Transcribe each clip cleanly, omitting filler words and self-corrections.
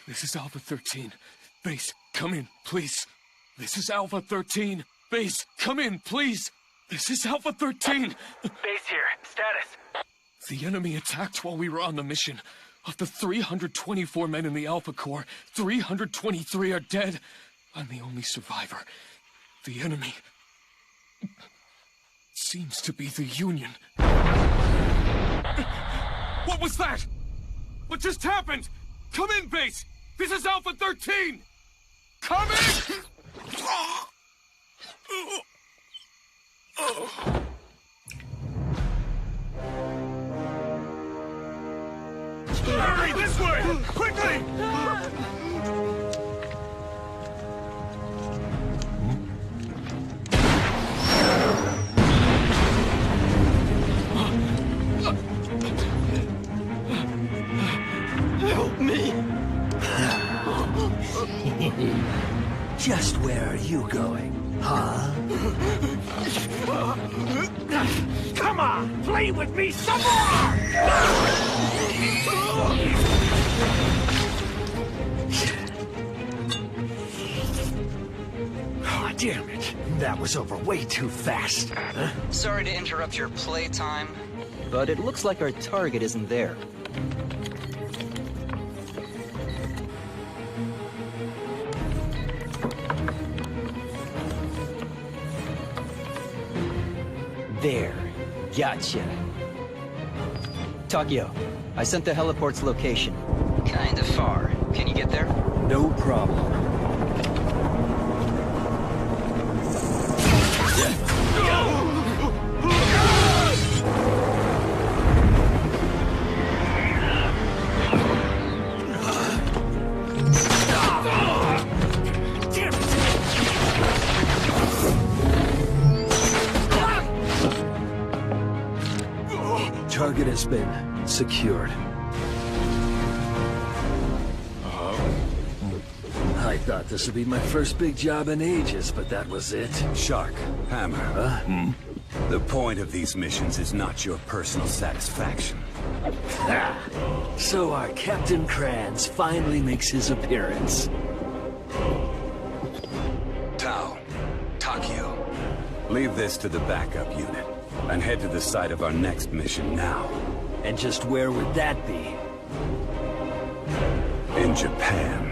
This is Alpha 13. Base, come in, please. This is Alpha 13. Base, come in, please. This is Alpha 13. Base here. Status. The enemy attacked while we were on the mission. Of the 324 men in the Alpha Corps, 323 are dead. I'm the only survivor. The enemy seems to be the Union. What was that? What just happened? Come in, Base! This is Alpha 13! Come in! Hurry, this way! Quickly! Help me! Just where are you going, huh? Come on! Play with me some more! Oh, damn it. That was over way too fast. Huh? Sorry to interrupt your playtime, but it looks like our target isn't there. There. Gotcha. Takio, I sent the heliport's location. Kinda far. Can you get there? No problem. Target has been secured. I thought this would be my first big job in ages, but that was it. Shark, Hammer. Huh? The point of these missions is not your personal satisfaction. Ah, so our Captain Kranz finally makes his appearance. Tao, Takio, leave this to the backup unit, and head to the site of our next mission now. And just where would that be? In Japan.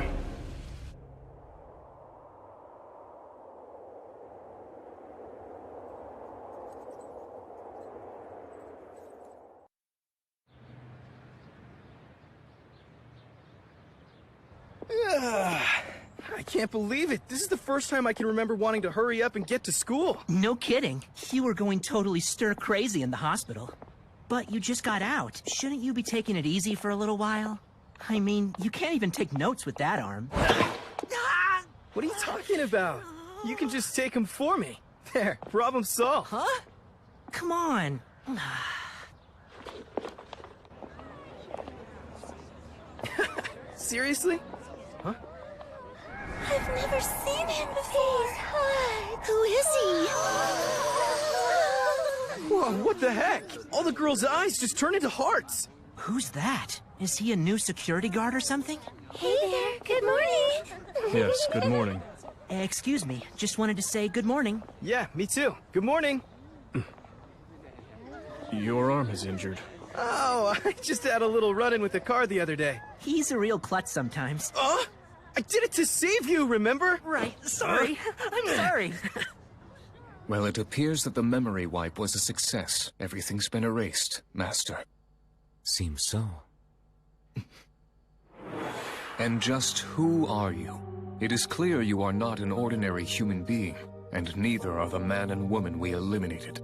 I can't believe it. This is the first time I can remember wanting to hurry up and get to school. No kidding. You were going totally stir-crazy in the hospital. But you just got out. Shouldn't you be taking it easy for a little while? I mean, you can't even take notes with that arm. What are you talking about? You can just take them for me. There, problem solved. Huh? Come on. Seriously? Huh? I've never seen him before. Who is he? Whoa, what the heck? All the girls' eyes just turned into hearts. Who's that? Is he a new security guard or something? Hey there, good morning. Yes, good morning. Excuse me, just wanted to say good morning. Yeah, me too. Good morning. Your arm is injured. Oh, I just had a little run-in with the car the other day. He's a real klutz sometimes. I did it to save you, remember? Right, sorry. I'm sorry. Well, it appears that the memory wipe was a success. Everything's been erased, Master. Seems so. And just who are you? It is clear you are not an ordinary human being, and neither are the man and woman we eliminated.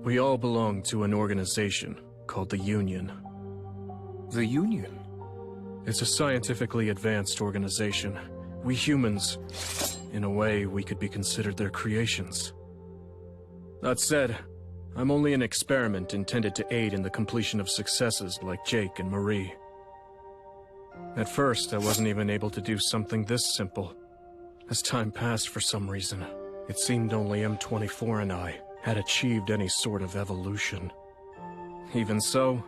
We all belong to an organization called the Union. The Union? It's a scientifically advanced organization. We humans, in a way, we could be considered their creations. That said, I'm only an experiment intended to aid in the completion of successes like Jake and Marie. At first, I wasn't even able to do something this simple. As time passed for some reason, it seemed only M24 and I had achieved any sort of evolution. Even so,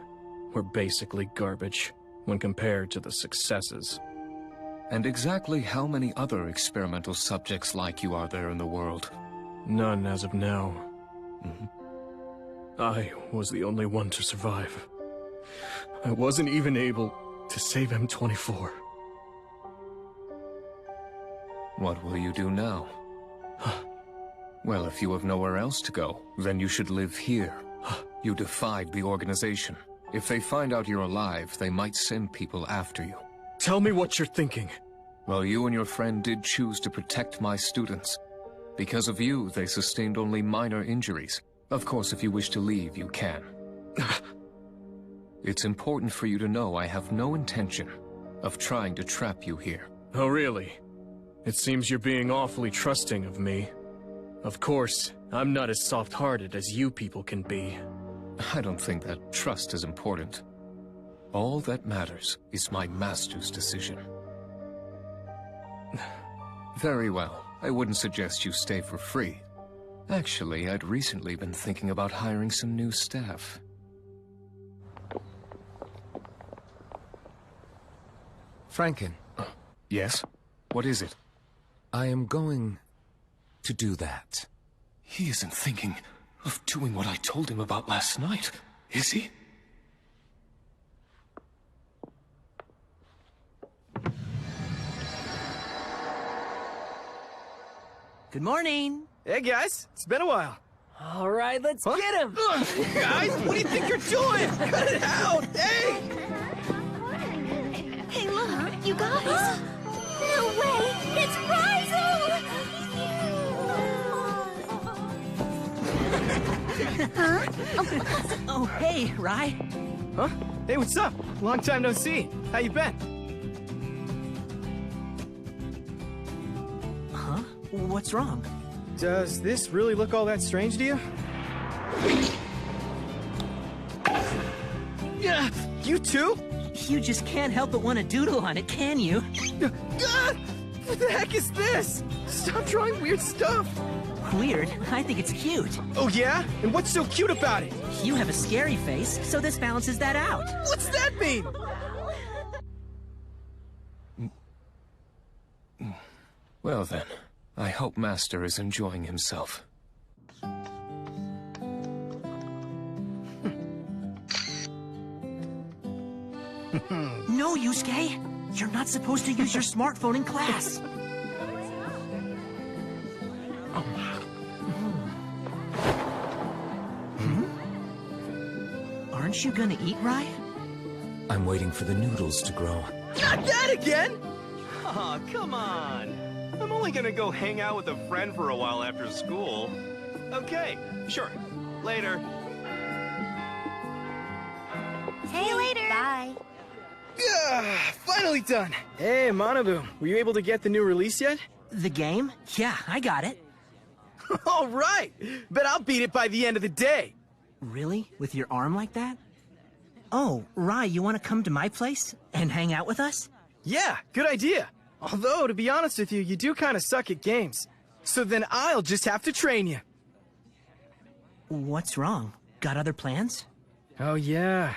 we're basically garbage when compared to the successes. And exactly how many other experimental subjects like you are there in the world? None as of now. I was the only one to survive. I wasn't even able to save M24. What will you do now? Well, if you have nowhere else to go, then you should live here. You defied the organization. If they find out you're alive, they might send people after you. Tell me what you're thinking. Well, you and your friend did choose to protect my students. Because of you, they sustained only minor injuries. Of course, if you wish to leave, you can. It's important for you to know I have no intention of trying to trap you here. Oh, really? It seems you're being awfully trusting of me. Of course, I'm not as soft-hearted as you people can be. I don't think that trust is important. All that matters is my master's decision. Very well. I wouldn't suggest you stay for free. Actually, I'd recently been thinking about hiring some new staff. Franken, Yes? What is it? I am going to do that. He isn't thinking of doing what I told him about last night, is he? Good morning. Hey guys, it's been a while. All right, let's get him. Guys, what do you think you're doing? Cut it out! Hey! Hey, look, you guys. No way! It's Rizzo! Oh, hey, Rai. Huh? Hey, what's up? Long time no see. How you been? Huh? What's wrong? Does this really look all that strange to you? Yeah, you too? You just can't help but want to doodle on it, can you? Ah! What the heck is this? Stop drawing weird stuff. Weird. I think it's cute. Oh yeah? And what's so cute about it? You have a scary face, so this balances that out. What's that mean? Well then, I hope Master is enjoying himself. No, Yusuke! You're not supposed to use your smartphone in class. Aren't you gonna eat, Rai? I'm waiting for the noodles to grow. Not that again! Aw, come on. I'm only gonna go hang out with a friend for a while after school. Okay, sure. Later. See you later. Bye. Finally done. Hey, Manabu, were you able to get the new release yet? The game? Yeah, I got it. All right. Bet I'll beat it by the end of the day. Really? With your arm like that? Oh, Rai, you want to come to my place and hang out with us? Yeah, good idea. Although, to be honest with you, you do kind of suck at games. So then I'll just have to train you. What's wrong? Got other plans? Oh, yeah.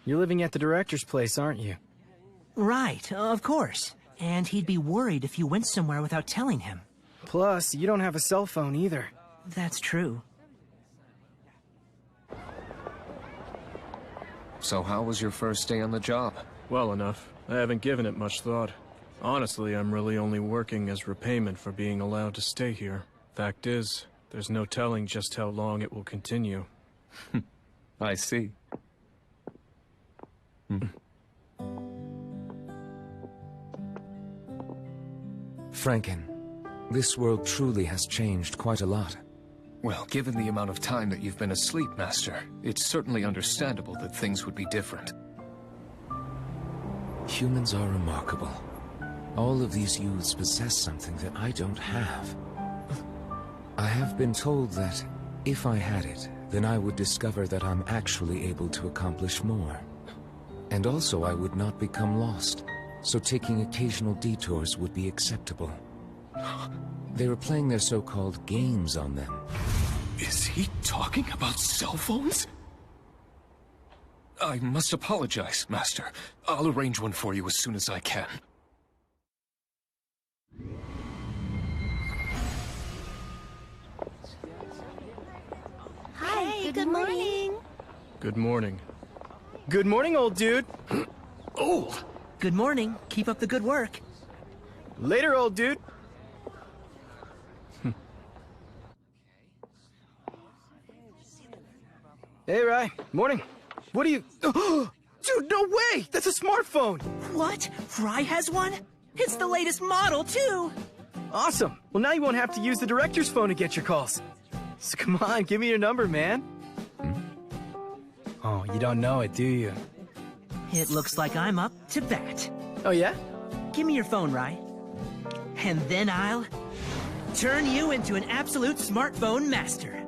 You're living at the director's place, aren't you? Right, of course. And he'd be worried if you went somewhere without telling him. Plus, you don't have a cell phone either. That's true. So how was your first day on the job? Well enough. I haven't given it much thought. Honestly, I'm really only working as repayment for being allowed to stay here. Fact is, there's no telling just how long it will continue. I see. Franken, this world truly has changed quite a lot. Well, given the amount of time that you've been asleep, Master, it's certainly understandable that things would be different. Humans are remarkable. All of these youths possess something that I don't have. I have been told that if I had it, then I would discover that I'm actually able to accomplish more. And also I would not become lost, so taking occasional detours would be acceptable. They were playing their so-called games on them. Is he talking about cell phones? I must apologize, Master. I'll arrange one for you as soon as I can. Good morning. Good morning. Good morning, old dude. Old? Good morning. Keep up the good work. Later, old dude. Hey, Rai. Morning. What are you... Dude, no way! That's a smartphone! What? Fry has one? It's the latest model, too! Awesome. Well, now you won't have to use the director's phone to get your calls. So come on, give me your number, man. Oh, you don't know it, do you? It looks like I'm up to bat. Oh, yeah? Give me your phone, Rai. And then I'll turn you into an absolute smartphone master.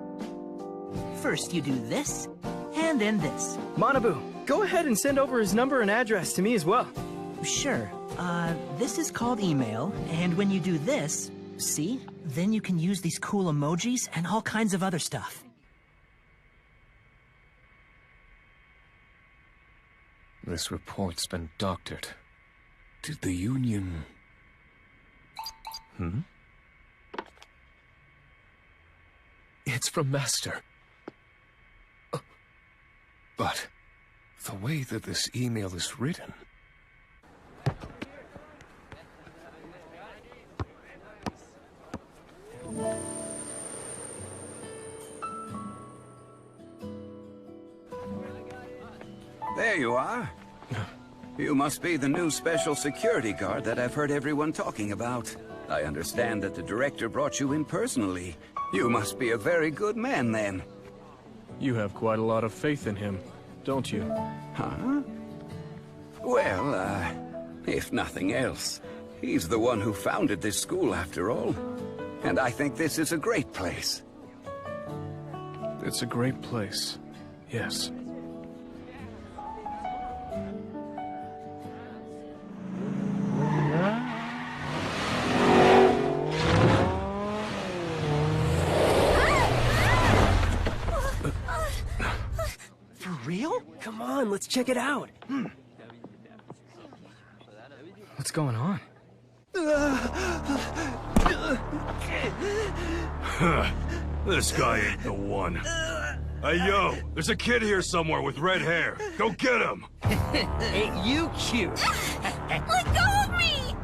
First you do this, and then this. Manabu, go ahead and send over his number and address to me as well. Sure. This is called email, and when you do this, see? Then you can use these cool emojis and all kinds of other stuff. This report's been doctored. Did the Union... It's from Master. But the way that this email is written... There you are. You must be the new special security guard that I've heard everyone talking about. I understand that the director brought you in personally. You must be a very good man, then. You have quite a lot of faith in him, don't you? Huh? Well, if nothing else, he's the one who founded this school after all. And I think this is a great place. It's a great place, yes. For real? Come on, let's check it out. What's going on? This guy ain't the one. Hey, yo, there's a kid here somewhere with red hair. Go get him! Ain't you cute? Let go of me!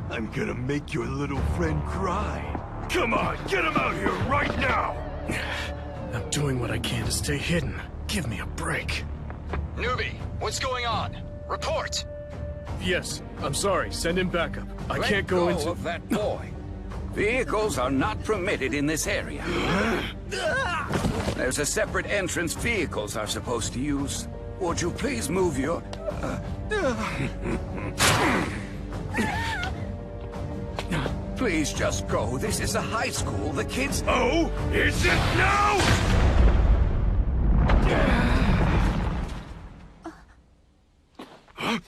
I'm gonna make your little friend cry. Come on, get him out here right now! I'm doing what I can to stay hidden. Give me a break. Newbie, what's going on? Report! Yes, I'm sorry. Send him backup. I Let can't go go into... of that boy. Vehicles are not permitted in this area. There's a separate entrance vehicles are supposed to use. Would you please move your... Please just go. This is a high school. The kids... Oh, is it now? Huh?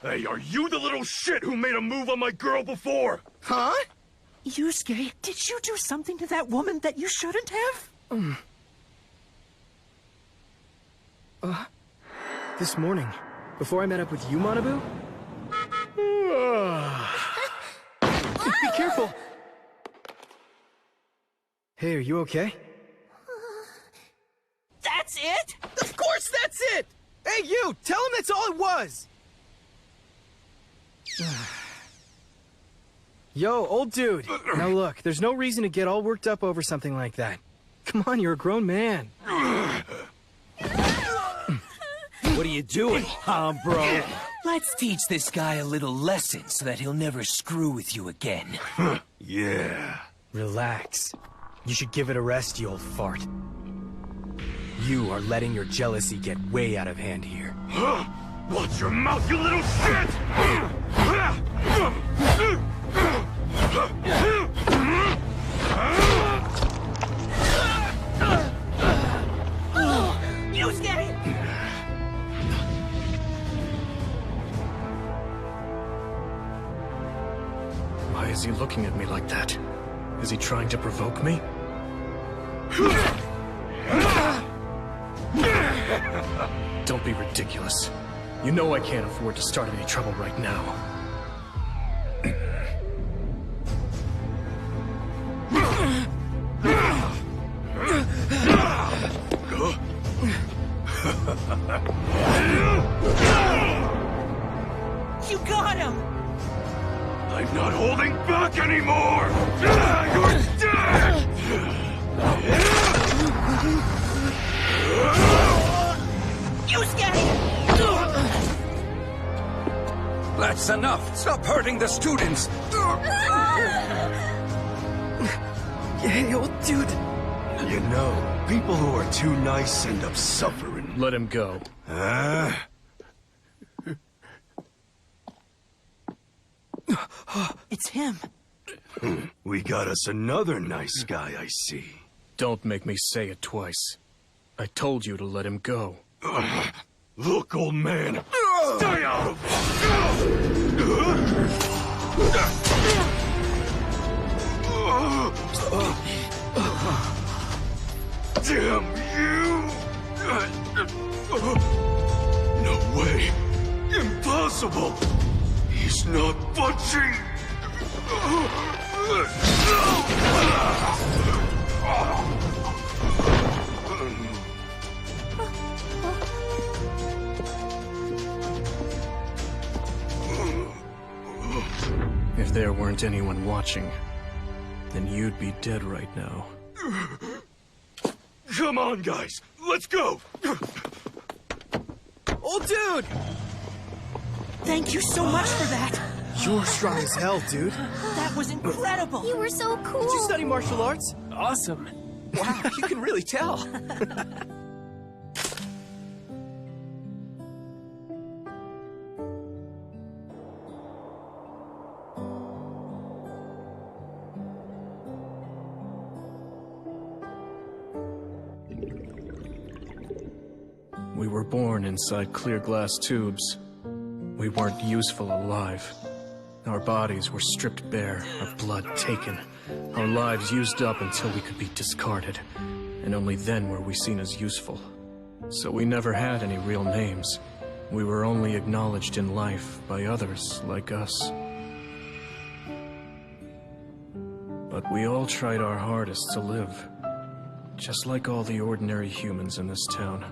Hey, are you the little shit who made a move on my girl before? Huh? Yusuke, did you do something to that woman that you shouldn't have? This morning, before I met up with you, Manabu? Be careful! Hey, are you okay? That's it? Of course that's it! Hey, you! Tell him that's all it was! Yo, old dude. Now look, there's no reason to get all worked up over something like that. Come on, you're a grown man. What are you doing, huh, bro? Let's teach this guy a little lesson so that he'll never screw with you again. Yeah. Relax. You should give it a rest, you old fart. You are letting your jealousy get way out of hand here. Watch your mouth, you little shit! Yusuke! Why is he looking at me like that? Is he trying to provoke me? Don't be ridiculous. You know I can't afford to start any trouble right now. talk anymore! You're dead! That's enough! Stop hurting the students! Hey, old dude! You know, people who are too nice end up suffering. Let him go. It's him. We got us another nice guy, I see. Don't make me say it twice. I told you to let him go. Look, old man! Stay out of Damn you! No way! Impossible! He's not budging! If there weren't anyone watching, then you'd be dead right now. Come on, guys! Let's go! Old dude! Thank you so much for that. You're strong as hell, dude. That was incredible. You were so cool. Did you study martial arts? Awesome. Wow, you can really tell. We were born inside clear glass tubes. We weren't useful alive. Our bodies were stripped bare, our blood taken, our lives used up until we could be discarded, and only then were we seen as useful. So we never had any real names. We were only acknowledged in life by others like us. But we all tried our hardest to live, just like all the ordinary humans in this town.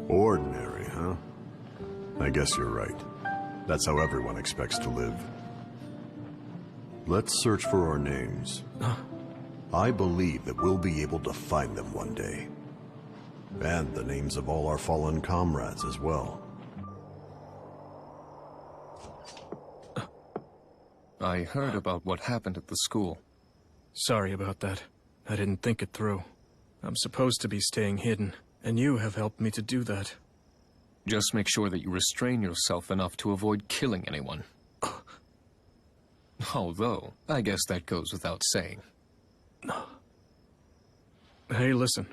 Ordinary, huh? I guess you're right. That's how everyone expects to live. Let's search for our names. I believe that we'll be able to find them one day. And the names of all our fallen comrades as well. I heard about what happened at the school. Sorry about that. I didn't think it through. I'm supposed to be staying hidden, and you have helped me to do that. Just make sure that you restrain yourself enough to avoid killing anyone. Although, I guess that goes without saying. Hey, listen.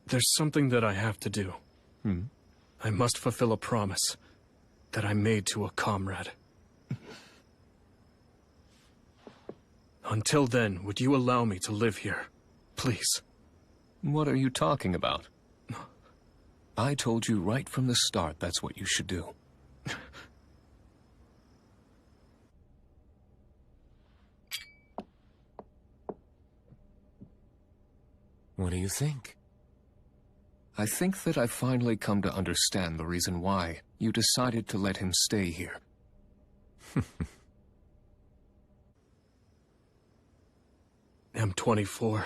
There's something that I have to do. Hmm? I must fulfill a promise that I made to a comrade. Until then, would you allow me to live here? Please. What are you talking about? I told you right from the start that's what you should do. What do you think? I think that I've finally come to understand the reason why you decided to let him stay here. I'm 24.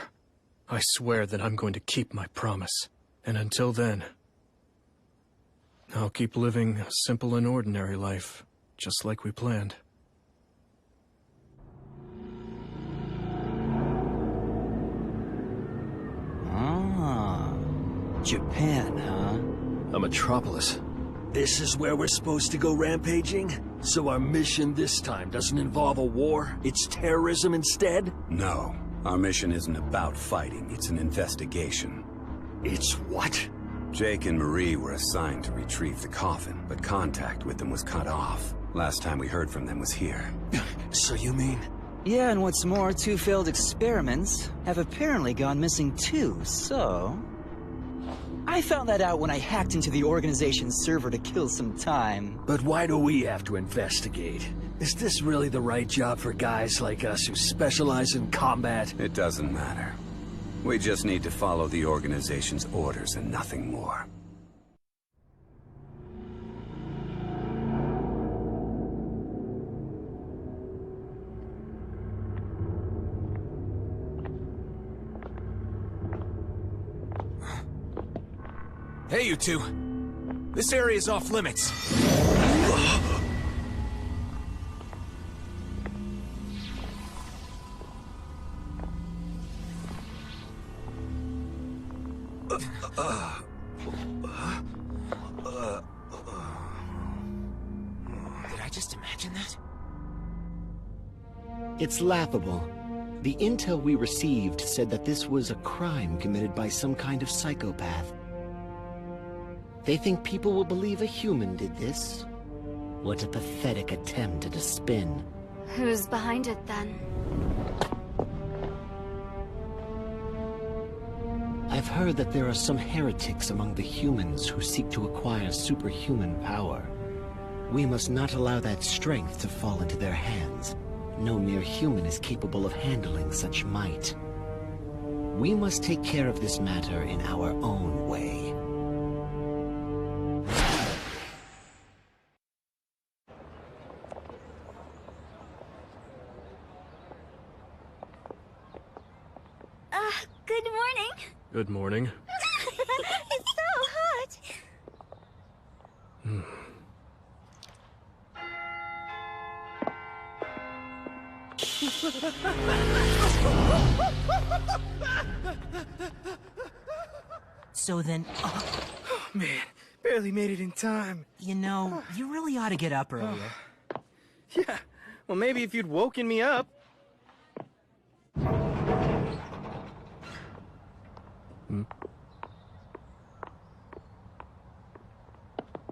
I swear that I'm going to keep my promise. And until then, I'll keep living a simple and ordinary life, just like we planned. Ah, Japan, huh? A metropolis. This is where we're supposed to go rampaging? So our mission this time doesn't involve a war? It's terrorism instead? No. Our mission isn't about fighting, it's an investigation. It's what? Jake and Marie were assigned to retrieve the coffin, but contact with them was cut off. Last time we heard from them was here. So you mean... Yeah, and what's more, 2 failed experiments have apparently gone missing too, so... I found that out when I hacked into the organization's server to kill some time. But why do we have to investigate? Is this really the right job for guys like us who specialize in combat? It doesn't matter. We just need to follow the organization's orders and nothing more. Hey, you two. This area is off limits. Did I just imagine that? It's laughable. The intel we received said that this was a crime committed by some kind of psychopath. They think people will believe a human did this? What a pathetic attempt at a spin. Who's behind it, then? I've heard that there are some heretics among the humans who seek to acquire superhuman power. We must not allow that strength to fall into their hands. No mere human is capable of handling such might. We must take care of this matter in our own way. Good morning. Good morning. It's so hot. So then... Man, barely made it in time. You know, you really ought to get up earlier. Yeah, well maybe if you'd woken me up.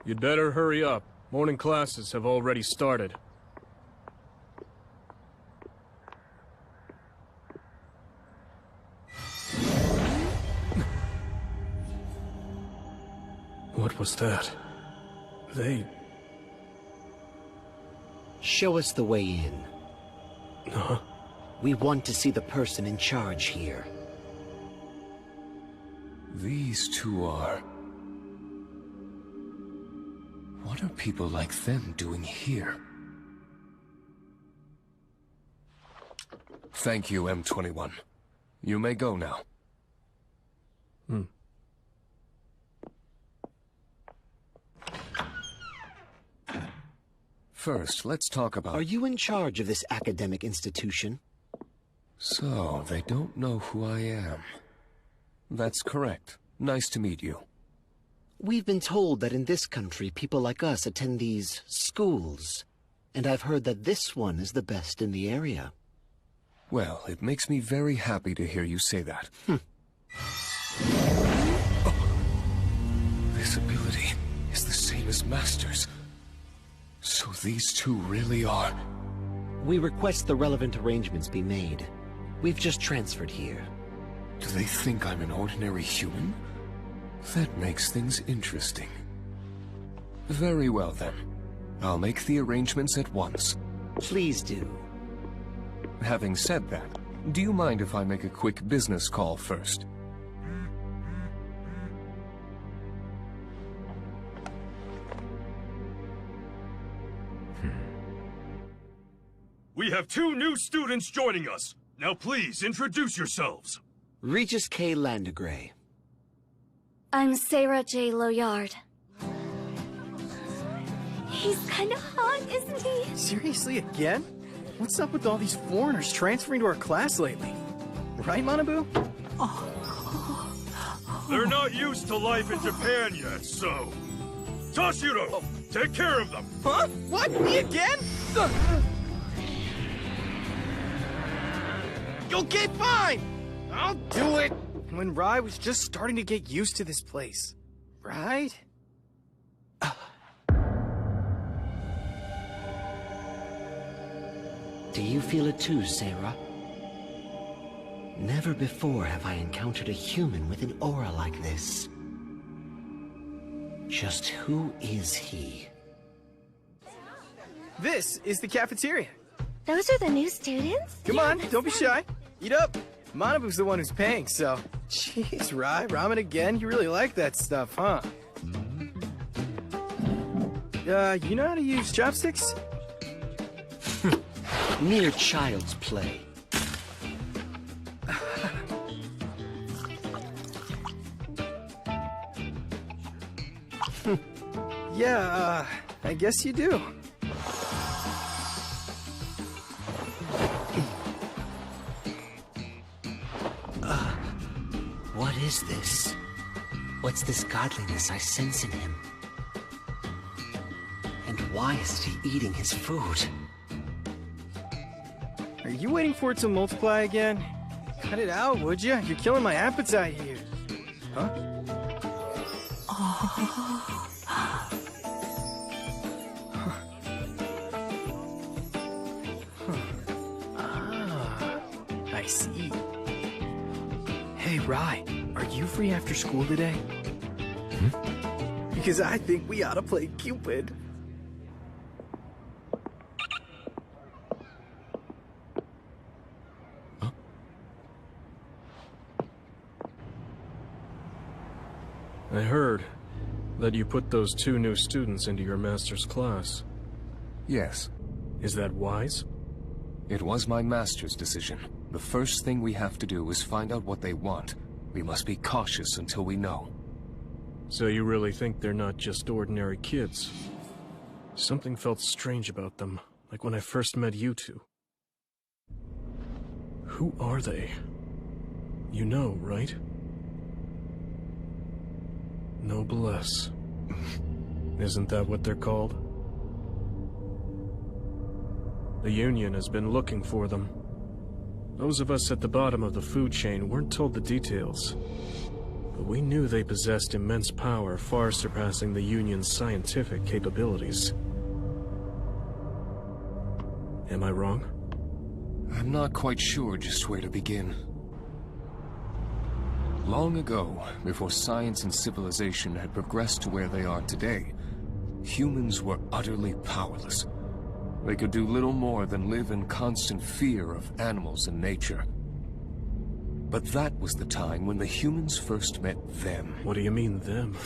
You'd better hurry up. Morning classes have already started. What was that? They... Show us the way in. Huh? We want to see the person in charge here. These two are... What are people like them doing here? Thank you, M21. You may go now. First, let's talk about... Are you in charge of this academic institution? So, they don't know who I am. That's correct. Nice to meet you. We've been told that in this country, people like us attend these schools. And I've heard that this one is the best in the area. Well, it makes me very happy to hear you say that. This ability is the same as Master's. So these two really are... We request the relevant arrangements be made. We've just transferred here. Do they think I'm an ordinary human? That makes things interesting. Very well then. I'll make the arrangements at once. Please do. Having said that, do you mind if I make a quick business call first? We have 2 new students joining us. Now please introduce yourselves. Regis K. Landegray. I'm Sarah J. Loyard. He's kind of hot, isn't he? Seriously, again? What's up with all these foreigners transferring to our class lately? Right, Manabu? They're not used to life in Japan yet, so... Toshiro, take care of them! Huh? What? Me again? Okay, fine! I'll do it! When Rai was just starting to get used to this place. Right? Do you feel it too, Sarah? Never before have I encountered a human with an aura like this. Just who is he? This is the cafeteria. Those are the new students? Come on, don't be shy. Eat up. Manabu's the one who's paying, so... Jeez, Rai, ramen again? You really like that stuff, huh? You know how to use chopsticks? Mere child's play. Yeah, I guess you do. What is this? What's this godliness I sense in him? And why is he eating his food? Are you waiting for it to multiply again? Cut it out, would you? You're killing my appetite here. Huh? I see. Hey, Rai, are you free after school today? Because I think we ought to play Cupid. I heard that you put those 2 new students into your master's class. Yes. Is that wise? It was my master's decision. The first thing we have to do is find out what they want. We must be cautious until we know. So you really think they're not just ordinary kids? Something felt strange about them, like when I first met you two. Who are they? You know, right? Noblesse. Isn't that what they're called? The Union has been looking for them. Those of us at the bottom of the food chain weren't told the details, but we knew they possessed immense power far surpassing the Union's scientific capabilities. Am I wrong? I'm not quite sure just where to begin. Long ago, before science and civilization had progressed to where they are today, humans were utterly powerless. They could do little more than live in constant fear of animals and nature. But that was the time when the humans first met them. What do you mean, them?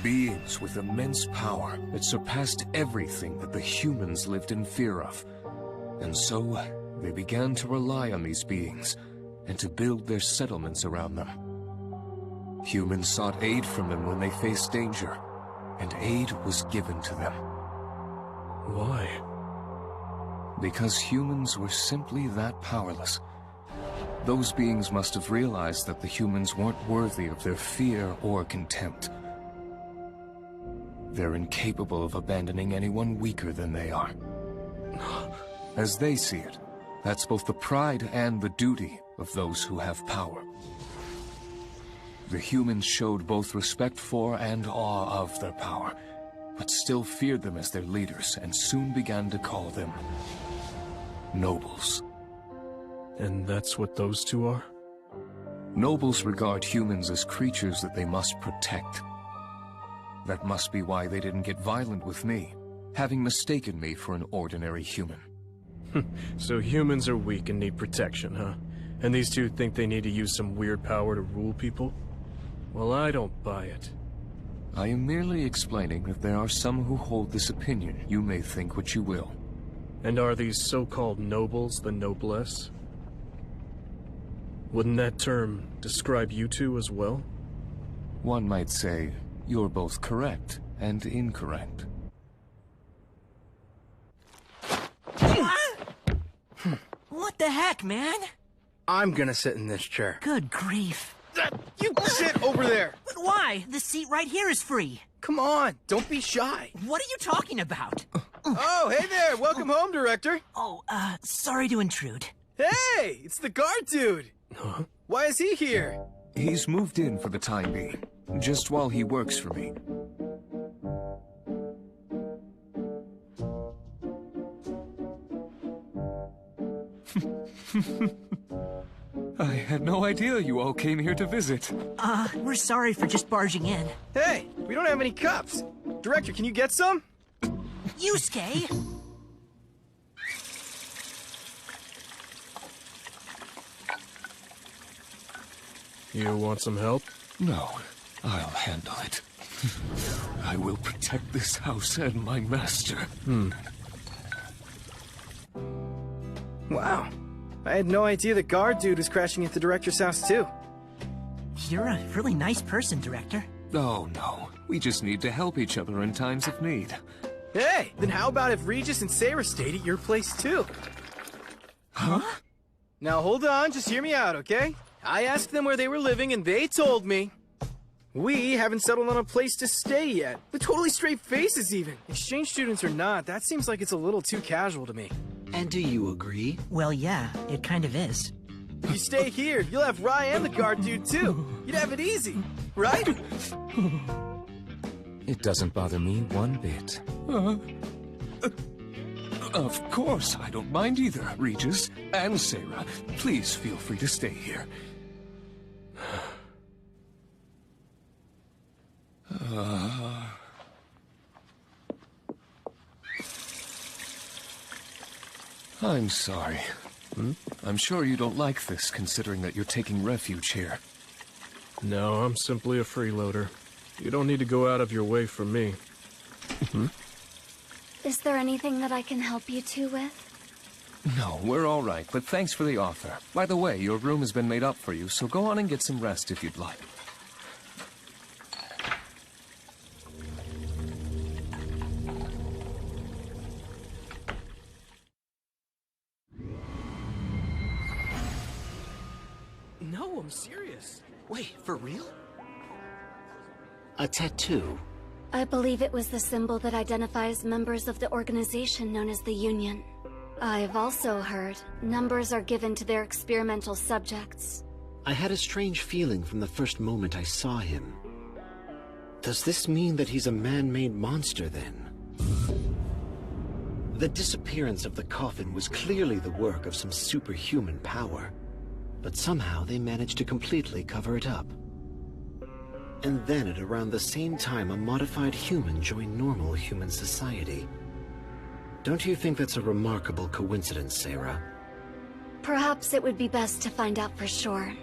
Beings with immense power that surpassed everything that the humans lived in fear of. And so, they began to rely on these beings, and to build their settlements around them. Humans sought aid from them when they faced danger, and aid was given to them. Why? Because humans were simply that powerless. Those beings must have realized that the humans weren't worthy of their fear or contempt. They're incapable of abandoning anyone weaker than they are. As they see it, that's both the pride and the duty of those who have power. The humans showed both respect for and awe of their power, but still feared them as their leaders and soon began to call them nobles. And that's what those two are? Nobles regard humans as creatures that they must protect. That must be why they didn't get violent with me, having mistaken me for an ordinary human. So humans are weak and need protection, huh? And these two think they need to use some weird power to rule people? Well, I don't buy it. I am merely explaining that there are some who hold this opinion. You may think what you will. And are these so-called nobles the noblesse? Wouldn't that term describe you two as well? One might say you're both correct and incorrect. What the heck, man? I'm gonna sit in this chair. Good grief. You sit over there! But why? The seat right here is free. Come on, don't be shy. What are you talking about? Oh, hey there! Welcome home, Director! Oh, sorry to intrude. Hey! It's the guard dude! Huh? Why is he here? He's moved in for the time being, just while he works for me. I had no idea you all came here to visit. We're sorry for just barging in. Hey, we don't have any cups. Director, can you get some? Yusuke! You want some help? No, I'll handle it. I will protect this house and my master. Wow. I had no idea the guard dude was crashing at the director's house, too. You're a really nice person, Director. Oh, no. We just need to help each other in times of need. Hey, then how about if Regis and Sarah stayed at your place too? Huh? Now hold on, just hear me out, okay? I asked them where they were living and they told me. We haven't settled on a place to stay yet. They're totally straight faces even. Exchange students or not, that seems like it's a little too casual to me. And do you agree? Well, yeah, it kind of is. If you stay here, you'll have Rye and the guard dude too. You'd have it easy, right? It doesn't bother me one bit. Of course, I don't mind either, Regis and Sarah. Please feel free to stay here. I'm sorry. I'm sure you don't like this, considering that you're taking refuge here. No, I'm simply a freeloader. You don't need to go out of your way for me. Is there anything that I can help you two with? No, we're all right, but thanks for the offer. By the way, your room has been made up for you, so go on and get some rest if you'd like. No, I'm serious. Wait, for real? A tattoo? I believe it was the symbol that identifies members of the organization known as the Union. I've also heard numbers are given to their experimental subjects. I had a strange feeling from the first moment I saw him. Does this mean that he's a man-made monster, then? The disappearance of the coffin was clearly the work of some superhuman power, but somehow they managed to completely cover it up. And then at around the same time, a modified human joined normal human society. Don't you think that's a remarkable coincidence, Sarah? Perhaps it would be best to find out for sure.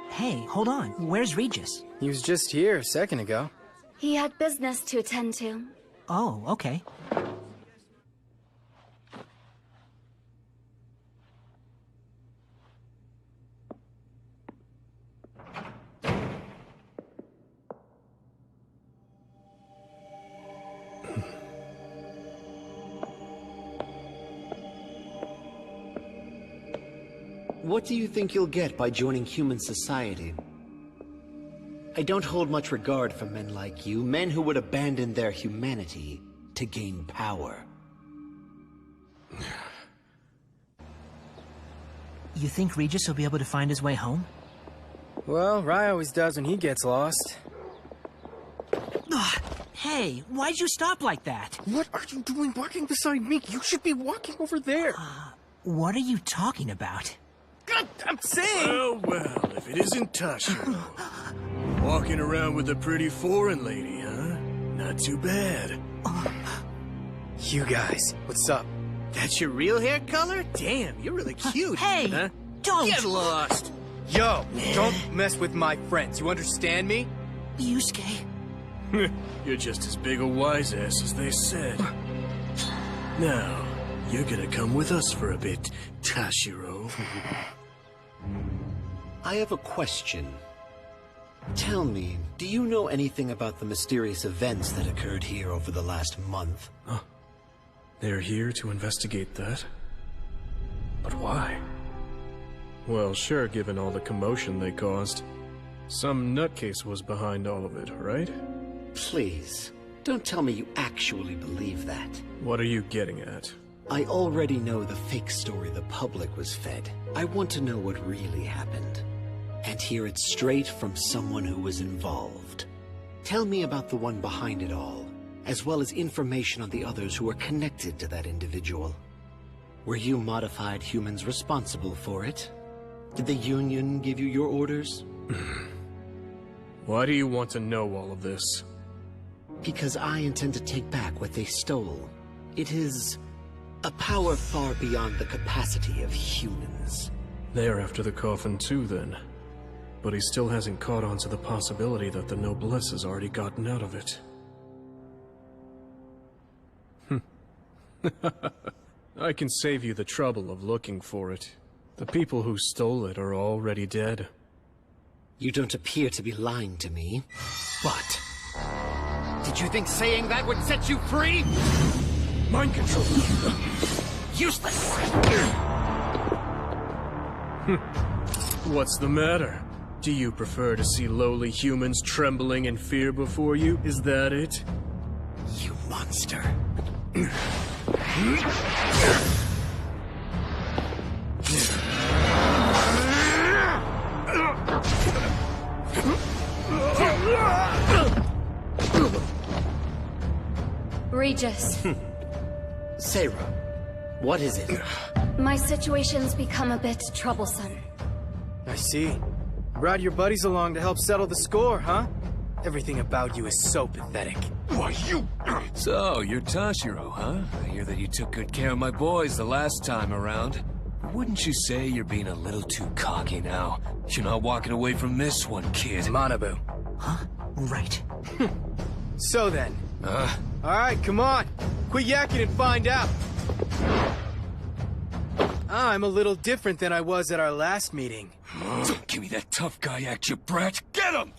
Hey, hold on. Where's Regis? He was just here a second ago. He had business to attend to. Oh, okay. What do you think you'll get by joining human society? I don't hold much regard for men like you, men who would abandon their humanity to gain power. You think Regis will be able to find his way home? Well, Rye always does when he gets lost. Ugh, hey, why'd you stop like that? What are you doing walking beside me? You should be walking over there. What are you talking about? God, I'm saying... Well, if it isn't Tashiro. Walking around with a pretty foreign lady, huh? Not too bad. You guys, what's up? That's your real hair color? Damn, you're really cute. Hey, huh? don't! Get lost! Yo, don't mess with my friends, you understand me? Yusuke. You're just as big a wise ass as they said. Now, you're gonna come with us for a bit, Tashiro. I have a question. Tell me, do you know anything about the mysterious events that occurred here over the last month? They're here to investigate that. But why? Well, sure, given all the commotion they caused. Some nutcase was behind all of it, right? Please, don't tell me you actually believe that. What are you getting at? I already know the fake story the public was fed. I want to know what really happened. And hear it straight from someone who was involved. Tell me about the one behind it all, as well as information on the others who are connected to that individual. Were you modified humans responsible for it? Did the Union give you your orders? Why do you want to know all of this? Because I intend to take back what they stole. It is a power far beyond the capacity of humans. They're after the coffin too, then. But he still hasn't caught on to the possibility that the noblesse has already gotten out of it. I can save you the trouble of looking for it. The people who stole it are already dead. You don't appear to be lying to me. But... did you think saying that would set you free? Mind control! Useless! What's the matter? Do you prefer to see lowly humans trembling in fear before you? Is that it? You monster. Regis. Sarah, what is it? My situation's become a bit troublesome. I see. Brought your buddies along to help settle the score, huh? Everything about you is so pathetic. Why, you... So, you're Toshiro, huh? I hear that you took good care of my boys the last time around. Wouldn't you say you're being a little too cocky now? You're not walking away from this one, kid. Manabu. Huh? Right. So then. Alright, come on. Quit yakking and find out. I'm a little different than I was at our last meeting. Don't give me that tough guy act, you brat. Get him!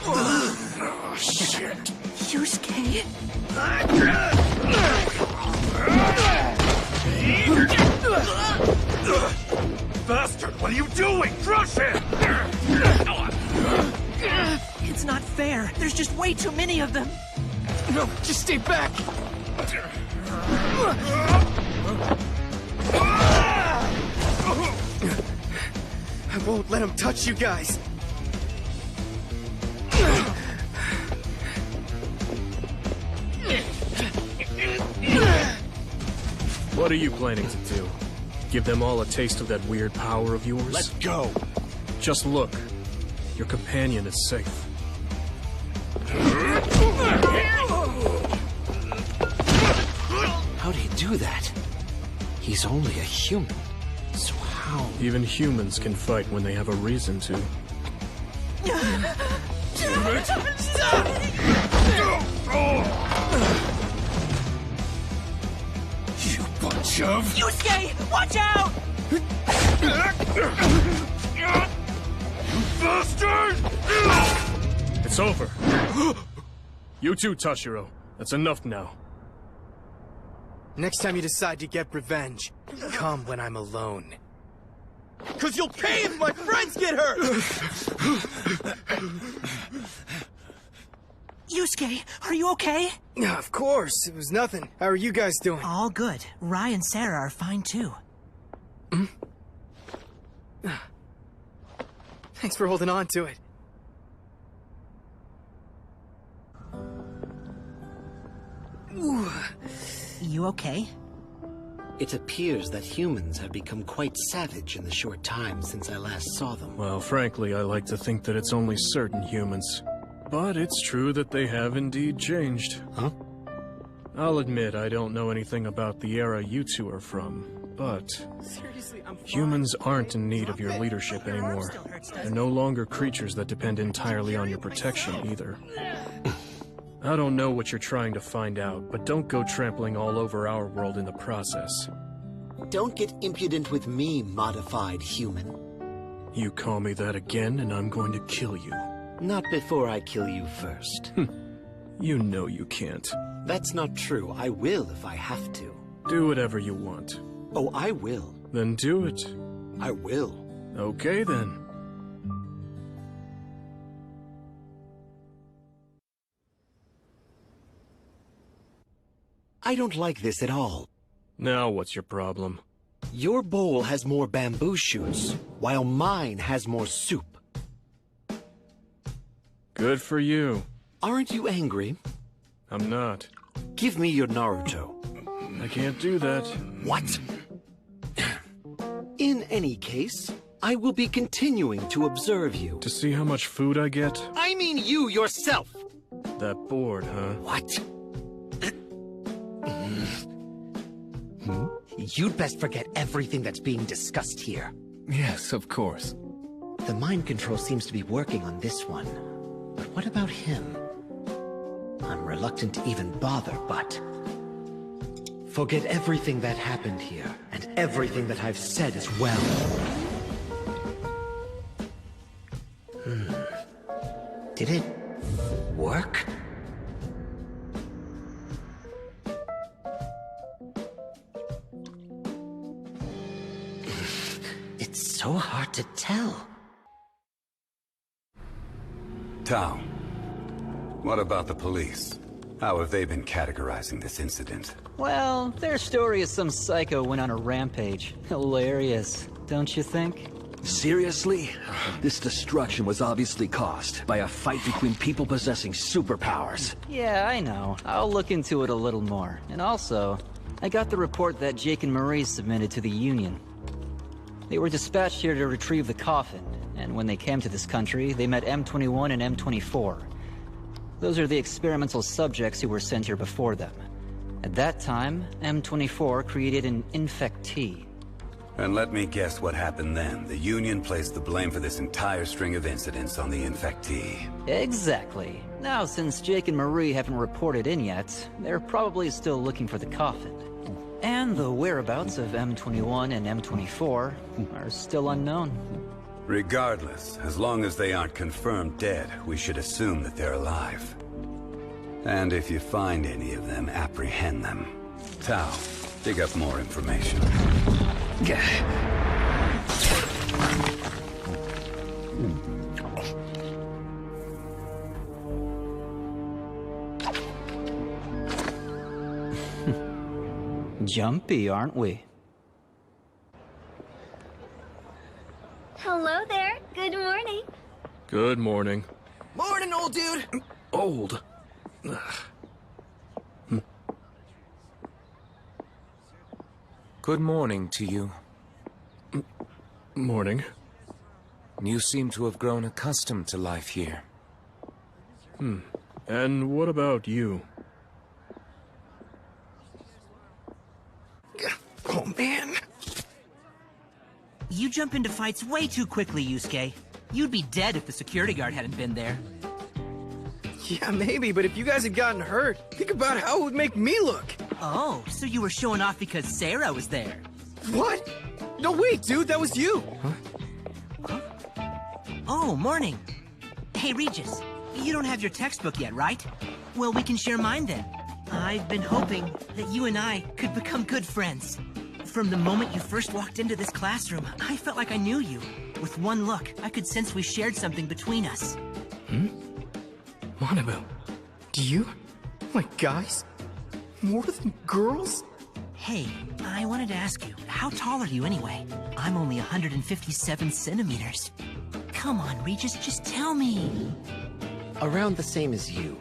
Oh, shit. Yusuke? Bastard, what are you doing? Crush him! It's not fair. There's just way too many of them. No, just stay back. I won't let him touch you guys. What are you planning to do? Give them all a taste of that weird power of yours? Let's go. Just look. Your companion is safe. How do you do that? He's only a human. So how? Even humans can fight when they have a reason to. You bunch of... Yusuke! Watch out! Bastard! It's over. You too, Toshiro. That's enough now. Next time you decide to get revenge, come when I'm alone. 'Cause you'll pay if my friends get hurt! Yusuke, are you okay? Yeah, of course. It was nothing. How are you guys doing? All good. Rai and Sarah are fine too. Thanks for holding on to it. You okay? It appears that humans have become quite savage in the short time since I last saw them. Well, frankly, I like to think that it's only certain humans. But it's true that they have indeed changed. Huh? I'll admit I don't know anything about the era you two are from, but... Seriously, I'm fine. Humans aren't in need of your leadership anymore. They're no longer creatures that depend entirely on your protection, either. I don't know what you're trying to find out, but don't go trampling all over our world in the process. Don't get impudent with me, modified human. You call me that again, and I'm going to kill you. Not before I kill you first. You know you can't. That's not true. I will if I have to. Do whatever you want. Oh, I will. Then do it. I will. Okay, then. I don't like this at all. Now what's your problem? Your bowl has more bamboo shoots, while mine has more soup. Good for you. Aren't you angry? I'm not. Give me your Naruto. I can't do that. What? In any case, I will be continuing to observe you. To see how much food I get? I mean you yourself! That bored, huh? What? You'd best forget everything that's being discussed here. Yes, of course. The mind control seems to be working on this one. But what about him? I'm reluctant to even bother, but... forget everything that happened here, and everything that I've said as well. Did it work? It's so hard to tell. Tao, what about the police? How have they been categorizing this incident? Well, their story is some psycho went on a rampage. Hilarious, don't you think? Seriously? This destruction was obviously caused by a fight between people possessing superpowers. Yeah, I know. I'll look into it a little more. And also, I got the report that Jake and Marie submitted to the Union. They were dispatched here to retrieve the coffin, and when they came to this country, they met M21 and M24. Those are the experimental subjects who were sent here before them. At that time, M24 created an infectee. And let me guess what happened then. The Union placed the blame for this entire string of incidents on the infectee. Exactly. Now, since Jake and Marie haven't reported in yet, they're probably still looking for the coffin. And the whereabouts of M21 and M24 are still unknown. Regardless, as long as they aren't confirmed dead, we should assume that they're alive. And if you find any of them, apprehend them. Tao, dig up more information. Jumpy, aren't we? Hello there. Good morning. Good morning. Morning, old dude! Old? Good morning to you. Morning. You seem to have grown accustomed to life here. And what about you? Oh, man. You jump into fights way too quickly, Yusuke. You'd be dead if the security guard hadn't been there. Yeah, maybe, but if you guys had gotten hurt, think about how it would make me look. Oh, so you were showing off because Sarah was there. What? No, wait, dude, that was you. Oh, morning. Hey, Regis, you don't have your textbook yet, right? Well, we can share mine then. I've been hoping that you and I could become good friends. From the moment you first walked into this classroom, I felt like I knew you. With one look, I could sense we shared something between us. Manabu, do you like guys? More than girls? Hey, I wanted to ask you, how tall are you anyway? I'm only 157 centimeters. Come on, Regis, just tell me. Around the same as you.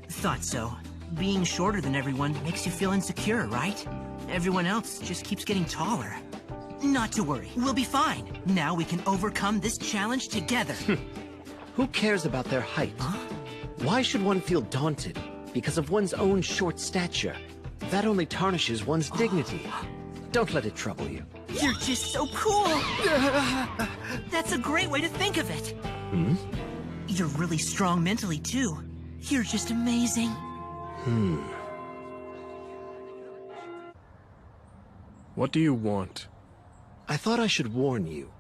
Thought so. Being shorter than everyone makes you feel insecure, right? Everyone else just keeps getting taller. Not to worry, we'll be fine. Now we can overcome this challenge together. Who cares about their height? Huh? Why should one feel daunted because of one's own short stature? That only tarnishes one's dignity. Don't let it trouble you. You're just so cool! That's a great way to think of it. You're really strong mentally, too. You're just amazing. What do you want? I thought I should warn you.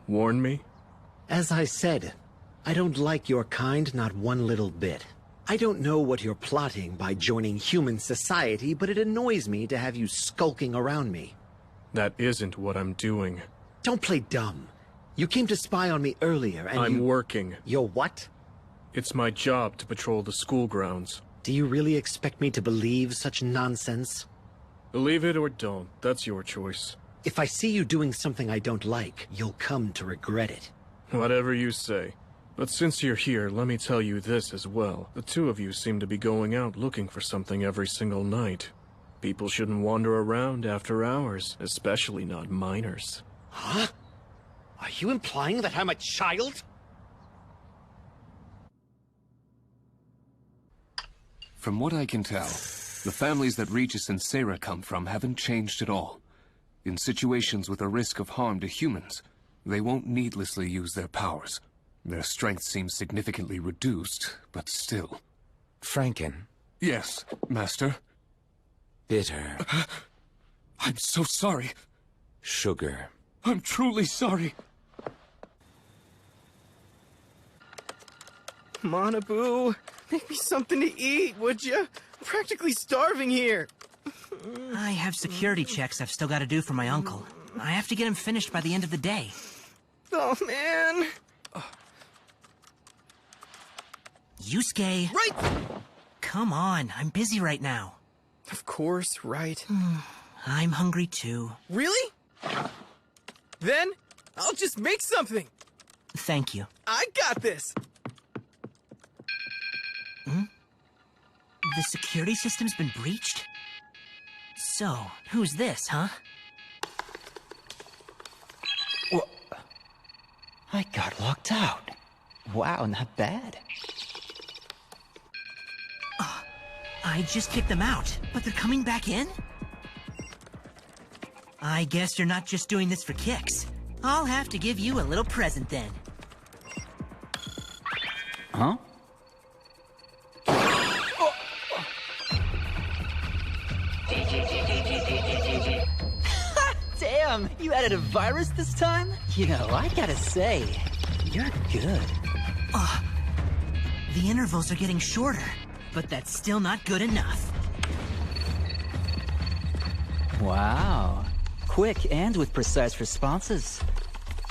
Warn me? As I said, I don't like your kind not one little bit. I don't know what you're plotting by joining human society, but it annoys me to have you skulking around me. That isn't what I'm doing. Don't play dumb. You came to spy on me earlier, and I'm working. You're what? It's my job to patrol the school grounds. Do you really expect me to believe such nonsense? Believe it or don't, that's your choice. If I see you doing something I don't like, you'll come to regret it. Whatever you say. But since you're here, let me tell you this as well. The two of you seem to be going out looking for something every single night. People shouldn't wander around after hours, especially not minors. Huh? Are you implying that I'm a child? From what I can tell, the families that Regis and Sarah come from haven't changed at all. In situations with a risk of harm to humans, They won't needlessly use their powers. Their strength seems significantly reduced, but still. Franken. Yes, Master. Bitter. I'm so sorry. Sugar. I'm truly sorry. Manabu, make me something to eat, would you? I'm practically starving here. I have security checks I've still got to do for my uncle. I have to get him finished by the end of the day. Oh, man. Yusuke! Right! Come on, I'm busy right now. Of course, right. I'm hungry too. Really? Then, I'll just make something. Thank you. I got this. The security system's been breached? So, who's this, huh? Well, I got locked out. Wow, not bad. I just kicked them out, but they're coming back in? I guess you're not just doing this for kicks. I'll have to give you a little present then. Huh? Damn, you added a virus this time? You know, I gotta say, you're good. The intervals are getting shorter, but that's still not good enough. Wow. Quick and with precise responses.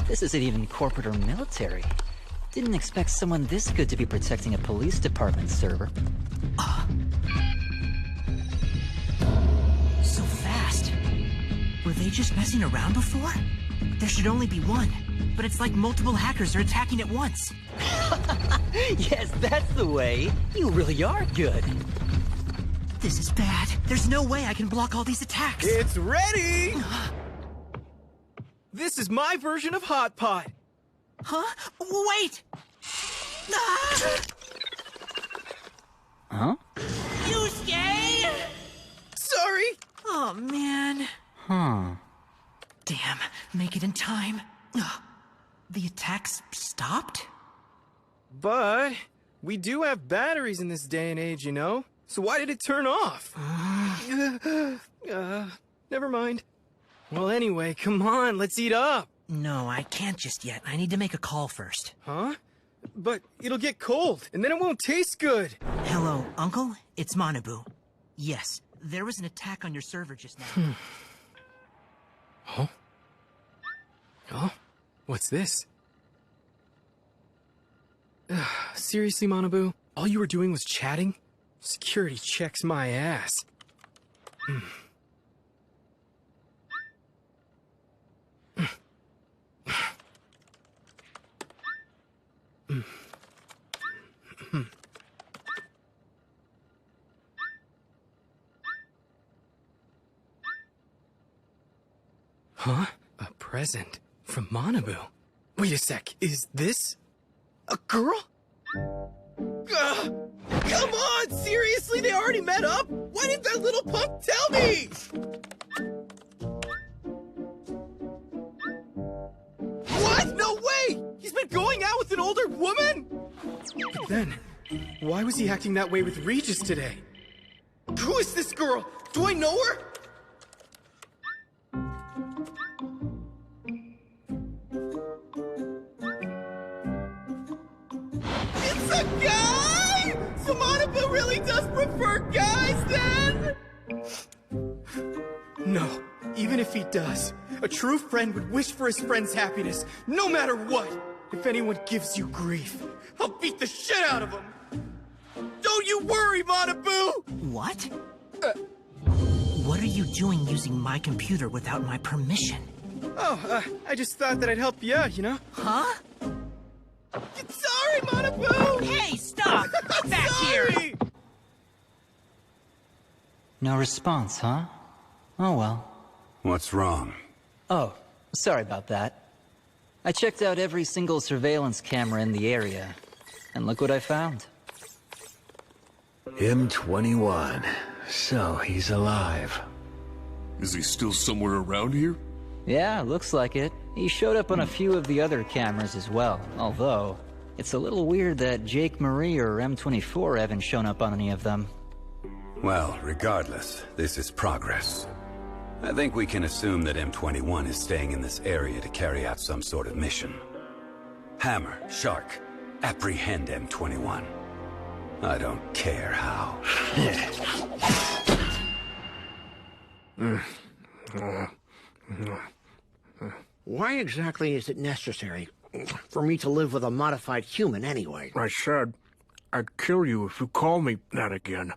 This isn't even corporate or military. Didn't expect someone this good to be protecting a police department server. So fast. Were they just messing around before? There should only be one, but it's like multiple hackers are attacking at once. Yes, that's the way. You really are good. This is bad. There's no way I can block all these attacks. It's ready! This is my version of Hot Pot. Huh? Wait! Ah! Huh? Yusuke! Sorry! Oh, man. Huh. Damn, make it in time. The attacks stopped? But we do have batteries in this day and age, you know? So why did it turn off? Never mind. Well, anyway, come on, let's eat up. No, I can't just yet. I need to make a call first. Huh? But it'll get cold, and then it won't taste good. Hello, Uncle? It's Manabu. Yes, there was an attack on your server just now. Huh? Huh? What's this? Seriously, Manabu? All you were doing was chatting? Security checks my ass. Huh? A present from Manabu. Wait a sec, is this a girl? Come on, seriously, they already met up? Why didn't that little punk tell me? What? No way! He's been going out with an older woman? But then, why was he acting that way with Regis today? Who is this girl? Do I know her? It's a guy! So Manabu really does prefer guys, then? No, even if he does, a true friend would wish for his friend's happiness, no matter what. If anyone gives you grief, I'll beat the shit out of him. Don't you worry, Manabu! What? What are you doing using my computer without my permission? Oh, I just thought that I'd help you out, you know? Huh? Sorry, Manabu! Hey, stop! Get back here! No response, huh? Oh well. What's wrong? Oh, sorry about that. I checked out every single surveillance camera in the area, and look what I found. M21. So, he's alive. Is he still somewhere around here? Yeah, looks like it. He showed up on a few of the other cameras as well, although it's a little weird that Jake Marie or M24 haven't shown up on any of them. Well, regardless, this is progress. I think we can assume that M21 is staying in this area to carry out some sort of mission. Hammer, Shark, apprehend M21. I don't care how. Why exactly is it necessary for me to live with a modified human anyway? I said I'd kill you if you call me that again.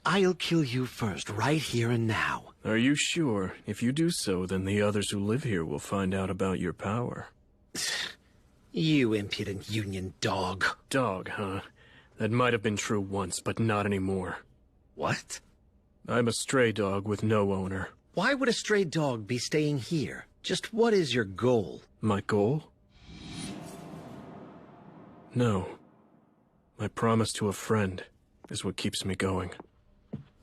I'll kill you first, right here and now. Are you sure? If you do so, then the others who live here will find out about your power. You impudent Union dog. Dog, huh? That might have been true once, but not anymore. What? I'm a stray dog with no owner. Why would a stray dog be staying here? Just what is your goal? My goal? No. My promise to a friend is what keeps me going.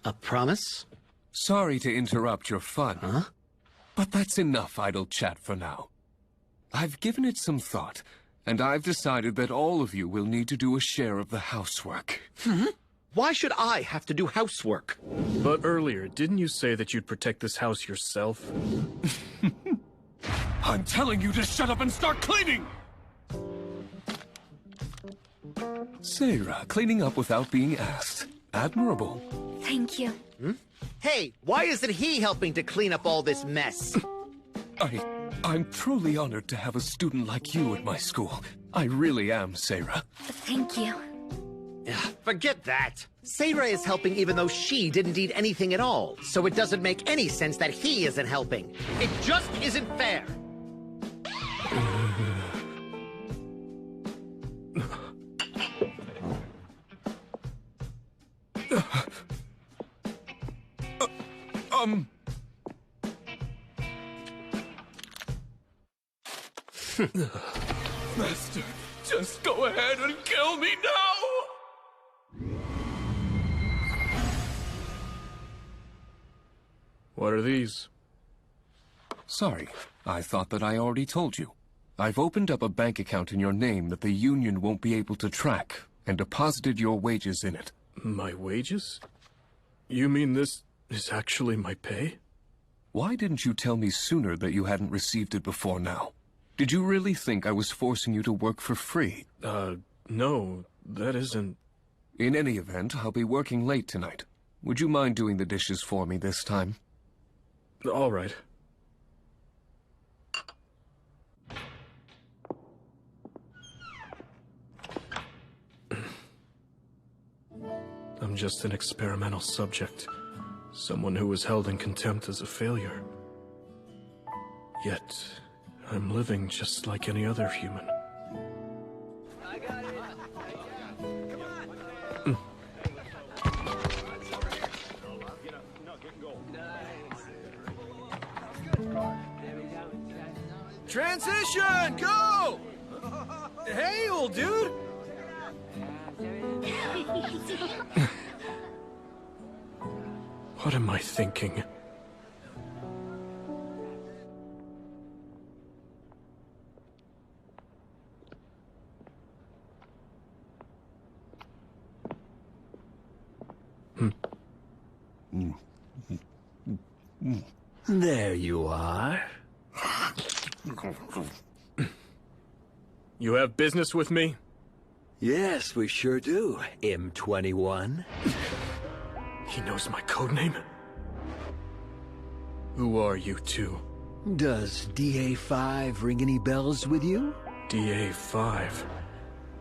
A promise? Sorry to interrupt your fun. Huh? But that's enough idle chat for now. I've given it some thought, and I've decided that all of you will need to do a share of the housework. Why should I have to do housework? But earlier, didn't you say that you'd protect this house yourself? I'm telling you to shut up and start cleaning! Sarah, cleaning up without being asked. Admirable. Thank you. Hey, why isn't he helping to clean up all this mess? I'm truly honored to have a student like you at my school. I really am, Sarah. Thank you. Forget that. Sarah is helping even though she didn't eat anything at all, so it doesn't make any sense that he isn't helping. It just isn't fair. Master, just go ahead and kill me now! What are these? Sorry, I thought that I already told you. I've opened up a bank account in your name that the Union won't be able to track, and deposited your wages in it. My wages? You mean this is actually my pay? Why didn't you tell me sooner that you hadn't received it before now? Did you really think I was forcing you to work for free? No, that isn't... In any event, I'll be working late tonight. Would you mind doing the dishes for me this time? All right. I'm just an experimental subject. Someone who was held in contempt as a failure. Yet, I'm living just like any other human. Transition! Go! Hey, old dude! What am I thinking? There you are. You have business with me? Yes, we sure do, M21. He knows my codename? Who are you two? Does DA5 ring any bells with you? DA5.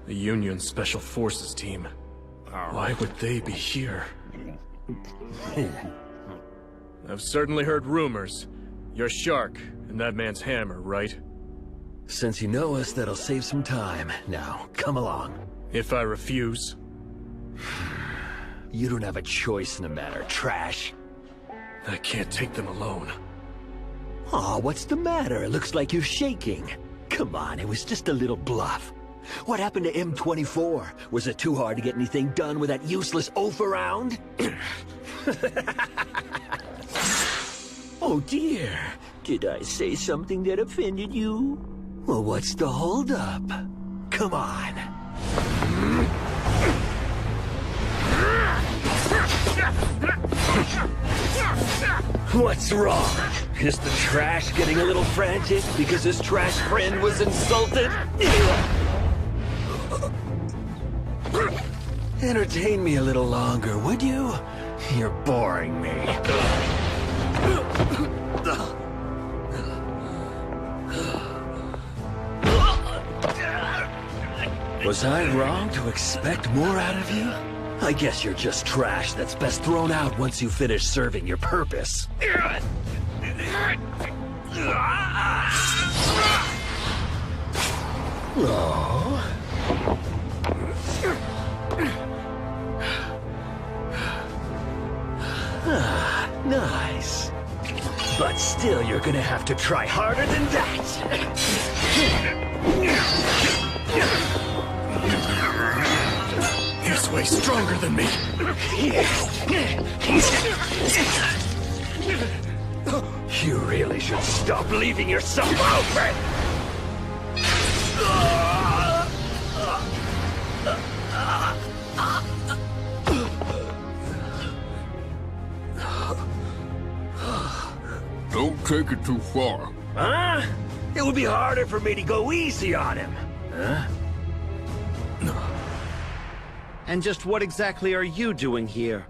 The Union Special Forces team. Why would they be here? I've certainly heard rumors. You're Shark, and that man's Hammer, right? Since you know us, that'll save some time. Now, come along. If I refuse? You don't have a choice in the matter, trash. I can't take them alone. Aw, what's the matter? It looks like you're shaking. Come on, it was just a little bluff. What happened to M24? Was it too hard to get anything done with that useless oaf around? Oh dear. Did I say something that offended you? Well, what's the holdup? Come on. What's wrong? Is the trash getting a little frantic because his trash friend was insulted? Entertain me a little longer, would you? You're boring me. Was I wrong to expect more out of you? I guess you're just trash that's best thrown out once you finish serving your purpose. Oh. Ah, nice. But still, you're gonna have to try harder than that. He's way stronger than me. You really should stop leaving yourself open. Don't take it too far. Huh? It would be harder for me to go easy on him. Huh? And just what exactly are you doing here?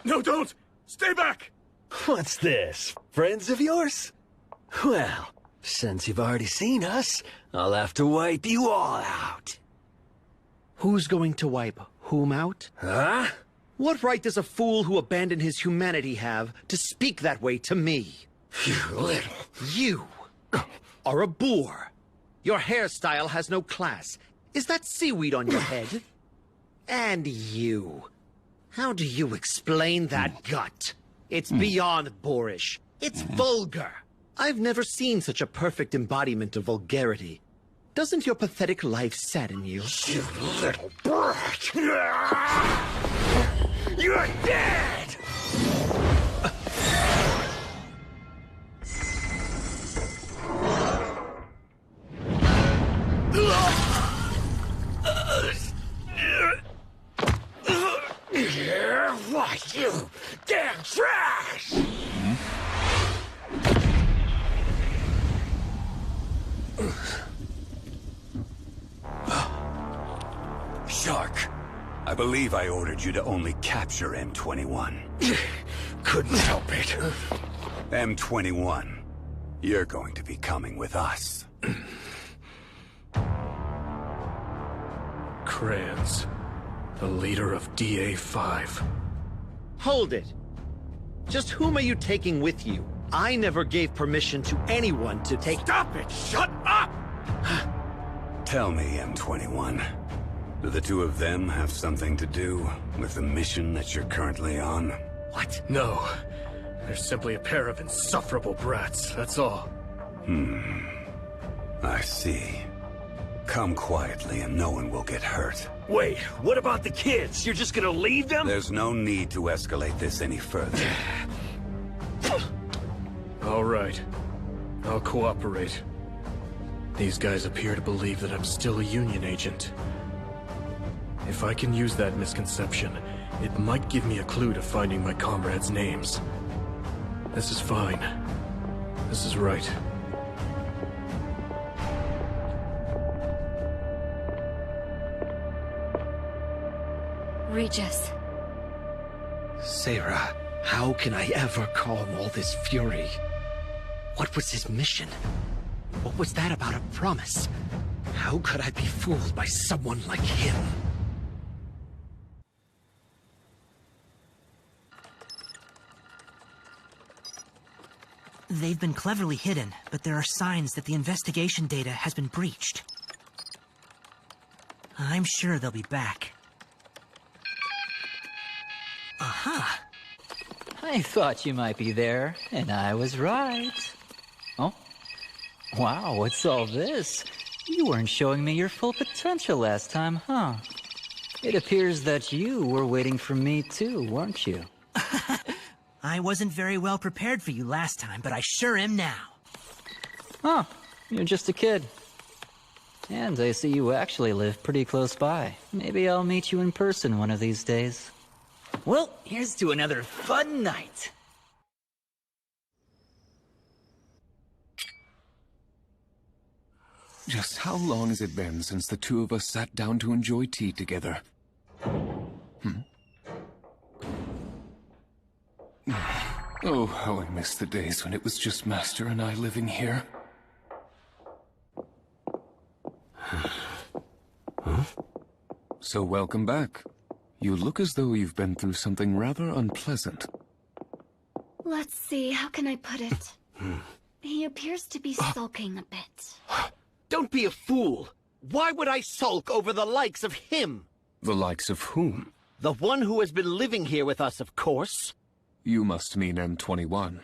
No, don't! Stay back! What's this? Friends of yours? Well, since you've already seen us, I'll have to wipe you all out. Who's going to wipe whom out? Huh? What right does a fool who abandoned his humanity have to speak that way to me? You little... You are a boor. Your hairstyle has no class. Is that seaweed on your head? And you. How do you explain that gut? It's beyond boorish. It's vulgar. I've never seen such a perfect embodiment of vulgarity. Doesn't your pathetic life sadden you? You little brat! You're dead! What, you damn trash! Shark, I believe I ordered you to only capture M21. Couldn't help it. M21, you're going to be coming with us. Kranz, the leader of DA5. Hold it. Just whom are you taking with you? I never gave permission to anyone to take— Stop it! Shut up! Tell me, M21, do the two of them have something to do with the mission that you're currently on? What? No. They're simply a pair of insufferable brats, that's all. I see. Come quietly and no one will get hurt. Wait, what about the kids? You're just gonna leave them? There's no need to escalate this any further. All right. I'll cooperate. These guys appear to believe that I'm still a Union agent. If I can use that misconception, it might give me a clue to finding my comrades' names. This is fine. This is right. Regis. Sarah, how can I ever calm all this fury? What was his mission? What was that about a promise? How could I be fooled by someone like him? They've been cleverly hidden, but there are signs that the investigation data has been breached. I'm sure they'll be back. Aha! I thought you might be there, and I was right. Oh? Wow, what's all this? You weren't showing me your full potential last time, huh? It appears that you were waiting for me too, weren't you? I wasn't very well prepared for you last time, but I sure am now. Oh, you're just a kid. And I see you actually live pretty close by. Maybe I'll meet you in person one of these days. Well, here's to another fun night. Just how long has it been since the two of us sat down to enjoy tea together? Oh, how I miss the days when it was just Master and I living here. So welcome back. You look as though you've been through something rather unpleasant. Let's see, how can I put it? He appears to be sulking a bit. Don't be a fool. Why would I sulk over the likes of him? The likes of whom? The one who has been living here with us, of course. You must mean M21.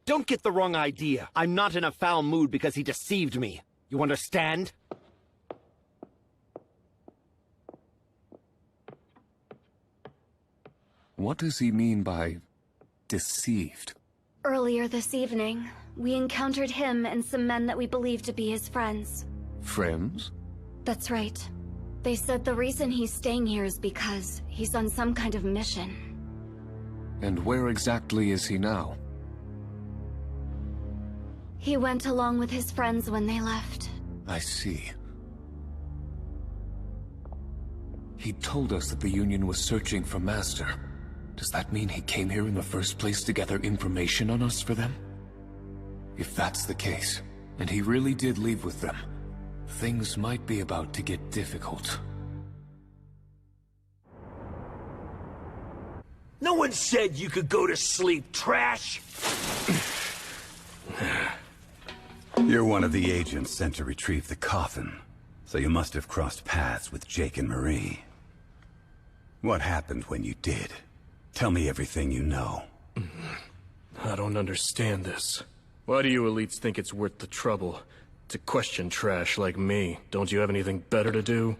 Don't get the wrong idea. I'm not in a foul mood because he deceived me. You understand? What does he mean by deceived? Earlier this evening, we encountered him and some men that we believe to be his friends. Friends? That's right. They said the reason he's staying here is because he's on some kind of mission. And where exactly is he now? He went along with his friends when they left. I see. He told us that the Union was searching for Master. Does that mean he came here in the first place to gather information on us for them? If that's the case, and he really did leave with them, things might be about to get difficult. No one said you could go to sleep, trash! You're one of the agents sent to retrieve the coffin, so you must have crossed paths with Jake and Marie. What happened when you did? Tell me everything you know. I don't understand this. Why do you elites think it's worth the trouble to question trash like me? Don't you have anything better to do?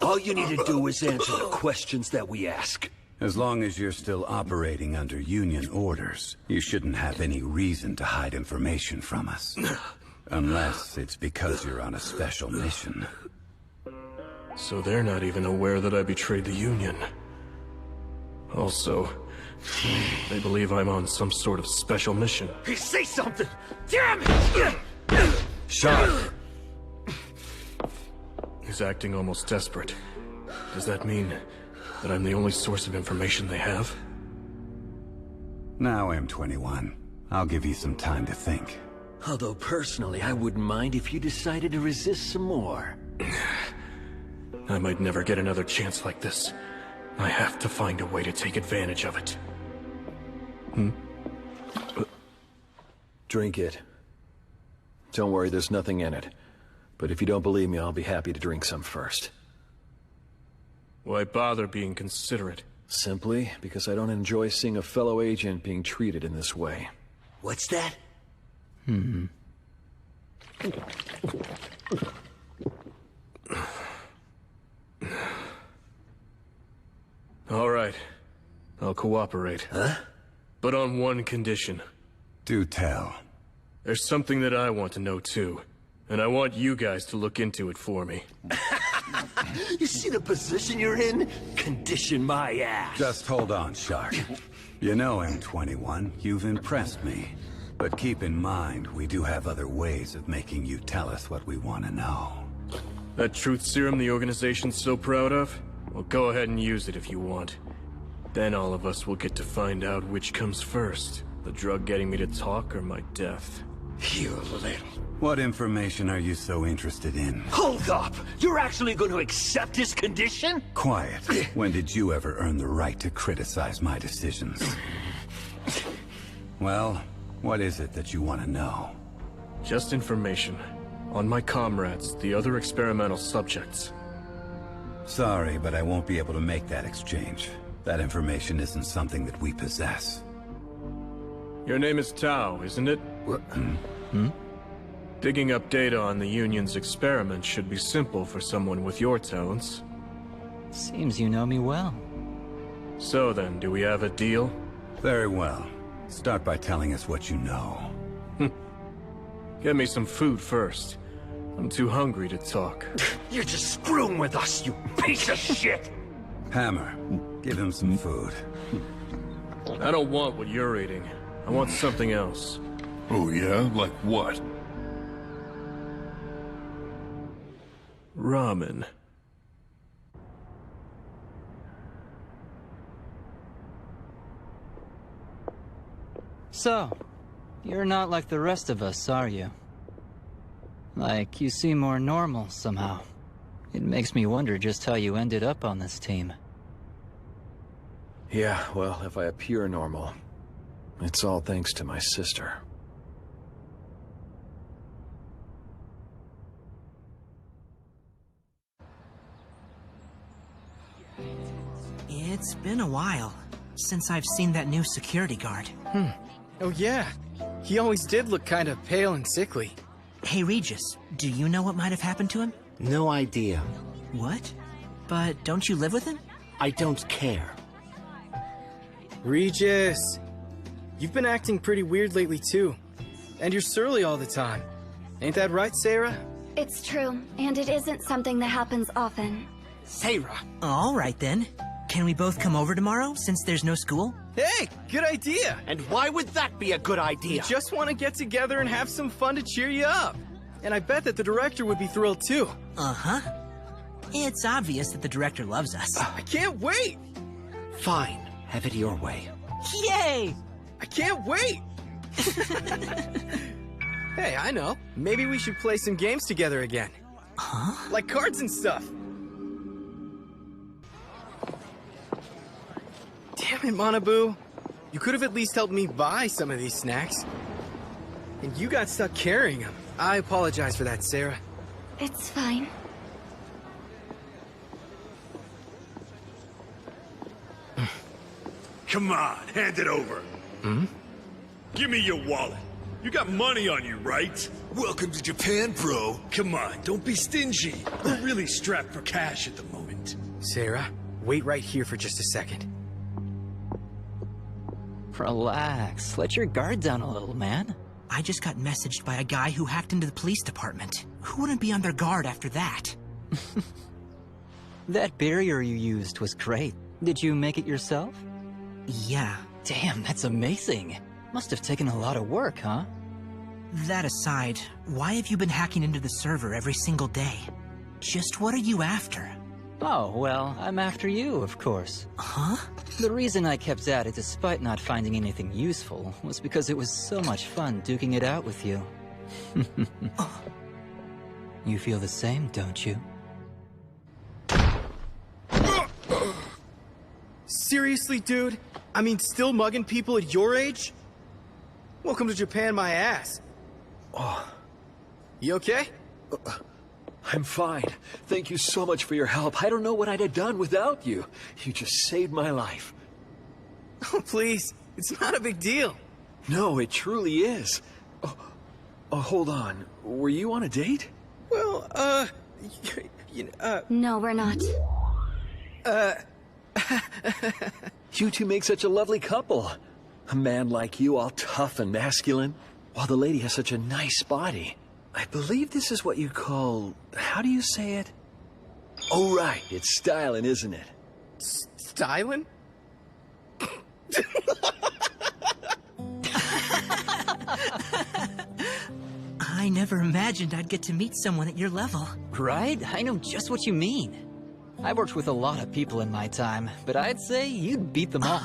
All you need to do is answer the questions that we ask. As long as you're still operating under Union orders, you shouldn't have any reason to hide information from us. Unless it's because you're on a special mission. So they're not even aware that I betrayed the Union. Also, they believe I'm on some sort of special mission. Hey, say something! Damn it! Sharp! He's acting almost desperate. Does that mean that I'm the only source of information they have? Now, M21, I'll give you some time to think. Although personally, I wouldn't mind if you decided to resist some more. I might never get another chance like this. I have to find a way to take advantage of it. Drink it. Don't worry, there's nothing in it. But if you don't believe me, I'll be happy to drink some first. Why bother being considerate? Simply because I don't enjoy seeing a fellow agent being treated in this way. What's that? All right. I'll cooperate. Huh? But on one condition. Do tell. There's something that I want to know too. And I want you guys to look into it for me. You see the position you're in? Condition my ass. Just hold on, Shark. You know, M21, you've impressed me. But keep in mind, we do have other ways of making you tell us what we want to know. That truth serum the organization's so proud of? Well, go ahead and use it if you want. Then all of us will get to find out which comes first. The drug getting me to talk or my death. You little... What information are you so interested in? Hold up! You're actually going to accept his condition? Quiet. When did you ever earn the right to criticize my decisions? Well, what is it that you want to know? Just information. On my comrades, the other experimental subjects. Sorry, but I won't be able to make that exchange. That information isn't something that we possess. Your name is Tao, isn't it? Digging up data on the Union's experiment should be simple for someone with your talents. Seems you know me well. So then, do we have a deal? Very well. Start by telling us what you know. Get me some food first. I'm too hungry to talk. You're just screwing with us, you piece of shit! Hammer, give him some food. I don't want what you're eating. I want something else. Oh yeah? Like what? Ramen. So, you're not like the rest of us, are you? Like, you seem more normal somehow. It makes me wonder just how you ended up on this team. Yeah, well, if I appear normal, it's all thanks to my sister. It's been a while since I've seen that new security guard. Oh yeah, he always did look kind of pale and sickly. Hey Regis, do you know what might have happened to him? No idea. What? But don't you live with him? I don't care. Regis, you've been acting pretty weird lately too. And you're surly all the time. Ain't that right, Sarah? It's true, and it isn't something that happens often. Sarah! Alright then. Can we both come over tomorrow, since there's no school? Hey, good idea! And why would that be a good idea? We just want to get together and have some fun to cheer you up. And I bet that the director would be thrilled too. Uh-huh. It's obvious that the director loves us. I can't wait! Fine, have it your way. Yay! I can't wait! Hey, I know. Maybe we should play some games together again. Huh? Like cards and stuff. Damn it, Manabu. You could have at least helped me buy some of these snacks. And you got stuck carrying them. I apologize for that, Sarah. It's fine. Come on, hand it over. Give me your wallet. You got money on you, right? Welcome to Japan, bro. Come on, don't be stingy. We're really strapped for cash at the moment. Sarah, wait right here for just a second. Relax. Let your guard down a little, man. I just got messaged by a guy who hacked into the police department. Who wouldn't be on their guard after that? That barrier you used was great. Did you make it yourself? Yeah. Damn, that's amazing. Must have taken a lot of work, huh? That aside, why have you been hacking into the server every single day? Just what are you after? Oh, well, I'm after you, of course. Huh? The reason I kept at it despite not finding anything useful was because it was so much fun duking it out with you. You feel the same, don't you? Seriously, dude? I mean, still mugging people at your age? Welcome to Japan, my ass. Oh. You okay? I'm fine. Thank you so much for your help. I don't know what I'd have done without you. You just saved my life. Oh, please. It's not a big deal. No, it truly is. Oh, hold on. Were you on a date? Well, No, we're not. You two make such a lovely couple. A man like you, all tough and masculine, while the lady has such a nice body. I believe this is what you call... how do you say it? Oh, right. It's styling, isn't it? Styling? I never imagined I'd get to meet someone at your level. Right? I know just what you mean. I worked with a lot of people in my time, but I'd say you'd beat them all.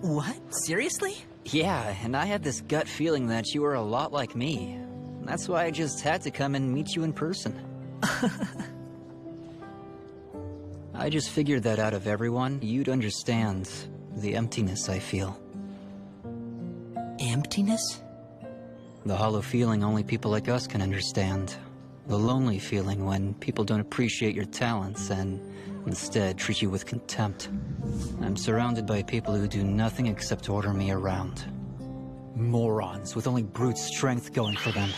What? Seriously? Yeah, and I had this gut feeling that you were a lot like me. That's why I just had to come and meet you in person. I just figured that out of everyone, you'd understand the emptiness I feel. Emptiness? The hollow feeling only people like us can understand. The lonely feeling when people don't appreciate your talents and instead treat you with contempt. I'm surrounded by people who do nothing except order me around. Morons with only brute strength going for them.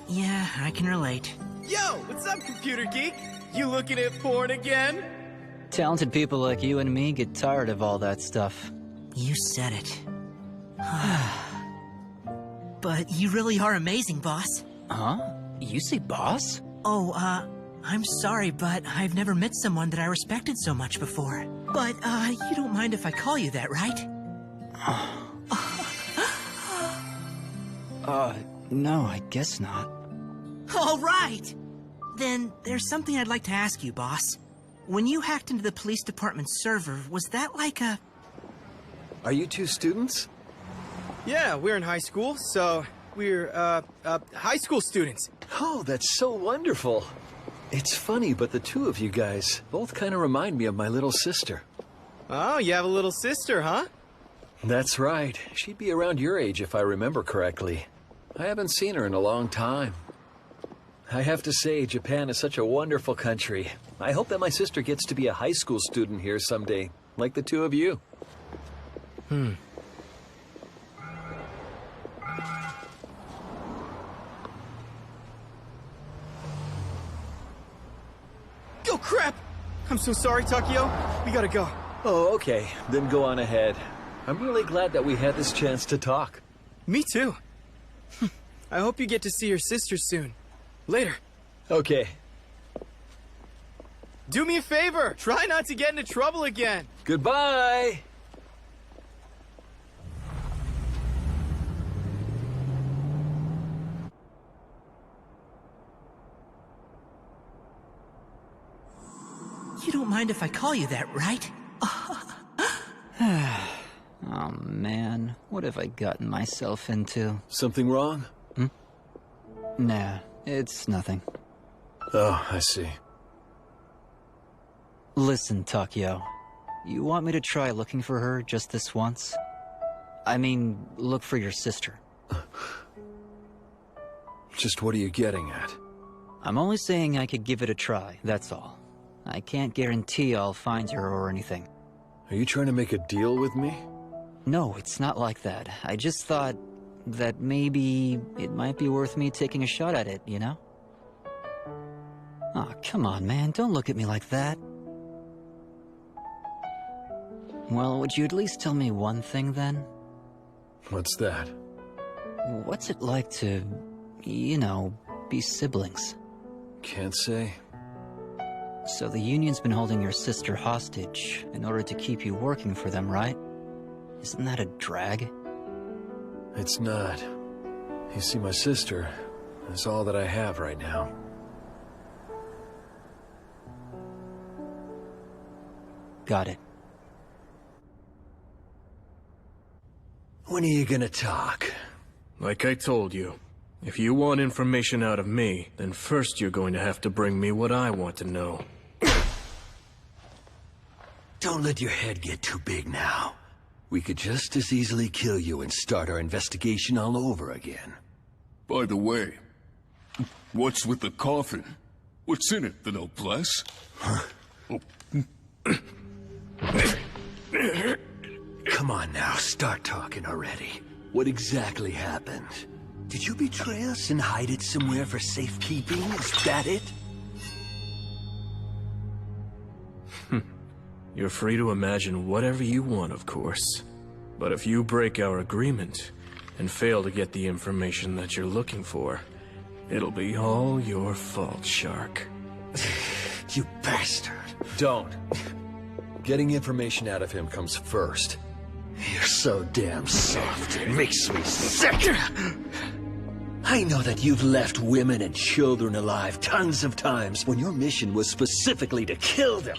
Yeah, I can relate. Yo, what's up, computer geek? You looking at porn again? Talented people like you and me get tired of all that stuff. You said it. But you really are amazing, boss. Huh? You say boss? Oh, I'm sorry, but I've never met someone that I respected so much before. But, you don't mind if I call you that, right? No, I guess not. All right! Then, there's something I'd like to ask you, boss. When you hacked into the police department's server, was that like a... Are you two students? Yeah, we're in high school, so we're, high school students. Oh, that's so wonderful. It's funny, but the two of you guys both kind of remind me of my little sister. Oh, you have a little sister, huh? That's right. She'd be around your age if I remember correctly. I haven't seen her in a long time. I have to say, Japan is such a wonderful country. I hope that my sister gets to be a high school student here someday, like the two of you. Oh, crap! I'm so sorry, Takio. We gotta go. Oh, okay. Then go on ahead. I'm really glad that we had this chance to talk. Me too. I hope you get to see your sister soon. Later. Okay. Do me a favor. Try not to get into trouble again. Goodbye! You don't mind if I call you that, right? Oh man, what have I gotten myself into? Something wrong? Nah, it's nothing. Oh, I see. Listen, Takio. You want me to try looking for her just this once? I mean, look for your sister. Just what are you getting at? I'm only saying I could give it a try, that's all. I can't guarantee I'll find her or anything. Are you trying to make a deal with me? No, it's not like that. I just thought that maybe it might be worth me taking a shot at it, you know? Aw, come on, man, don't look at me like that. Well, would you at least tell me one thing, then? What's that? What's it like to, you know, be siblings? Can't say. So the Union's been holding your sister hostage in order to keep you working for them, right? Isn't that a drag? It's not. You see, my sister is all that I have right now. Got it. When are you gonna talk? Like I told you, if you want information out of me, then first you're going to have to bring me what I want to know. Don't let your head get too big now. We could just as easily kill you and start our investigation all over again. By the way, what's with the coffin? What's in it, the noblesse? Come on now, start talking already. What exactly happened? Did you betray us and hide it somewhere for safekeeping? Is that it? You're free to imagine whatever you want, of course. But if you break our agreement and fail to get the information that you're looking for, it'll be all your fault, Shark. You bastard. Don't. Getting information out of him comes first. You're so damn soft. It makes me sick. I know that you've left women and children alive tons of times when your mission was specifically to kill them.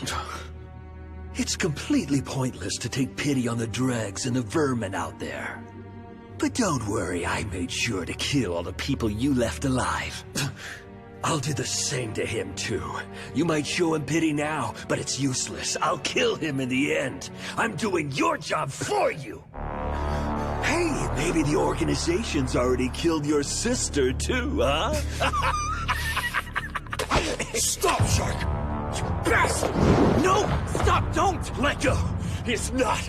It's completely pointless to take pity on the dregs and the vermin out there. But don't worry, I made sure to kill all the people you left alive. I'll do the same to him, too. You might show him pity now, but it's useless. I'll kill him in the end. I'm doing your job for you. Hey, maybe the organization's already killed your sister, too, huh? Stop, Shark! You bastard! No! Stop! Don't! Let go! He's not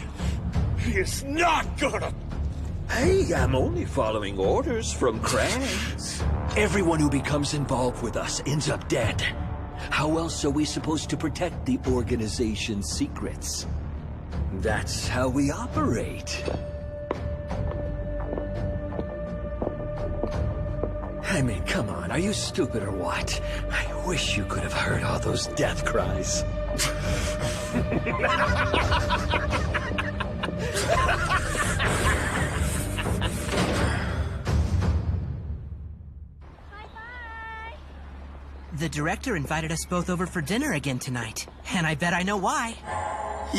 gonna... Hey, I'm only following orders from Krabs. Everyone who becomes involved with us ends up dead. How else are we supposed to protect the organization's secrets? That's how we operate. I mean, come on, are you stupid or what? I wish you could have heard all those death cries. The director invited us both over for dinner again tonight, and I bet I know why.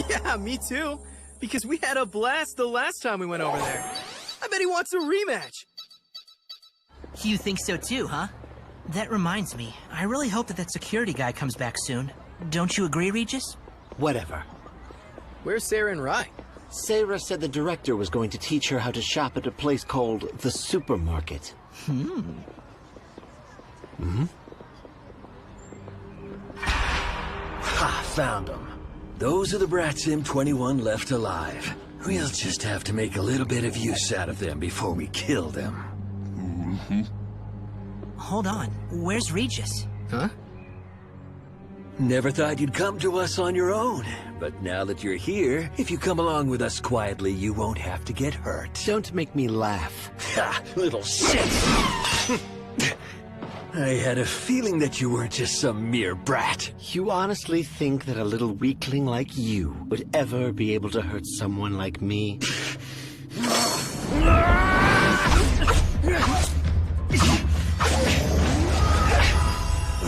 Yeah, me too. Because we had a blast the last time we went over there. I bet he wants a rematch. You think so too, huh? That reminds me, I really hope that security guy comes back soon. Don't you agree, Regis? Whatever. Where's Sarah and Rai? Sarah said the director was going to teach her how to shop at a place called the supermarket. Ha! Found them. Those are the brats M21 left alive. We'll just have to make a little bit of use out of them before we kill them. Hold on, where's Regis? Huh? Never thought you'd come to us on your own. But now that you're here, if you come along with us quietly, you won't have to get hurt. Don't make me laugh. Ha! Little shit! I had a feeling that you weren't just some mere brat. You honestly think that a little weakling like you would ever be able to hurt someone like me?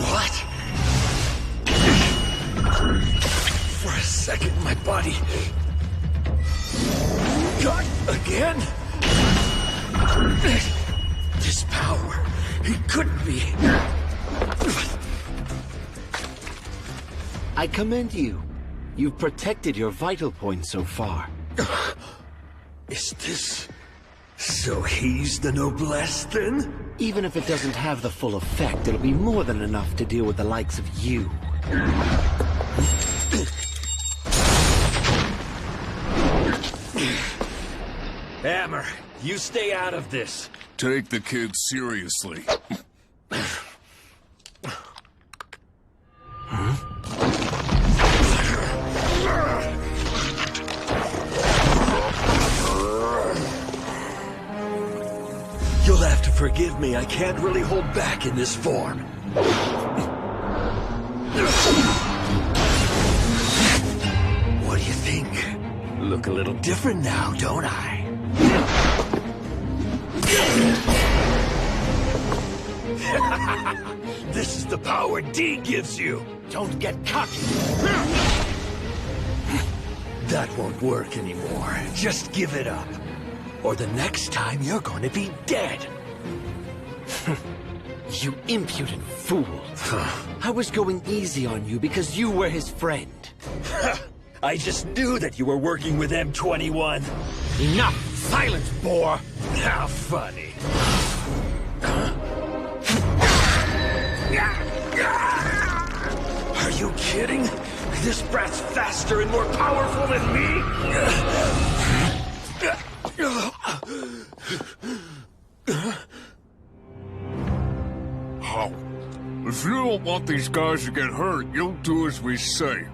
What? For a second, my body got again? This power, it couldn't be. I commend you. You've protected your vital points so far. Is this... so he's the noblesse, then? Even if it doesn't have the full effect, it'll be more than enough to deal with the likes of you. Hammer, you stay out of this. Take the kid seriously. You'll have to forgive me, I can't really hold back in this form. What do you think? Look a little different now, don't I? This is the power D gives you. Don't get cocky. That won't work anymore. Just give it up. Or the next time you're going to be dead. You impudent fool. I was going easy on you because you were his friend. I just knew that you were working with M21. Enough! Silence, boar! How funny. Are you kidding? This brat's faster and more powerful than me? How? If you don't want these guys to get hurt, you'll do as we say.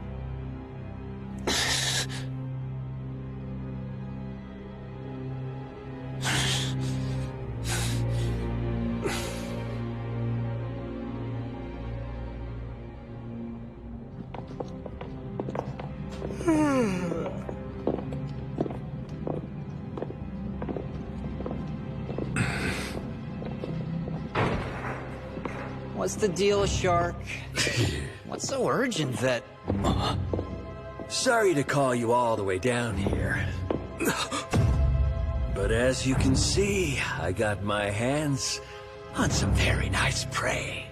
What's the deal, Shark? What's so urgent that... Sorry to call you all the way down here. But as you can see, I got my hands on some very nice prey.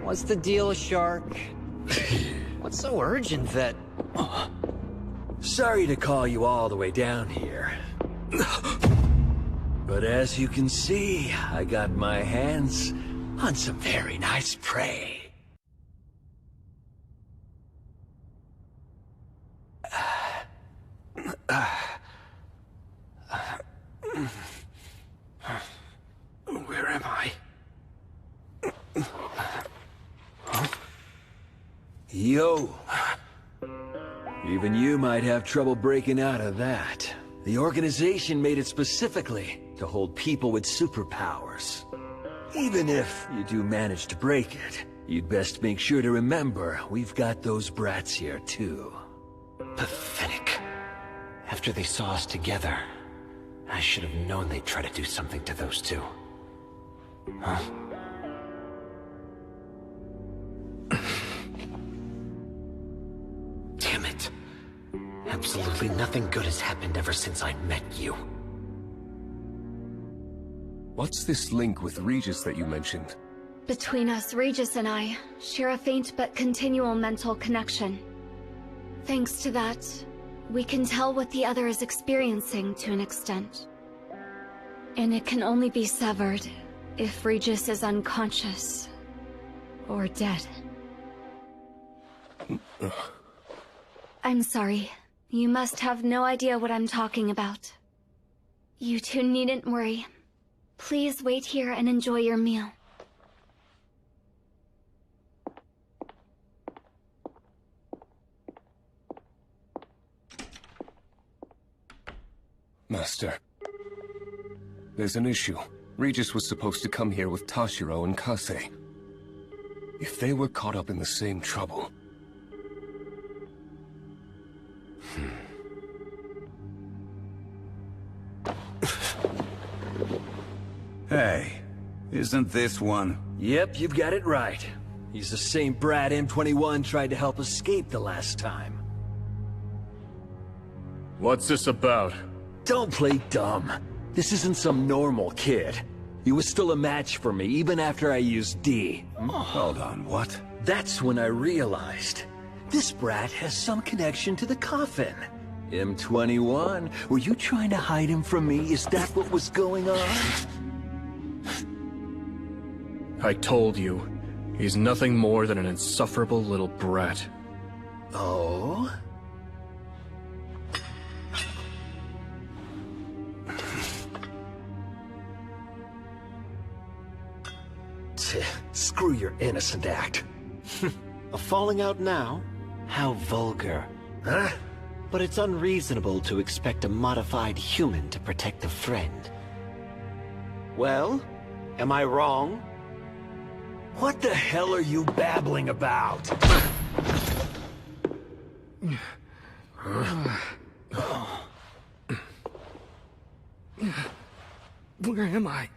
What's the deal, Shark? What's so urgent that... Sorry to call you all the way down here. But as you can see, I got my hands on some very nice prey. Where am I? Huh? Yo. Even you might have trouble breaking out of that. The organization made it specifically to hold people with superpowers. Even if you do manage to break it, you'd best make sure to remember we've got those brats here too. Pathetic. After they saw us together, I should have known they'd try to do something to those two. Huh? Damn it. Absolutely nothing good has happened ever since I met you. What's this link with Regis that you mentioned? Between us, Regis and I share a faint but continual mental connection. Thanks to that, we can tell what the other is experiencing to an extent. And it can only be severed if Regis is unconscious or dead. I'm sorry. You must have no idea what I'm talking about. You two needn't worry. Please wait here and enjoy your meal. Master. There's an issue. Regis was supposed to come here with Tashiro and Kase. If they were caught up in the same trouble... Hey, isn't this one? Yep, you've got it right. He's the same brat M21 tried to help escape the last time. What's this about? Don't play dumb. This isn't some normal kid. He was still a match for me, even after I used D. Hold on, what? That's when I realized. This brat has some connection to the coffin. M21, were you trying to hide him from me? Is that what was going on? I told you, he's nothing more than an insufferable little brat. Oh? Screw your innocent act. A falling out now? How vulgar. Huh? But it's unreasonable to expect a modified human to protect a friend. Well, am I wrong? What the hell are you babbling about? Where am I?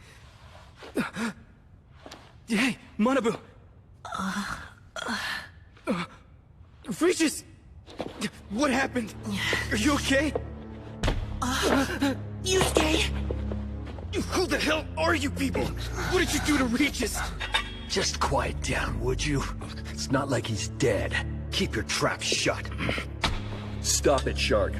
Hey, Manabu! Regis! What happened? Are you okay? Yusuke! Who the hell are you people? What did you do to Regis? Just quiet down, would you? It's not like he's dead. Keep your trap shut. Stop it, Shark.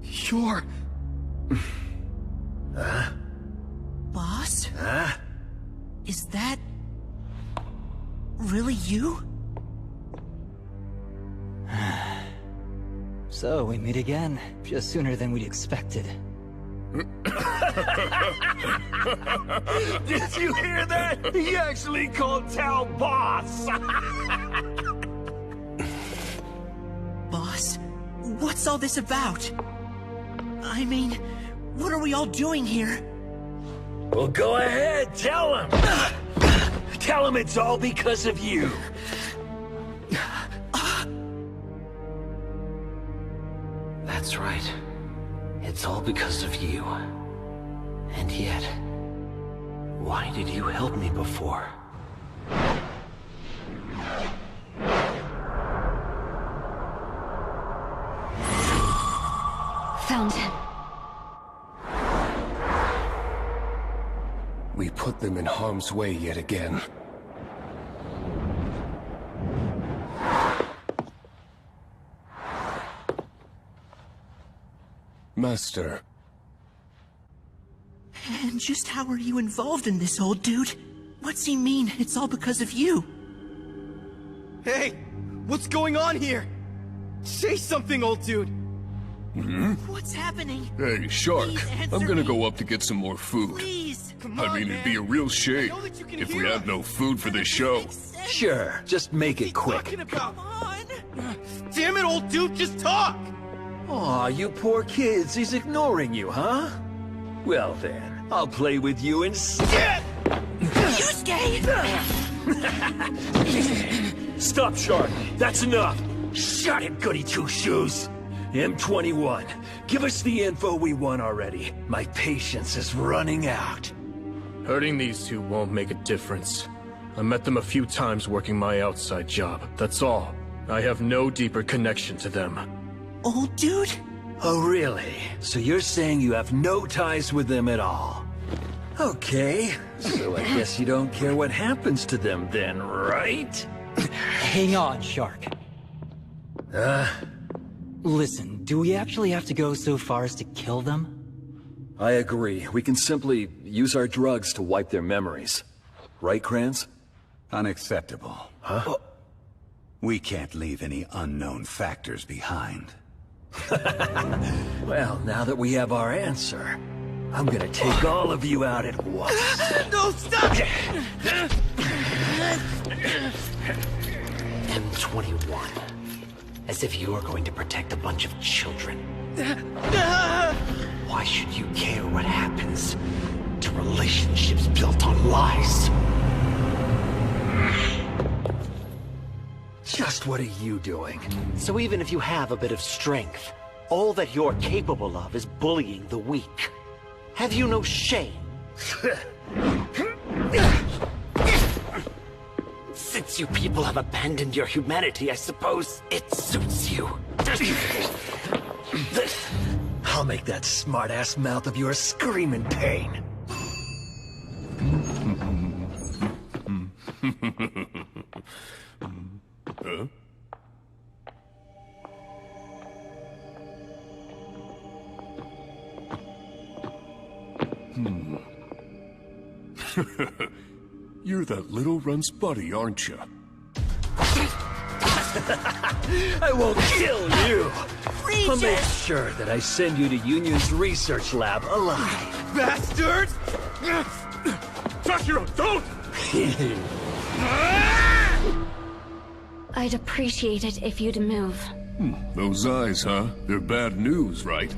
You're... Huh? Boss? Huh? Is that... really you? So, we meet again, just sooner than we'd expected. Did you hear that? He actually called Tal boss! Boss, what's all this about? I mean, what are we all doing here? Well, go ahead, tell him! Tell him it's all because of you! That's right. It's all because of you. And yet, why did you help me before? Found him. We put them in harm's way yet again. Master. And just how are you involved in this, old dude? What's he mean? It's all because of you. Hey, what's going on here? Say something, old dude. What's happening? Hey, Shark. Please answer I'm gonna me. go up to get some more food. Please. I mean, it'd be a real shame if we had no food for this show. Sure, just make it quick. Talking about? Damn it, old dude, just talk! Aw, you poor kids, he's ignoring you, huh? Well then, I'll play with you instead! Yusuke! Stop, Shark. That's enough. Shut it, goody two-shoes. M21, give us the info we want already. My patience is running out. Hurting these two won't make a difference. I met them a few times working my outside job. That's all. I have no deeper connection to them. Old dude? Oh, really? So you're saying you have no ties with them at all? Okay, so I guess you don't care what happens to them then, right? Hang on, Shark. Listen, do we actually have to go so far as to kill them? I agree. We can simply use our drugs to wipe their memories. Right, Kranz? Unacceptable. Huh? We can't leave any unknown factors behind. Well, now that we have our answer, I'm gonna take all of you out at once. No, stop! M21. As if you are going to protect a bunch of children. Why should you care what happens to relationships built on lies? Just what are you doing? So even if you have a bit of strength, all that you're capable of is bullying the weak. Have you no shame? Since you people have abandoned your humanity, I suppose it suits you. I'll make that smart-ass mouth of yours scream in pain. Huh? You're that little runt's buddy, aren't you? I won't kill you! I'll make sure that I send you to Union's research lab alive. Bastard! Toshiro, don't! I'd appreciate it if you'd move. Those eyes, huh? They're bad news, right?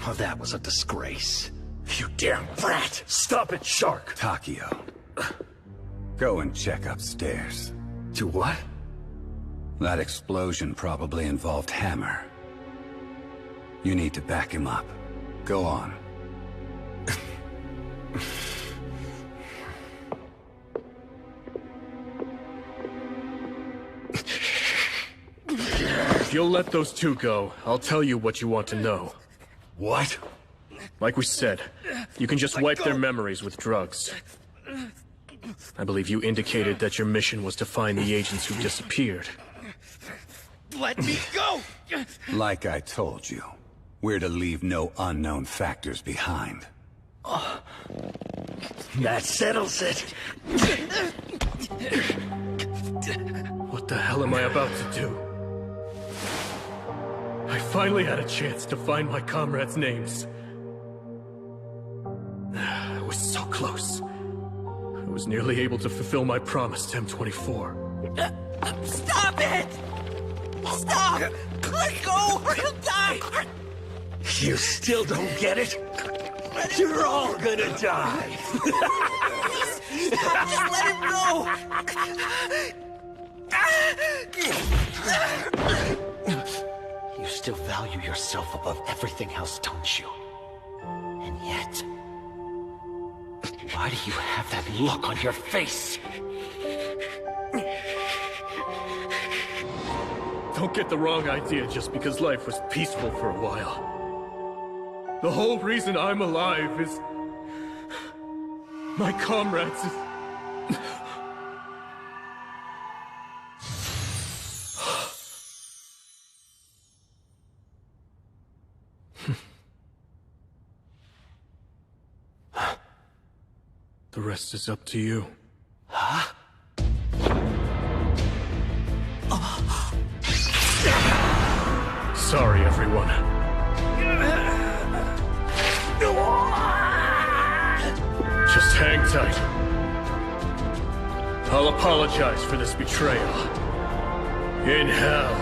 Oh, that was a disgrace. You damn brat! Stop it, Shark! Takio, go and check upstairs. To what? That explosion probably involved Hammer. You need to back him up. Go on. If you'll let those two go, I'll tell you what you want to know. What? Like we said, you can just wipe their memories with drugs. I believe you indicated that your mission was to find the agents who disappeared. Let me go! Like I told you, we're to leave no unknown factors behind. That settles it. What the hell am I about to do? I finally had a chance to find my comrades' names. I was so close. I was nearly able to fulfill my promise to M24. Stop it! Stop! Let go or he'll die! You still don't get it? You're all gonna die! Stop, just let him go! You still value yourself above everything else, don't you? And yet... why do you have that look on your face? Don't get the wrong idea just because life was peaceful for a while. The whole reason I'm alive is... my comrades is... The rest is up to you. Huh? Sorry, everyone. Just hang tight. I'll apologize for this betrayal. In hell.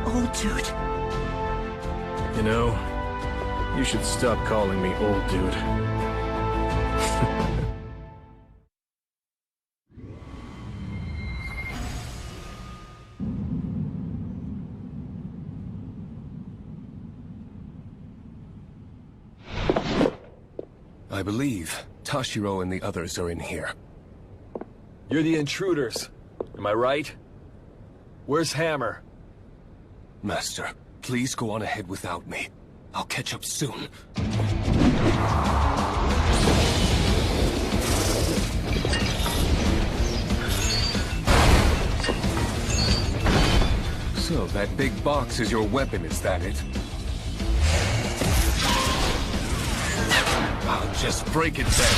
Oh, dude. You know, you should stop calling me old dude. I believe Tashiro and the others are in here. You're the intruders. Am I right? Where's Hammer? Master, please go on ahead without me. I'll catch up soon. So, that big box is your weapon, is that it? I'll just break it then.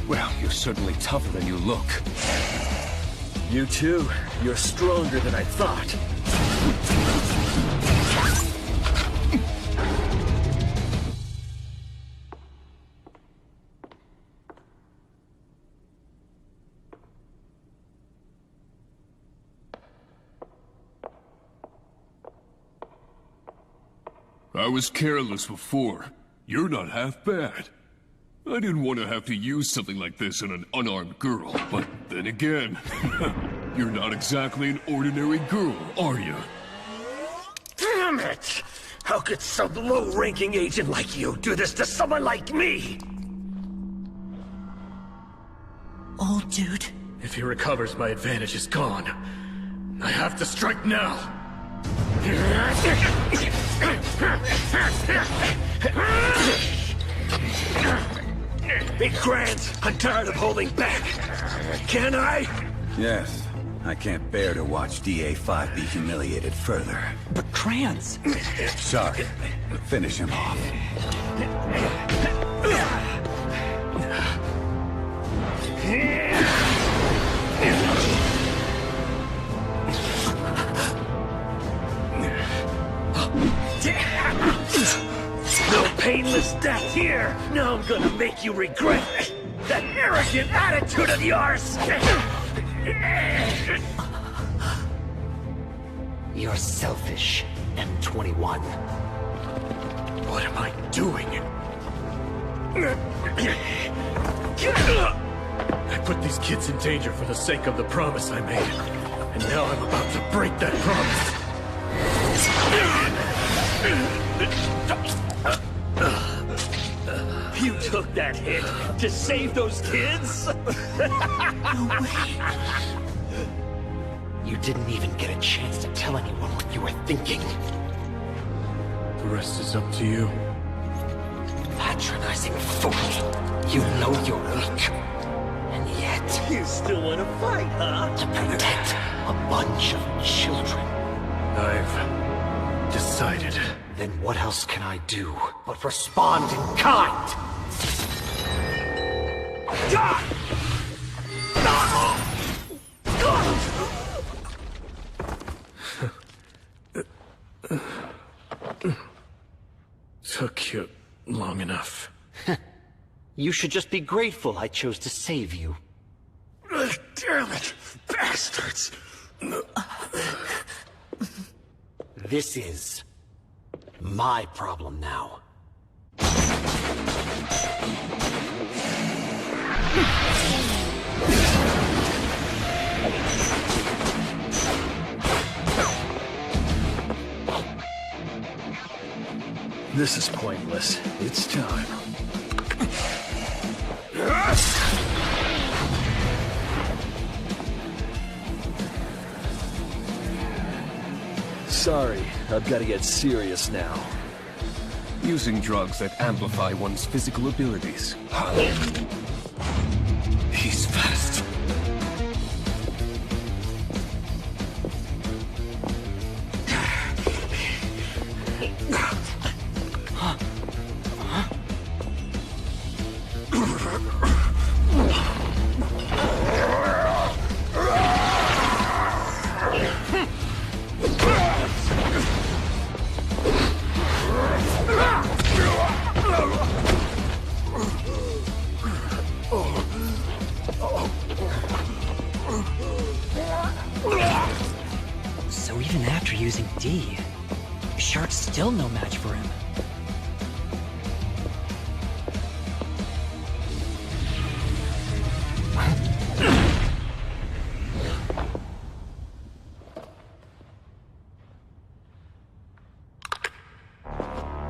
Well, you're certainly tougher than you look. You too. You're stronger than I thought. I was careless before. You're not half bad. I didn't want to have to use something like this on an unarmed girl, but then again, you're not exactly an ordinary girl, are you? Damn it! How could some low-ranking agent like you do this to someone like me? Old dude. If he recovers, my advantage is gone. I have to strike now! Big Grant, I'm tired of holding back. Can I? Yes. I can't bear to watch DA5 be humiliated further. But Krantz... Sorry. Finish him off. No painless death here! Now I'm gonna make you regret that arrogant attitude of yours! You're selfish, M21. What am I doing? I put these kids in danger for the sake of the promise I made. And now I'm about to break that promise. You took that hit to save those kids? No way. You didn't even get a chance to tell anyone what you were thinking. The rest is up to you. Patronizing fool. You know you're weak. And yet... You still want to fight, huh? To protect a bunch of children. I've decided. Then what else can I do but respond in kind? You should just be grateful I chose to save you. Damn it! Bastards! This is my problem now. This is pointless. It's time. Sorry, I've got to get serious now. Using drugs that amplify one's physical abilities. He's fast. So even after using D, Shark's still no match for him.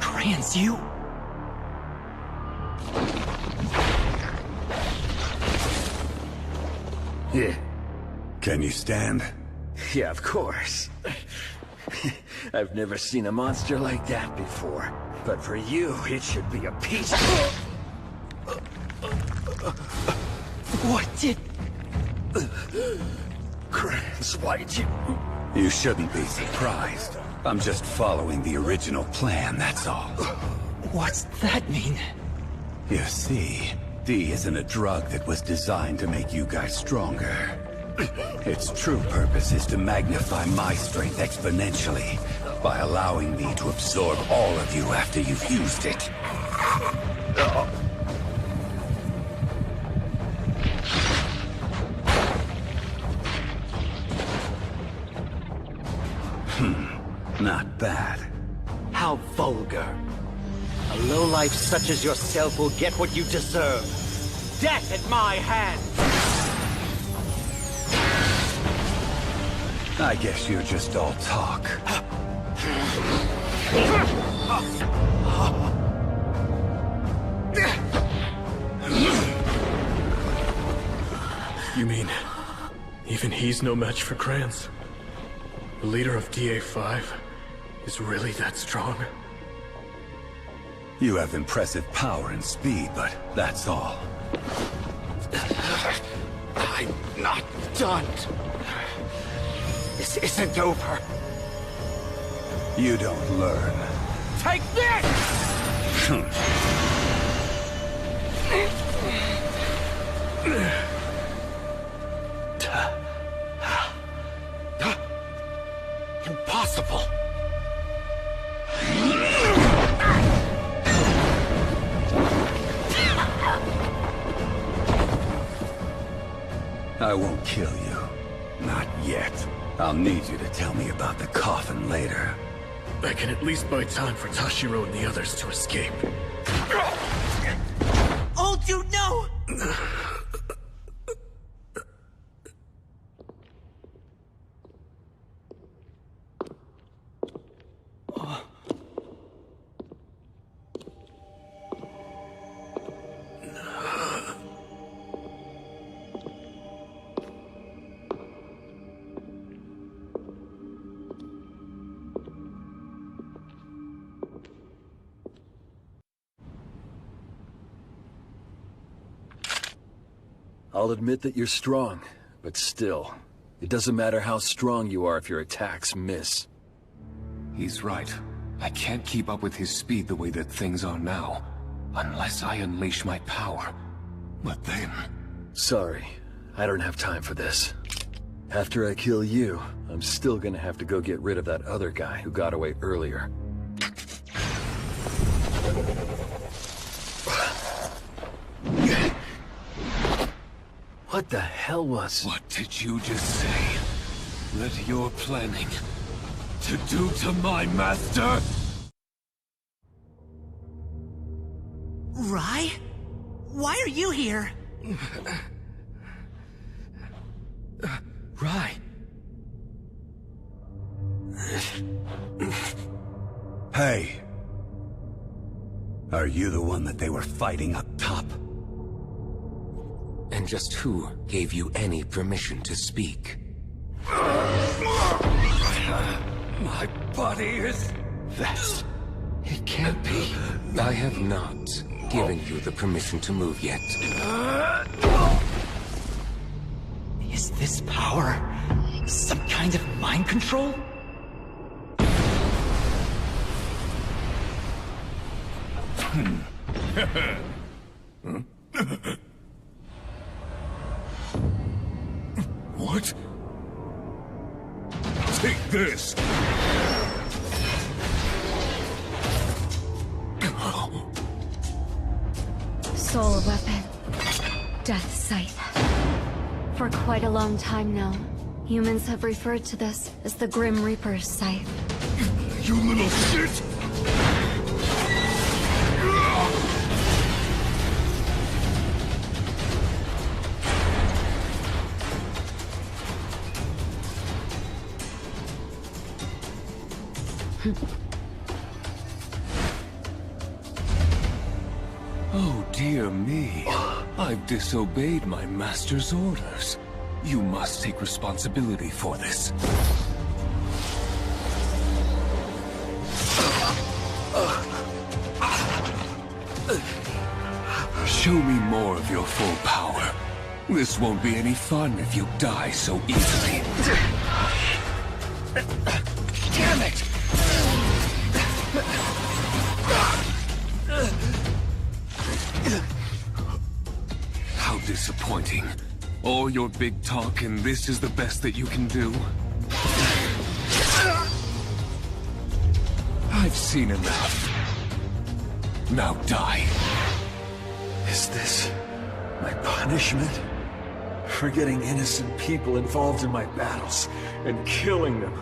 Crayons, you... Yeah. Can you stand? Yeah, of course. I've never seen a monster like that before. But for you, it should be a piece of... What did... Crayons, why did you... You shouldn't be surprised. I'm just following the original plan, that's all. What's that mean? You see, D isn't a drug that was designed to make you guys stronger. Its true purpose is to magnify my strength exponentially by allowing me to absorb all of you after you've used it. Not bad. How vulgar. A lowlife such as yourself will get what you deserve. Death at my hands! I guess you're just all talk. You mean, even he's no match for Crayons? The leader of DA5 is really that strong? You have impressive power and speed, but that's all. I'm not done. This isn't over. You don't learn. Take this! Impossible. I won't kill you. Not yet. I'll need you to tell me about the coffin later. I can at least buy time for Tashiro and the others to escape. Old dude, no! I'll admit that you're strong, but still, it doesn't matter how strong you are if your attacks miss. He's right. I can't keep up with his speed the way that things are now, unless I unleash my power. But then... Sorry, I don't have time for this. After I kill you, I'm still gonna have to go get rid of that other guy who got away earlier. What the hell was... What did you just say? That you're planning to do to my master? Rai? Why are you here? Rai. Hey. Are you the one that they were fighting up top? And just who gave you any permission to speak? My body is... That... It can't be. I have not given you the permission to move yet. Is this power some kind of mind control? What? Take this! Soul weapon. Death scythe. For quite a long time now, humans have referred to this as the Grim Reaper's scythe. You little shit! Oh dear me. I've disobeyed my master's orders. You must take responsibility for this. Show me more of your full power. This won't be any fun if you die so easily. Damn it! How disappointing. All your big talk and this is the best that you can do? I've seen enough. Now die. Is this my punishment? For getting innocent people involved in my battles and killing them.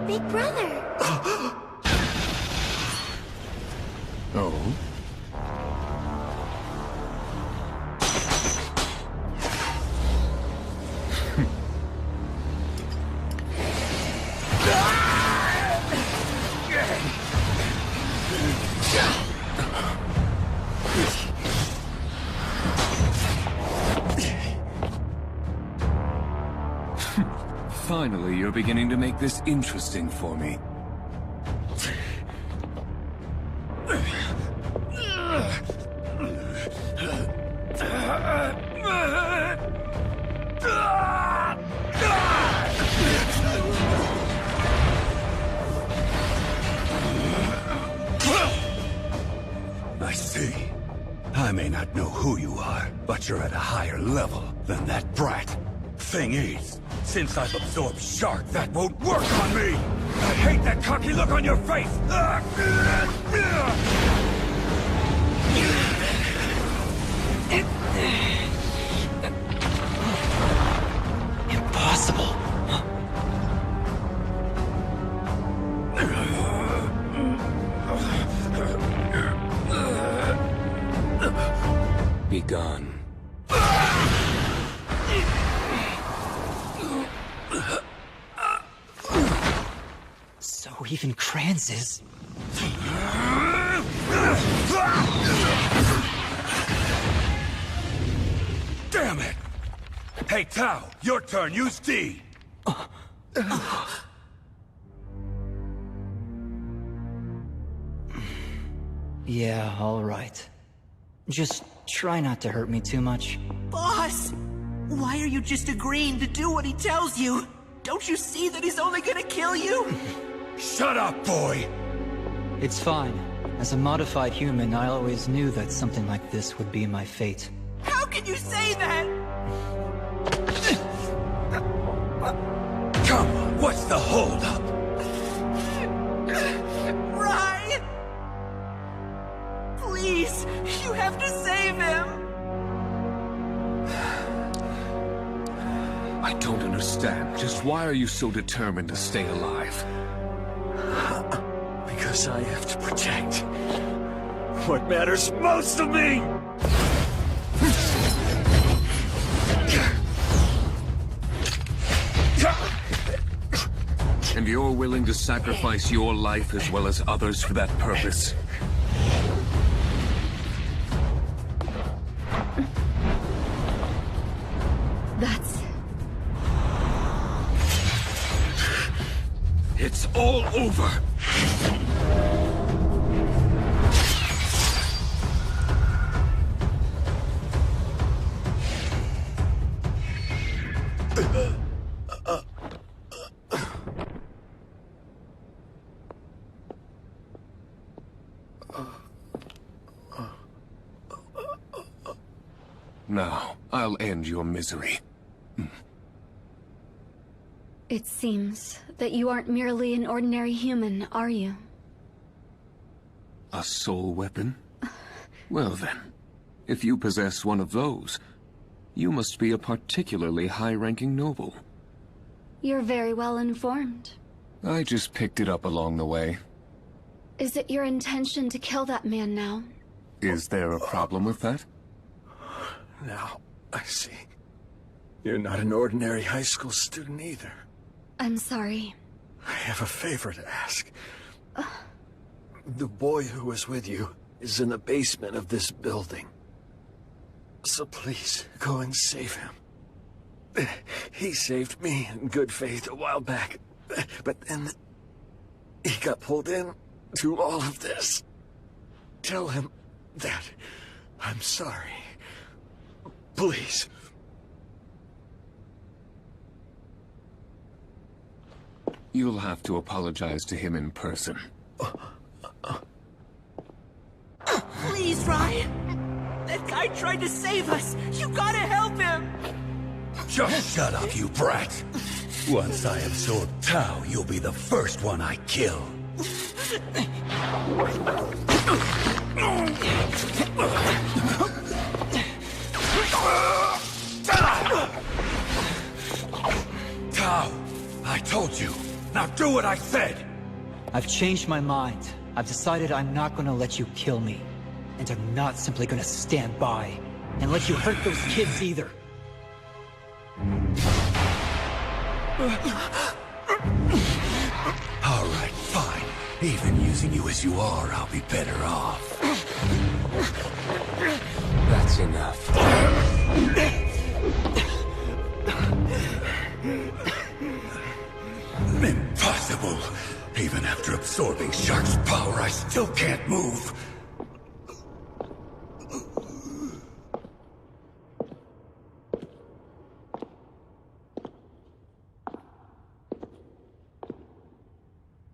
Big brother! Oh? Finally, you're beginning to make this interesting for me. I see. I may not know who you are, but you're at a higher level than that brat. Thing is, since I've absorbed Shark, that won't work on me! I hate that cocky look on your face! Impossible. Be gone. So even Kranz is... Damn it! Hey, Tao, your turn, use D! Yeah, all right. Just try not to hurt me too much. Boss! Why are you just agreeing to do what he tells you? Don't you see that he's only gonna kill you? Shut up, boy! It's fine. As a modified human, I always knew that something like this would be my fate. How can you say that? Come on, what's the holdup? Ryan! Please, you have to save him! I don't understand. Just why are you so determined to stay alive? Because I have to protect what matters most to me! And you're willing to sacrifice your life as well as others for that purpose? That's... It's all over! Now, I'll end your misery. It seems that you aren't merely an ordinary human, are you? A soul weapon? Well then, if you possess one of those, you must be a particularly high-ranking noble. You're very well informed. I just picked it up along the way. Is it your intention to kill that man now? Is there a problem with that? Now, I see. You're not an ordinary high school student either. I'm sorry. I have a favor to ask. The boy who was with you is in the basement of this building. So please, go and save him. He saved me in good faith a while back, but then he got pulled in to all of this. Tell him that I'm sorry. Please. You'll have to apologize to him in person. Please, Ryan! That guy tried to save us! You gotta help him! Just shut up, you brat! Once I absorb Tao, you'll be the first one I kill. Tao, I told you. Now do what I said! I've changed my mind. I've decided I'm not gonna let you kill me. And I'm not simply gonna stand by and let you hurt those kids either. All right, fine. Even using you as you are, I'll be better off. That's enough. Impossible! Even after absorbing Shark's power, I still can't move.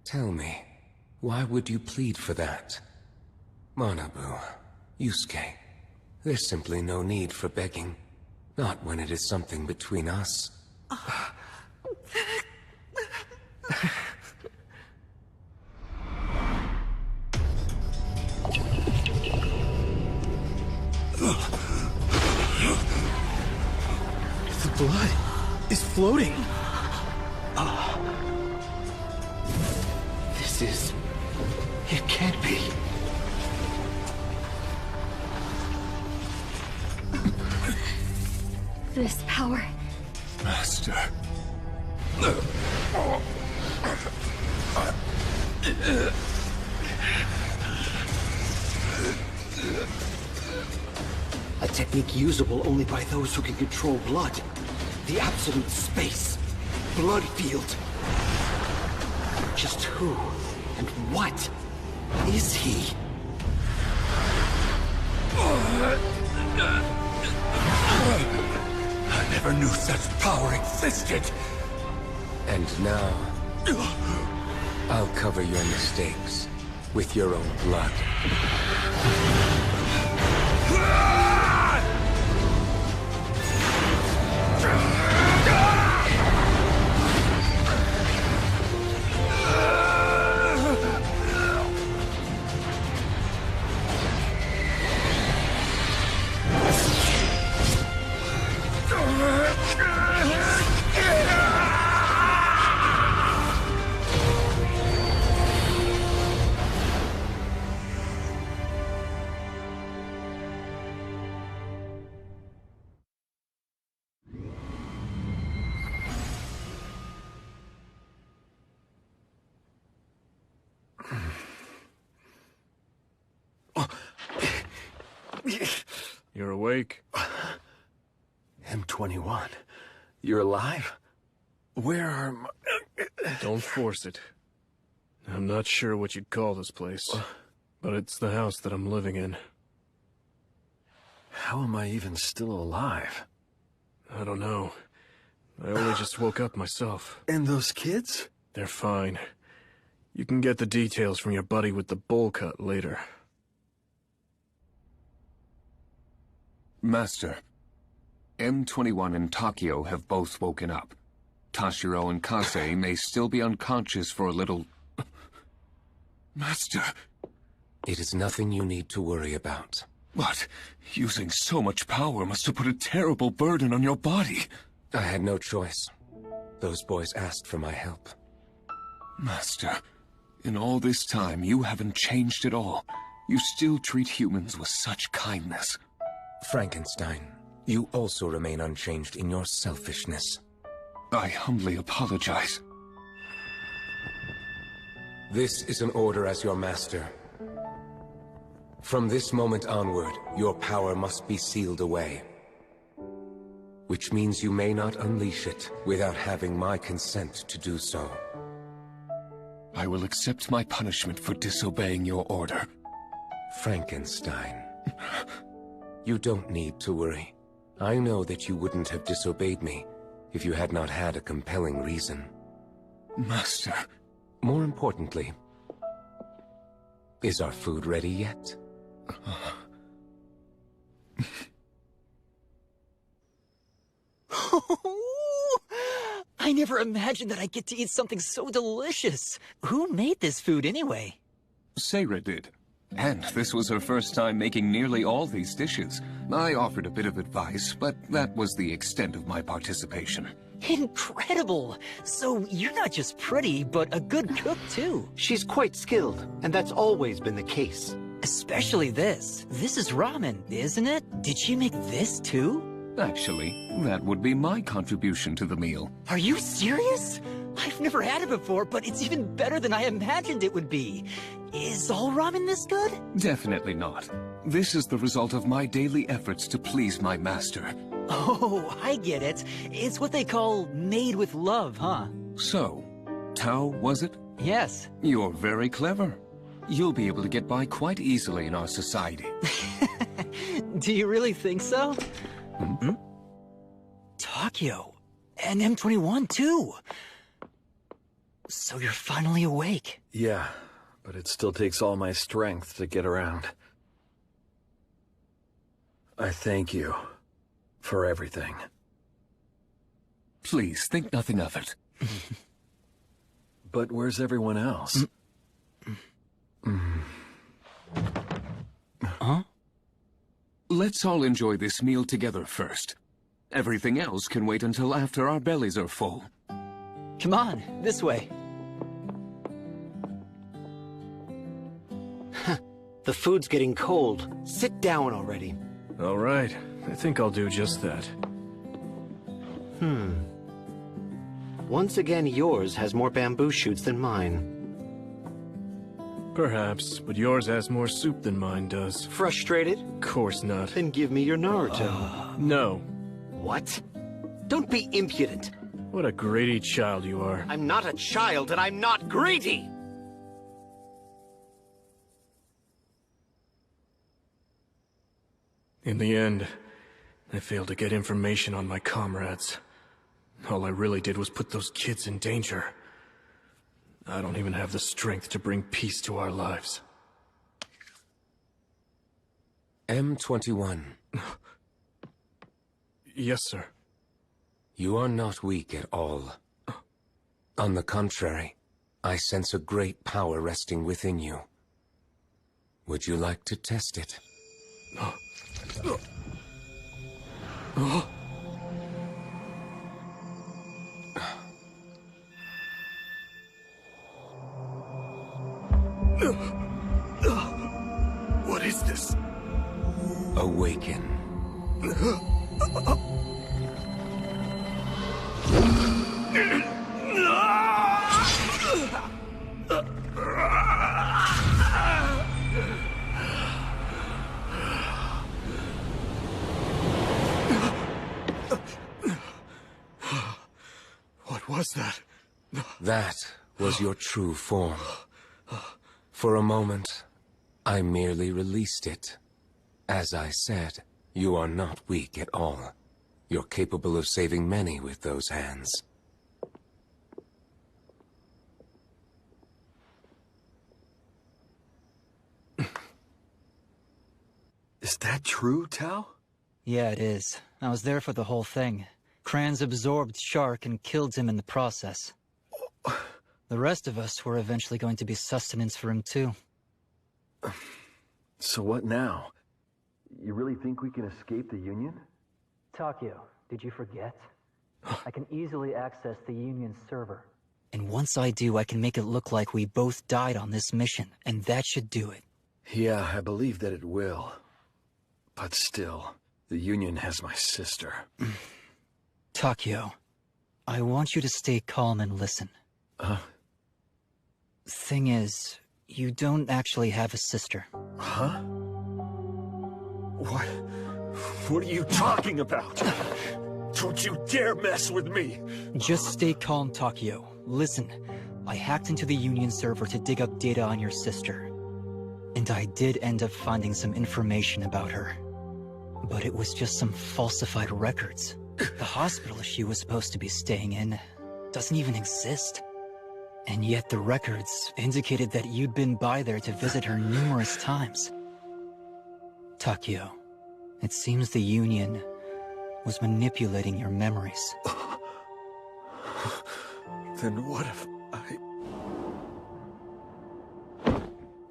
Tell me, why would you plead for that? Manabu, Yusuke, there's simply no need for begging. Not when it is something between us. The blood is floating. This is... It can't be. This power... Master. A technique usable only by those who can control blood. The absolute space. Blood field. Just who and what is he? I never knew such power existed. And now, I'll cover your mistakes with your own blood. You're awake? M21. You're alive? Where are my... Don't force it. I'm not sure what you'd call this place, but it's the house that I'm living in. How am I even still alive? I don't know. I only just woke up myself. And those kids? They're fine. You can get the details from your buddy with the bowl cut later. Master, M21 and Takio have both woken up. Tashiro and Kase may still be unconscious for a little... Master! It is nothing you need to worry about. But using so much power must have put a terrible burden on your body. I had no choice. Those boys asked for my help. Master, in all this time, you haven't changed at all. You still treat humans with such kindness. Frankenstein, you also remain unchanged in your selfishness. I humbly apologize. This is an order as your master. From this moment onward, your power must be sealed away. Which means you may not unleash it without having my consent to do so. I will accept my punishment for disobeying your order. Frankenstein. You don't need to worry. I know that you wouldn't have disobeyed me if you had not had a compelling reason. Master. More importantly, is our food ready yet? I never imagined that I'd get to eat something so delicious. Who made this food anyway? Seira did. And this was her first time making nearly all these dishes. I offered a bit of advice, but that was the extent of my participation. Incredible! So you're not just pretty, but a good cook too. She's quite skilled, and that's always been the case. Especially this. This is ramen, isn't it? Did she make this too? Actually, that would be my contribution to the meal. Are you serious? I've never had it before, but it's even better than I imagined it would be. Is all ramen this good? Definitely not. This is the result of my daily efforts to please my master. Oh, I get it. It's what they call made with love, huh? So, Tao, was it? Yes. You're very clever. You'll be able to get by quite easily in our society. Do you really think so? Hmm? Takio. And M21 too. So you're finally awake. Yeah, but it still takes all my strength to get around. I thank you for everything. Please, think nothing of it. But where's everyone else? Huh? Let's all enjoy this meal together first. Everything else can wait until after our bellies are full. Come on, this way. The food's getting cold. Sit down already. All right. I think I'll do just that. Once again, yours has more bamboo shoots than mine. Perhaps, but yours has more soup than mine does. Frustrated? Of course not. Then give me your Naruto. No. What? Don't be impudent. What a greedy child you are. I'm not a child, and I'm not greedy! In the end, I failed to get information on my comrades. All I really did was put those kids in danger. I don't even have the strength to bring peace to our lives. M21. Yes, sir. You are not weak at all. On the contrary, I sense a great power resting within you. Would you like to test it? What is this? Awaken. was that? That was your true form. For a moment, I merely released it. As I said, you are not weak at all. You're capable of saving many with those hands. Is that true, Tao? Yeah, it is. I was there for the whole thing. Kranz absorbed Shark and killed him in the process. The rest of us were eventually going to be sustenance for him too. So what now? You really think we can escape the Union? Takeo, did you forget? I can easily access the Union server. And once I do, I can make it look like we both died on this mission, and that should do it. Yeah, I believe that it will. But still, the Union has my sister. Takeo, I want you to stay calm and listen. Huh? Thing is, you don't actually have a sister. Huh? What? What are you talking about? Don't you dare mess with me! Just stay calm, Takeo. Listen, I hacked into the Union server to dig up data on your sister. And I did end up finding some information about her. But it was just some falsified records. The hospital she was supposed to be staying in doesn't even exist. And yet the records indicated that you'd been by there to visit her numerous times. Takeo, it seems the Union was manipulating your memories. Then what have I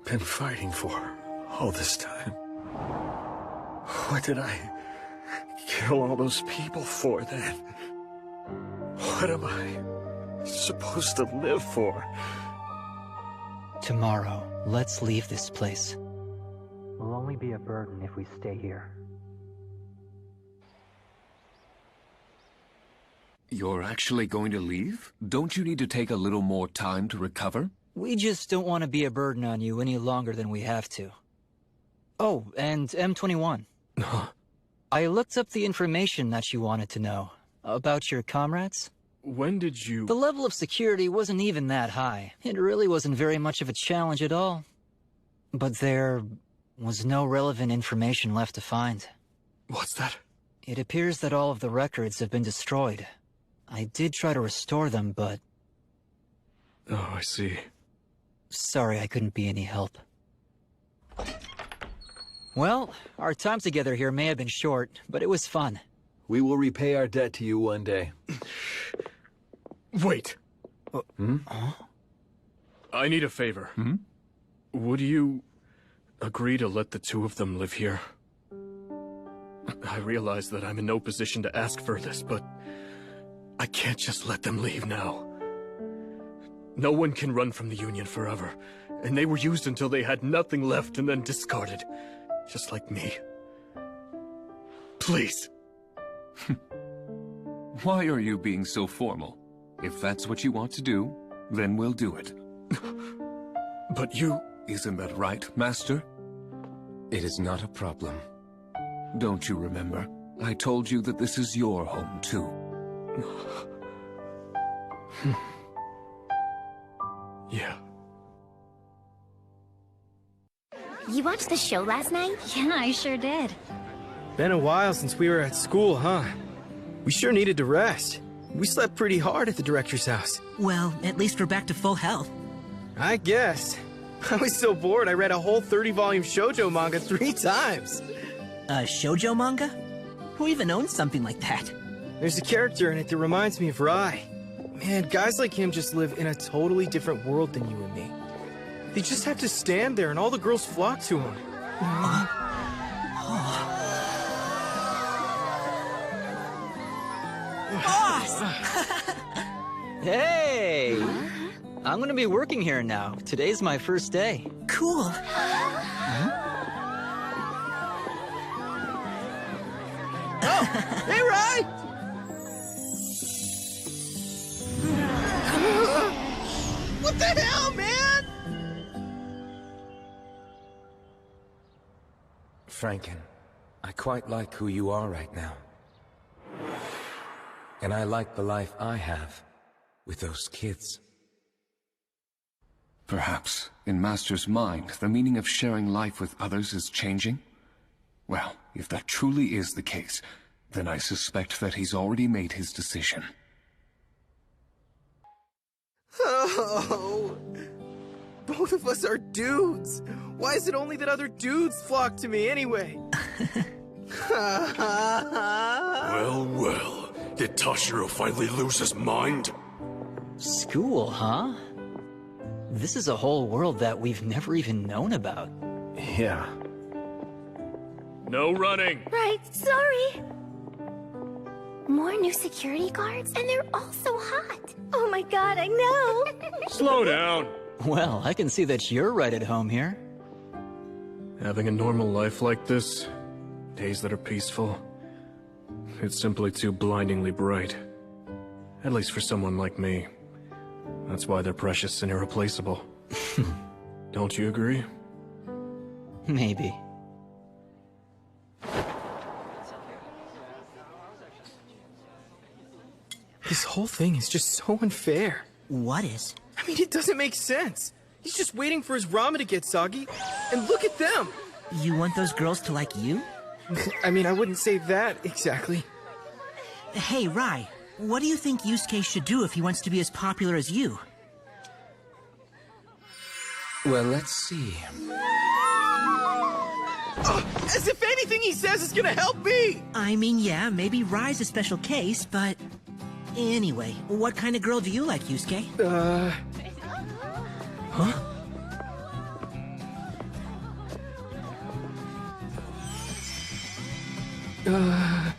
been fighting for all this time? What did I kill all those people for then? What am I supposed to live for? Tomorrow, let's leave this place. We'll only be a burden if we stay here. You're actually going to leave? Don't you need to take a little more time to recover? We just don't want to be a burden on you any longer than we have to. Oh, and M21. I looked up the information that you wanted to know. About your comrades. When did you... The level of security wasn't even that high. It really wasn't very much of a challenge at all. But there was no relevant information left to find. What's that? It appears that all of the records have been destroyed. I did try to restore them, but... Oh, I see. Sorry I couldn't be any help. Well, our time together here may have been short, but it was fun. We will repay our debt to you one day. Wait. I need a favor. Would you agree to let the two of them live here? I realize that I'm in no position to ask for this, but I can't just let them leave now. No one can run from the Union forever, and they were used until they had nothing left and then discarded, just like me. Please. Why are you being so formal? If that's what you want to do, then we'll do it. But you... Isn't that right, Master? It is not a problem. Don't you remember? I told you that this is your home, too. Yeah. You watched the show last night? Yeah, I sure did. Been a while since we were at school, huh? We sure needed to rest. We slept pretty hard at the director's house. Well, at least we're back to full health. I guess. I was so bored I read a whole 30-volume shoujo manga 3 times. A shoujo manga? Who even owns something like that? There's a character in it that reminds me of Rai. Man, guys like him just live in a totally different world than you and me. They just have to stand there and all the girls flock to him. Hey! I'm gonna be working here now. Today's my first day. Cool. Oh! Hey, Rai! What the hell, man? Franken, I quite like who you are right now. And I like the life I have. with those kids. Perhaps, in Master's mind, the meaning of sharing life with others is changing? Well, if that truly is the case, then I suspect that he's already made his decision. Oh, both of us are dudes. Why is it only that other dudes flock to me anyway? Well, well. Did Toshiro finally lose his mind? School, huh? This is a whole world that we've never even known about. Yeah. No running! Right, sorry. More new security guards, and they're all so hot. Oh my god, I know. Slow down! Well, I can see that you're right at home here. Having a normal life like this, days that are peaceful, it's simply too blindingly bright. At least for someone like me. That's why they're precious and irreplaceable. Don't you agree? Maybe. This whole thing is just so unfair. What is? I mean, it doesn't make sense. He's just waiting for his ramen to get soggy, and look at them! You want those girls to like you? I mean, I wouldn't say that exactly. Hey, Rai, what do you think Yusuke should do if he wants to be as popular as you? Well, let's see. As if anything he says is gonna help me! I mean, yeah, maybe Rai's a special case, but... Anyway, what kind of girl do you like, Yusuke? Huh?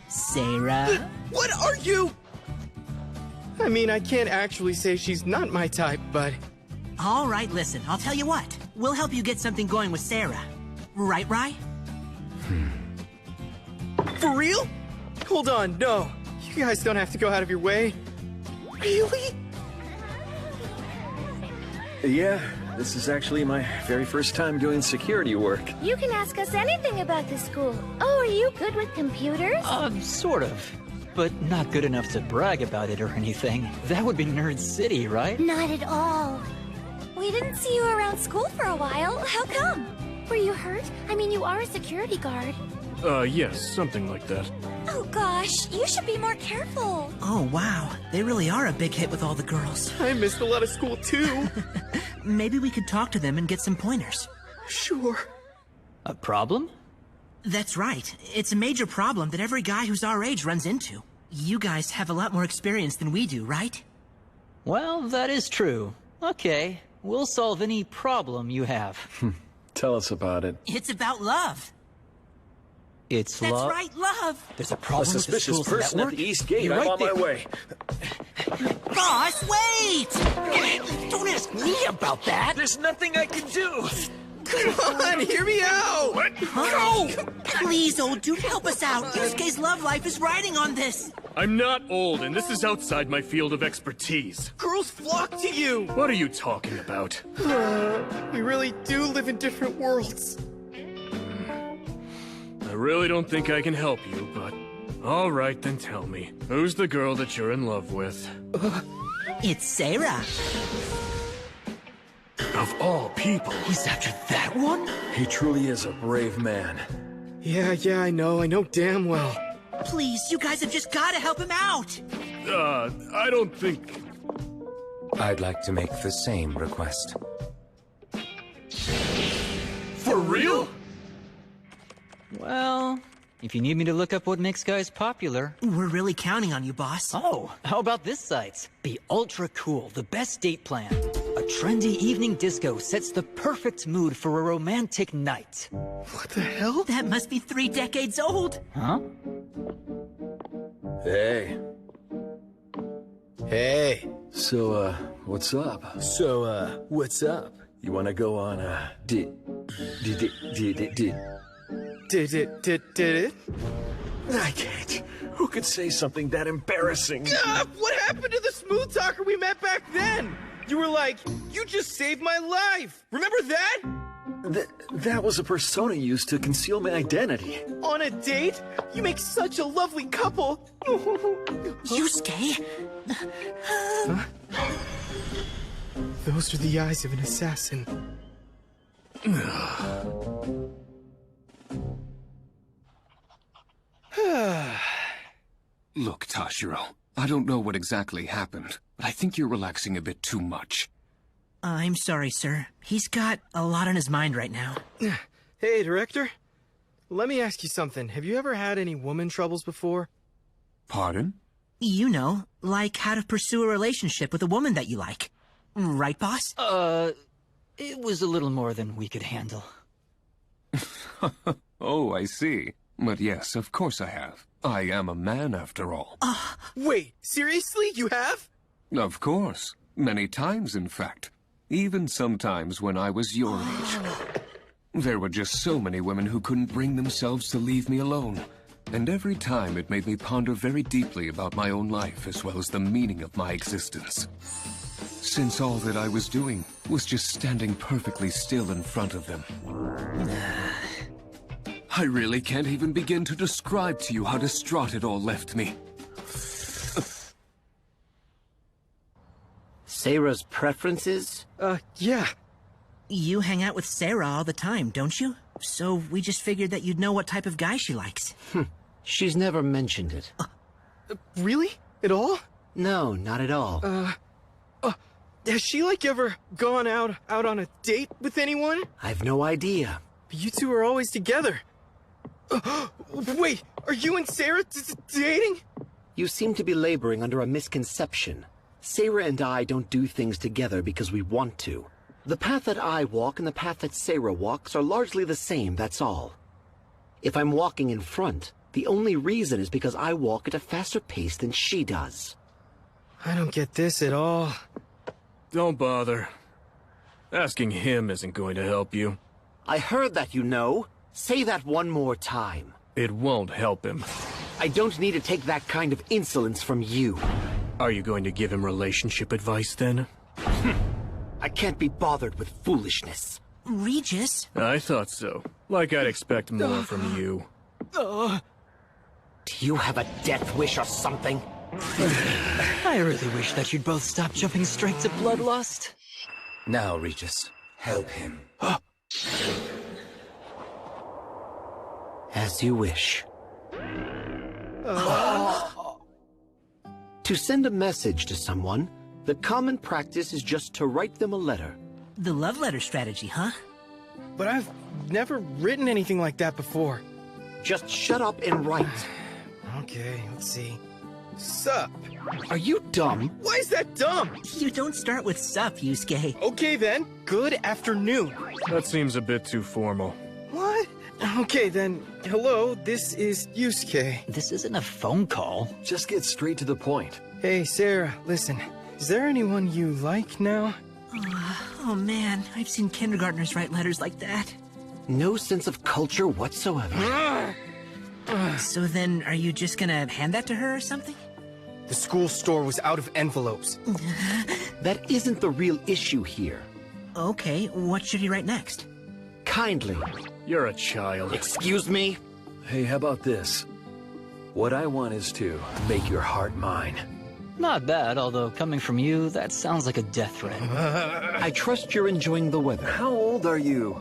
Sarah? What are you? I mean, I can't actually say she's not my type, but... All right, listen, I'll tell you what. We'll help you get something going with Sarah. Right, Rai? For real? Hold on, no. You guys don't have to go out of your way. Really? Yeah, this is actually my very first time doing security work. You can ask us anything about the school. Oh, are you good with computers? Sort of. But not good enough to brag about it or anything. That would be Nerd City, right? Not at all. We didn't see you around school for a while. How come? Were you hurt? I mean, you are a security guard. Yes, something like that. Oh gosh, you should be more careful. Oh, wow. They really are a big hit with all the girls. I missed a lot of school, too. Maybe we could talk to them and get some pointers. Sure. A problem? That's right. It's a major problem that every guy who's our age runs into. You guys have a lot more experience than we do, right? Well, that is true. Okay, we'll solve any problem you have. Tell us about it. It's about love. It's That's love. right, love. There's a problem A with the suspicious school's person network? at the East Gate. You're I'm right on there. my way. Boss, wait! Don't ask me about that. There's nothing I can do. Come on, hear me out! What? Go! Please, old dude, help us out. Yusuke's love life is riding on this. I'm not old, and this is outside my field of expertise. Girls flock to you! What are you talking about? We really do live in different worlds. I really don't think I can help you, but... All right, then tell me. Who's the girl that you're in love with? It's Sarah. Of all people. He's after that one? He truly is a brave man. Yeah, I know damn well. Please, you guys have just got to help him out. I don't think... I'd like to make the same request. For real? Well, if you need me to look up what makes guys popular... We're really counting on you, boss. Oh, how about this site? Be ultra cool, the best date plan. A trendy evening disco sets the perfect mood for a romantic night. What the hell? That must be 3 decades old. Huh? Hey. Hey. So, what's up? What's up? You wanna go on a Did it? I can't. Who could say something that embarrassing? What happened to the smooth talker we met back then? You were like, you just saved my life. Remember that? That was a persona used to conceal my identity. On a date? You make such a lovely couple. Yusuke? Those are the eyes of an assassin. Look, Tashiro, I don't know what exactly happened, but I think you're relaxing a bit too much. I'm sorry, sir. He's got a lot on his mind right now. Hey, Director. Let me ask you something. Have you ever had any woman troubles before? Pardon? You know, like how to pursue a relationship with a woman that you like. Right, boss? It was a little more than we could handle. Oh, I see. But yes, of course I have. I am a man, after all. Wait, seriously? You have? Of course. Many times, in fact. Even sometimes when I was your age. There were just so many women who couldn't bring themselves to leave me alone. And every time it made me ponder very deeply about my own life as well as the meaning of my existence. Since all that I was doing was just standing perfectly still in front of them. I really can't even begin to describe to you how distraught it all left me. Sarah's preferences? Yeah. You hang out with Sarah all the time, don't you? So we just figured that you'd know what type of guy she likes. She's never mentioned it. Really? At all? No, not at all. Has she, like, ever gone out on a date with anyone? I've no idea. But you two are always together. Wait, are you and Sarah dating? You seem to be laboring under a misconception. Sarah and I don't do things together because we want to. The path that I walk and the path that Sarah walks are largely the same, that's all. If I'm walking in front, the only reason is because I walk at a faster pace than she does. I don't get this at all. Don't bother. Asking him isn't going to help you. I heard that, you know. Say that one more time. It won't help him. I don't need to take that kind of insolence from you. Are you going to give him relationship advice, then? I can't be bothered with foolishness. Regis? I thought so. Like I'd expect more from you. Do you have a death wish or something? I really wish that you'd both stop jumping straight to bloodlust. Now, Regis, help him. As you wish. To send a message to someone, the common practice is just to write them a letter. The love letter strategy, huh? But I've never written anything like that before. Just shut up and write. Okay, let's see. Sup? Are you dumb? Why is that dumb? You don't start with sup, Yusuke. Okay then, good afternoon. That seems a bit too formal. What? Okay then, hello, this is Yusuke. This isn't a phone call. Just get straight to the point. Hey, Sarah, listen. Is there anyone you like now? Oh man, I've seen kindergartners write letters like that. No sense of culture whatsoever. So then, are you just gonna hand that to her or something? The school store was out of envelopes. That isn't the real issue here. Okay, what should he write next? Kindly. You're a child. Excuse me? Hey, how about this? What I want is to make your heart mine. Not bad, although coming from you, that sounds like a death threat. I trust you're enjoying the weather. How old are you?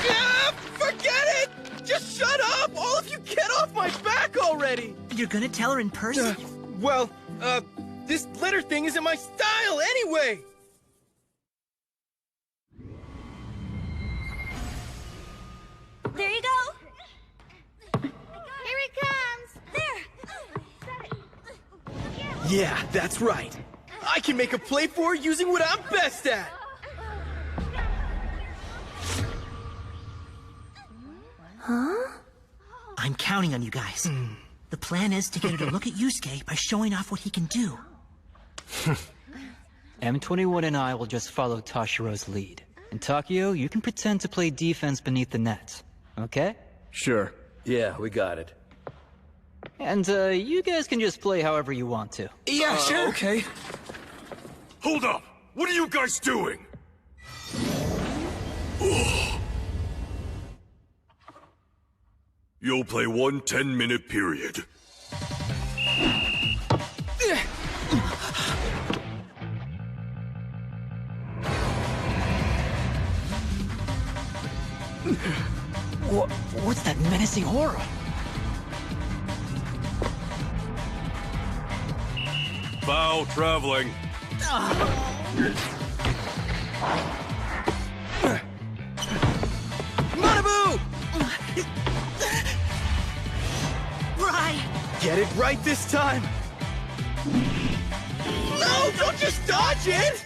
Yeah, forget it! Just shut up! All of you get off my back already! You're gonna tell her in person? This letter thing isn't my style anyway! There you go. Here it comes. There. Yeah, that's right. I can make a play for her using what I'm best at! Huh? I'm counting on you guys. The plan is to get her to look at Yusuke by showing off what he can do. M21 and I will just follow Tashiro's lead. And Takio, you can pretend to play defense beneath the net. Okay? Sure. Yeah, we got it. And, you guys can just play however you want to. Yeah, sure. Okay. Hold up! What are you guys doing? You'll play one 10-minute period. What's that menacing aura? Foul traveling. Manabu! Right! Get it right this time! No, don't just dodge it!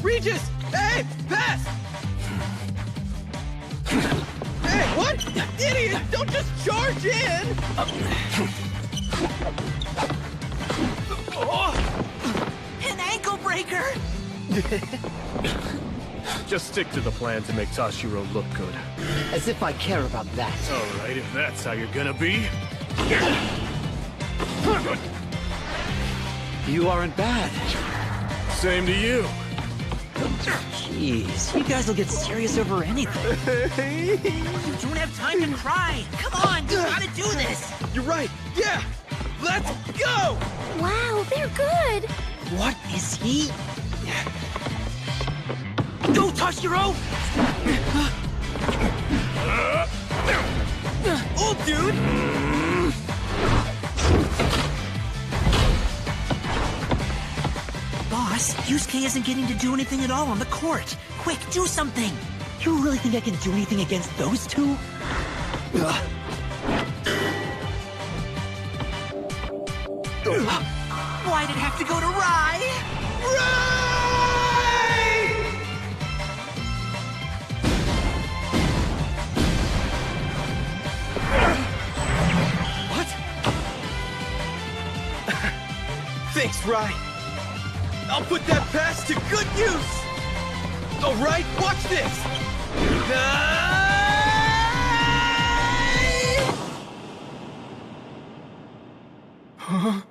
Regis! Hey, pass! Hey, what? Idiot! Don't just charge in! An ankle breaker! Just stick to the plan to make Tashiro look good. As if I care about that. Alright, if that's how you're gonna be. You aren't bad. Same to you. Jeez, you guys will get serious over anything. You don't have time to cry! Come on, you gotta do this! You're right, yeah! Let's go! Wow, they're good! What is he? Go, Tashiro! Oh, dude! Boss, Yusuke isn't getting to do anything at all on the court. Quick, do something! You really think I can do anything against those two? Why'd it have to go to Rai? What? Thanks, Rai. I'll put that pass to good use! Alright, watch this! Huh?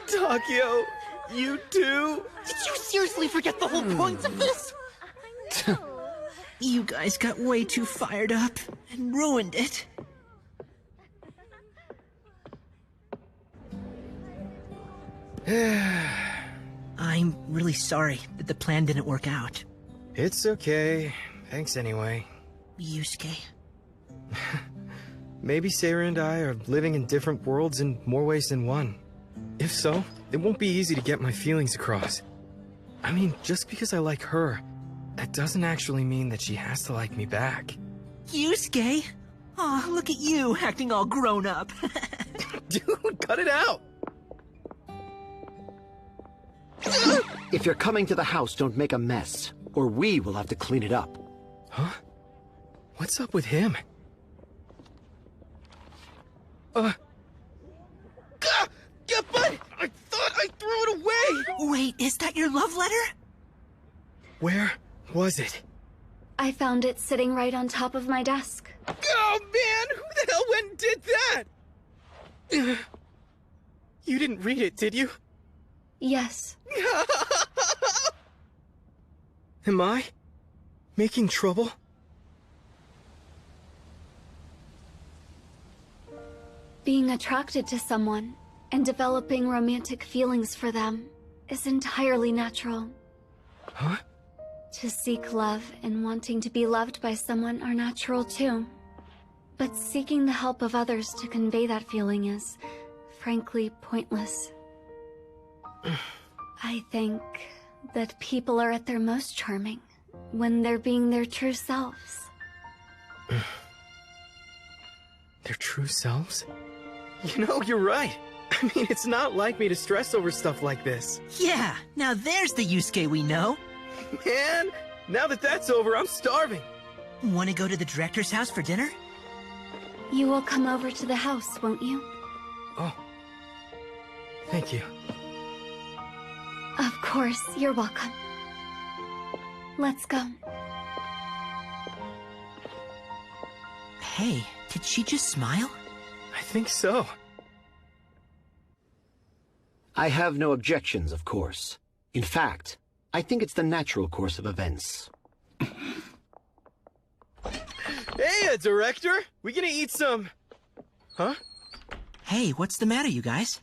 Takio, you too? Did you seriously forget the whole point of this? You guys got way too fired up and ruined it. I'm really sorry that the plan didn't work out. It's okay. Thanks anyway. Yusuke. Maybe Seiru and I are living in different worlds in more ways than one. If so, it won't be easy to get my feelings across. I mean, just because I like her, that doesn't actually mean that she has to like me back. Yusuke? Aw, look at you, acting all grown up. Dude, cut it out! If you're coming to the house, don't make a mess, or we will have to clean it up. Huh? What's up with him? Yeah, but I thought I threw it away! Wait, is that your love letter? Where was it? I found it sitting right on top of my desk. Oh, man! Who the hell went and did that? You didn't read it, did you? Yes. Am I making trouble? Being attracted to someone and developing romantic feelings for them is entirely natural. Huh? To seek love and wanting to be loved by someone are natural too. But seeking the help of others to convey that feeling is, frankly, pointless. I think that people are at their most charming when they're being their true selves. Their true selves? You know, you're right. I mean, it's not like me to stress over stuff like this. Yeah, now there's the Yusuke we know. Man, now that that's over, I'm starving. Want to go to the director's house for dinner? You will come over to the house, won't you? Oh. Thank you. Of course, you're welcome. Let's go. Hey, did she just smile? I think so. I have no objections, of course. In fact, I think it's the natural course of events. Hey, director! We gonna eat some... Huh? Hey, what's the matter, you guys?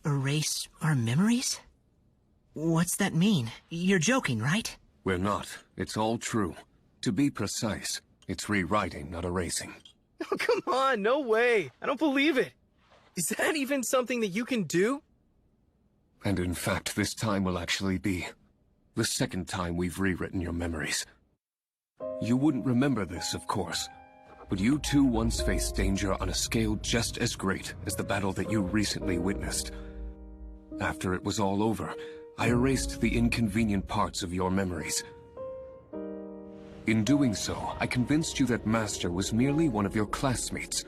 Erase our memories? What's that mean? You're joking, right? We're not. It's all true. To be precise, it's rewriting, not erasing. Oh, come on, no way. I don't believe it. Is that even something that you can do? And in fact, this time will actually be the second time we've rewritten your memories. You wouldn't remember this, of course, but you too once faced danger on a scale just as great as the battle that you recently witnessed. After it was all over, I erased the inconvenient parts of your memories. In doing so, I convinced you that Master was merely one of your classmates,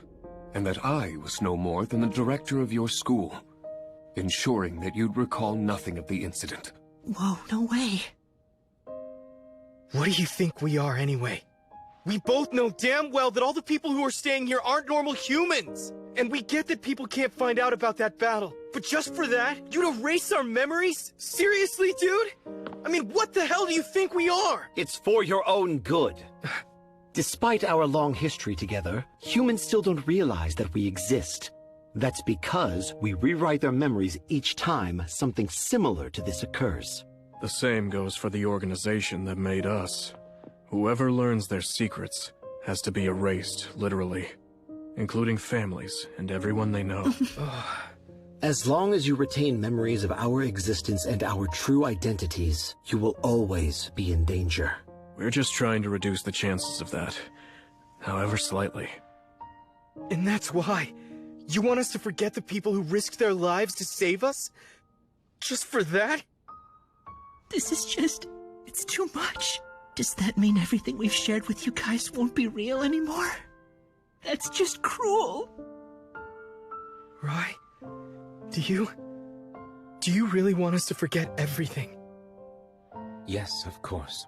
and that I was no more than the director of your school, ensuring that you'd recall nothing of the incident. Whoa, no way. What do you think we are, anyway? We both know damn well that all the people who are staying here aren't normal humans! And we get that people can't find out about that battle. But just for that, you'd erase our memories? Seriously, dude? I mean, what the hell do you think we are? It's for your own good. Despite our long history together, humans still don't realize that we exist. That's because we rewrite their memories each time something similar to this occurs. The same goes for the organization that made us. Whoever learns their secrets has to be erased, literally. Including families and everyone they know. As long as you retain memories of our existence and our true identities, you will always be in danger. We're just trying to reduce the chances of that, however slightly. And that's why? You want us to forget the people who risked their lives to save us? Just for that? This is just... it's too much. Does that mean everything we've shared with you guys won't be real anymore? That's just cruel. Right? Do you really want us to forget everything? Yes, of course.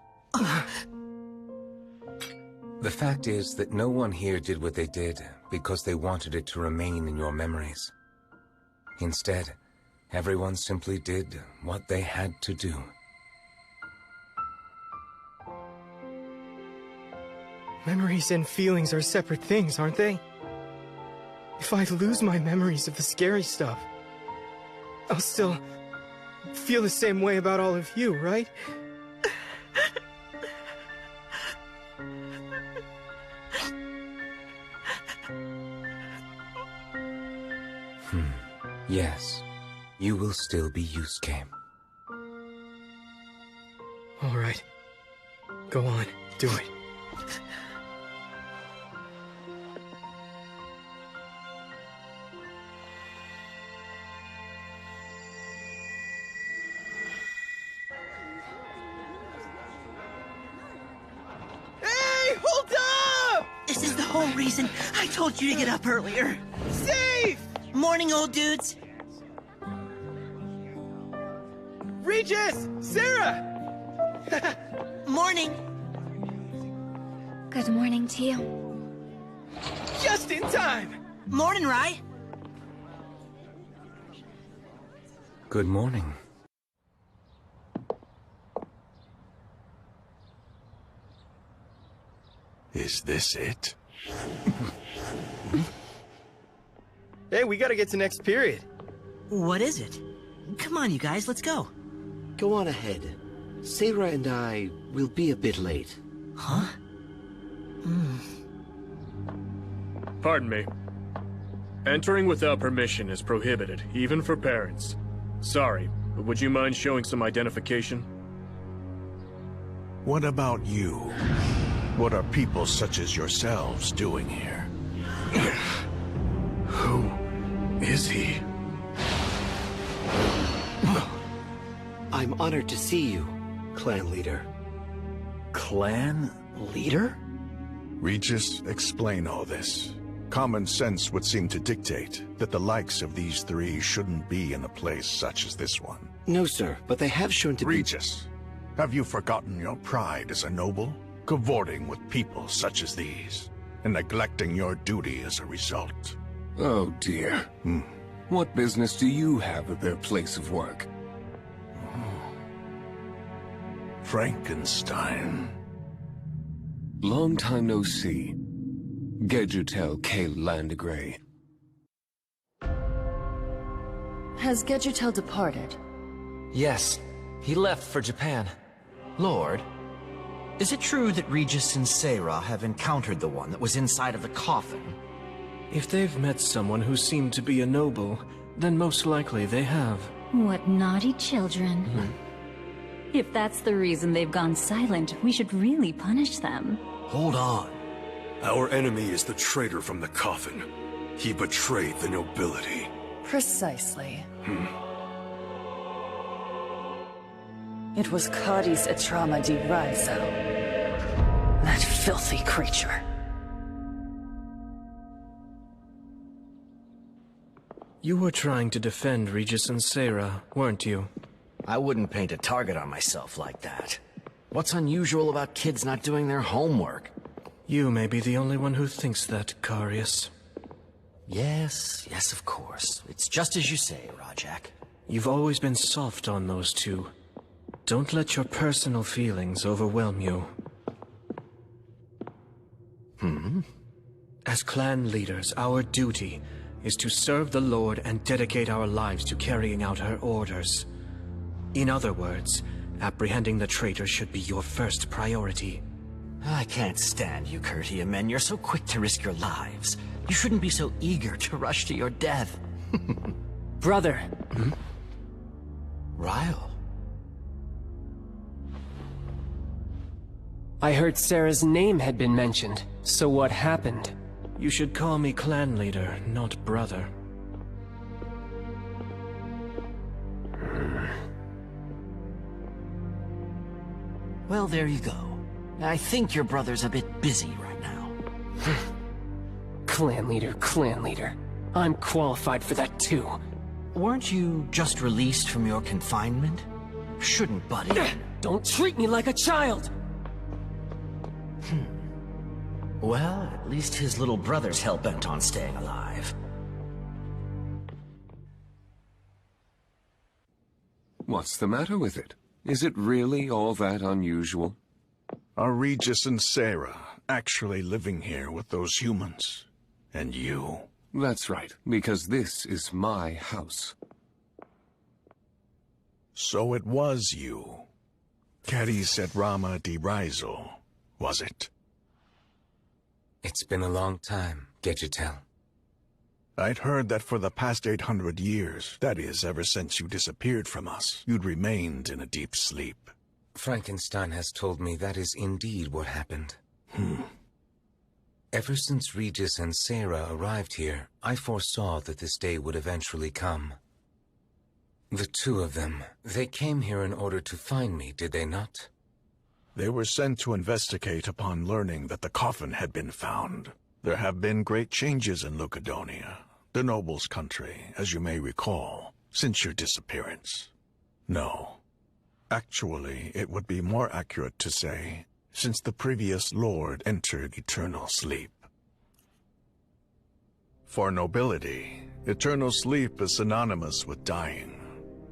The fact is that no one here did what they did because they wanted it to remain in your memories. Instead, everyone simply did what they had to do. Memories and feelings are separate things, aren't they? If I lose my memories of the scary stuff, I'll still feel the same way about all of you, right? Yes, you will still be Yusuke. All right. Go on, do it. This is the whole reason I told you to get up earlier. Safe! Morning, old dudes. Regis! Sarah! Morning. Good morning to you. Just in time! Morning, Rai. Good morning. Is this it? Hey, we gotta get to next period. What is it? Come on, you guys, let's go. Go on ahead. Sarah and I will be a bit late. Huh? Pardon me. Entering without permission is prohibited, even for parents. Sorry, but would you mind showing some identification? What about you? What are people such as yourselves doing here? Who is he? I'm honored to see you, clan leader. Clan leader? Regis, explain all this. Common sense would seem to dictate that the likes of these three shouldn't be in a place such as this one. No, sir, but they have shown to be... Regis, have you forgotten your pride as a noble? Cavorting with people such as these, and neglecting your duty as a result. Oh dear. What business do you have at their place of work? Frankenstein. Long time no see. Gedjutel K. Landegray. Has Gedjutel departed? Yes, he left for Japan. Lord, is it true that Regis and Sarah have encountered the one that was inside of the coffin? If they've met someone who seemed to be a noble, then most likely they have. What naughty children. If that's the reason they've gone silent, we should really punish them. Hold on. Our enemy is the traitor from the coffin. He betrayed the nobility. Precisely. It was Cadiz Etrama di Raizo. That filthy creature. You were trying to defend Regis and Sarah, weren't you? I wouldn't paint a target on myself like that. What's unusual about kids not doing their homework? You may be the only one who thinks that, Carius. Yes, of course. It's just as you say, Rajak. You've always been soft on those two. Don't let your personal feelings overwhelm you. As clan leaders, our duty is to serve the Lord and dedicate our lives to carrying out her orders. In other words, apprehending the traitor should be your first priority. I can't stand you, Curtia men. You're so quick to risk your lives. You shouldn't be so eager to rush to your death. Brother. Ryle. I heard Sarah's name had been mentioned. So what happened? You should call me clan leader, not brother. Well, there you go. I think your brother's a bit busy right now. Clan leader. I'm qualified for that too. Weren't you just released from your confinement? Shouldn't buddy. Don't treat me like a child! Well, at least his little brother's hell-bent on staying alive. What's the matter with it? Is it really all that unusual? Are Regis and Sarah actually living here with those humans? And you? That's right, because this is my house. So it was you. Cadiz Etrama di Raizo, was it? It's been a long time, Gedjutel. I'd heard that for the past 800 years, that is, ever since you disappeared from us, you'd remained in a deep sleep. Frankenstein has told me that is indeed what happened. Ever since Regis and Sarah arrived here, I foresaw that this day would eventually come. The two of them, they came here in order to find me, did they not? They were sent to investigate upon learning that the coffin had been found. There have been great changes in Lucadonia, the noble's country, as you may recall, since your disappearance. No. Actually, it would be more accurate to say, since the previous lord entered eternal sleep. For nobility, eternal sleep is synonymous with dying.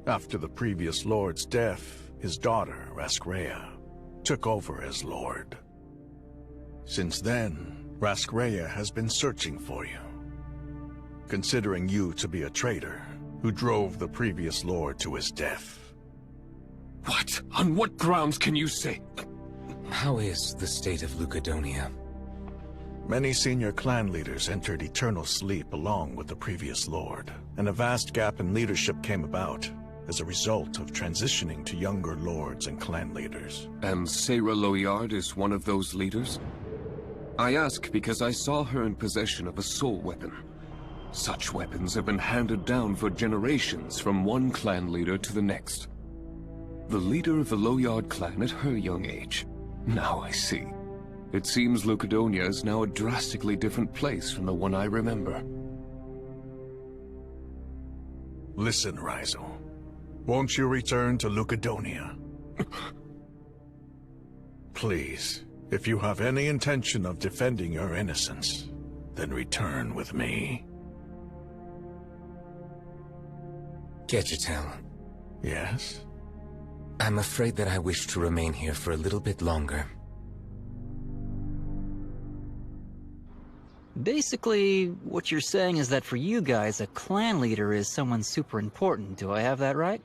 After the previous lord's death, his daughter, Raskrea, took over as lord. Since then, Raskrea has been searching for you, considering you to be a traitor who drove the previous lord to his death. What? On what grounds can you say? How is the state of Lucadonia? Many senior clan leaders entered eternal sleep along with the previous lord, and a vast gap in leadership came about as a result of transitioning to younger lords and clan leaders. And Sarah Loyard is one of those leaders? I ask because I saw her in possession of a soul weapon. Such weapons have been handed down for generations from one clan leader to the next. The leader of the Loyard clan at her young age. Now I see. It seems Lucadonia is now a drastically different place from the one I remember. Listen, Raizo. Won't you return to Lucadonia? Please, if you have any intention of defending your innocence, then return with me. Gedjutel. Yes? I'm afraid that I wish to remain here for a little bit longer. Basically, what you're saying is that for you guys, a clan leader is someone super important. Do I have that right?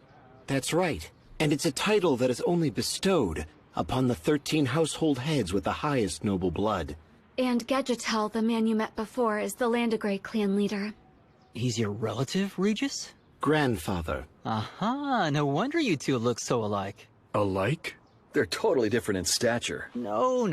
That's right. And it's a title that is only bestowed upon the 13 household heads with the highest noble blood. And Gedgetel, the man you met before, is the Landegray clan leader. He's your relative, Regis? Grandfather. Aha, no wonder you two look so alike. Alike? They're totally different in stature. No.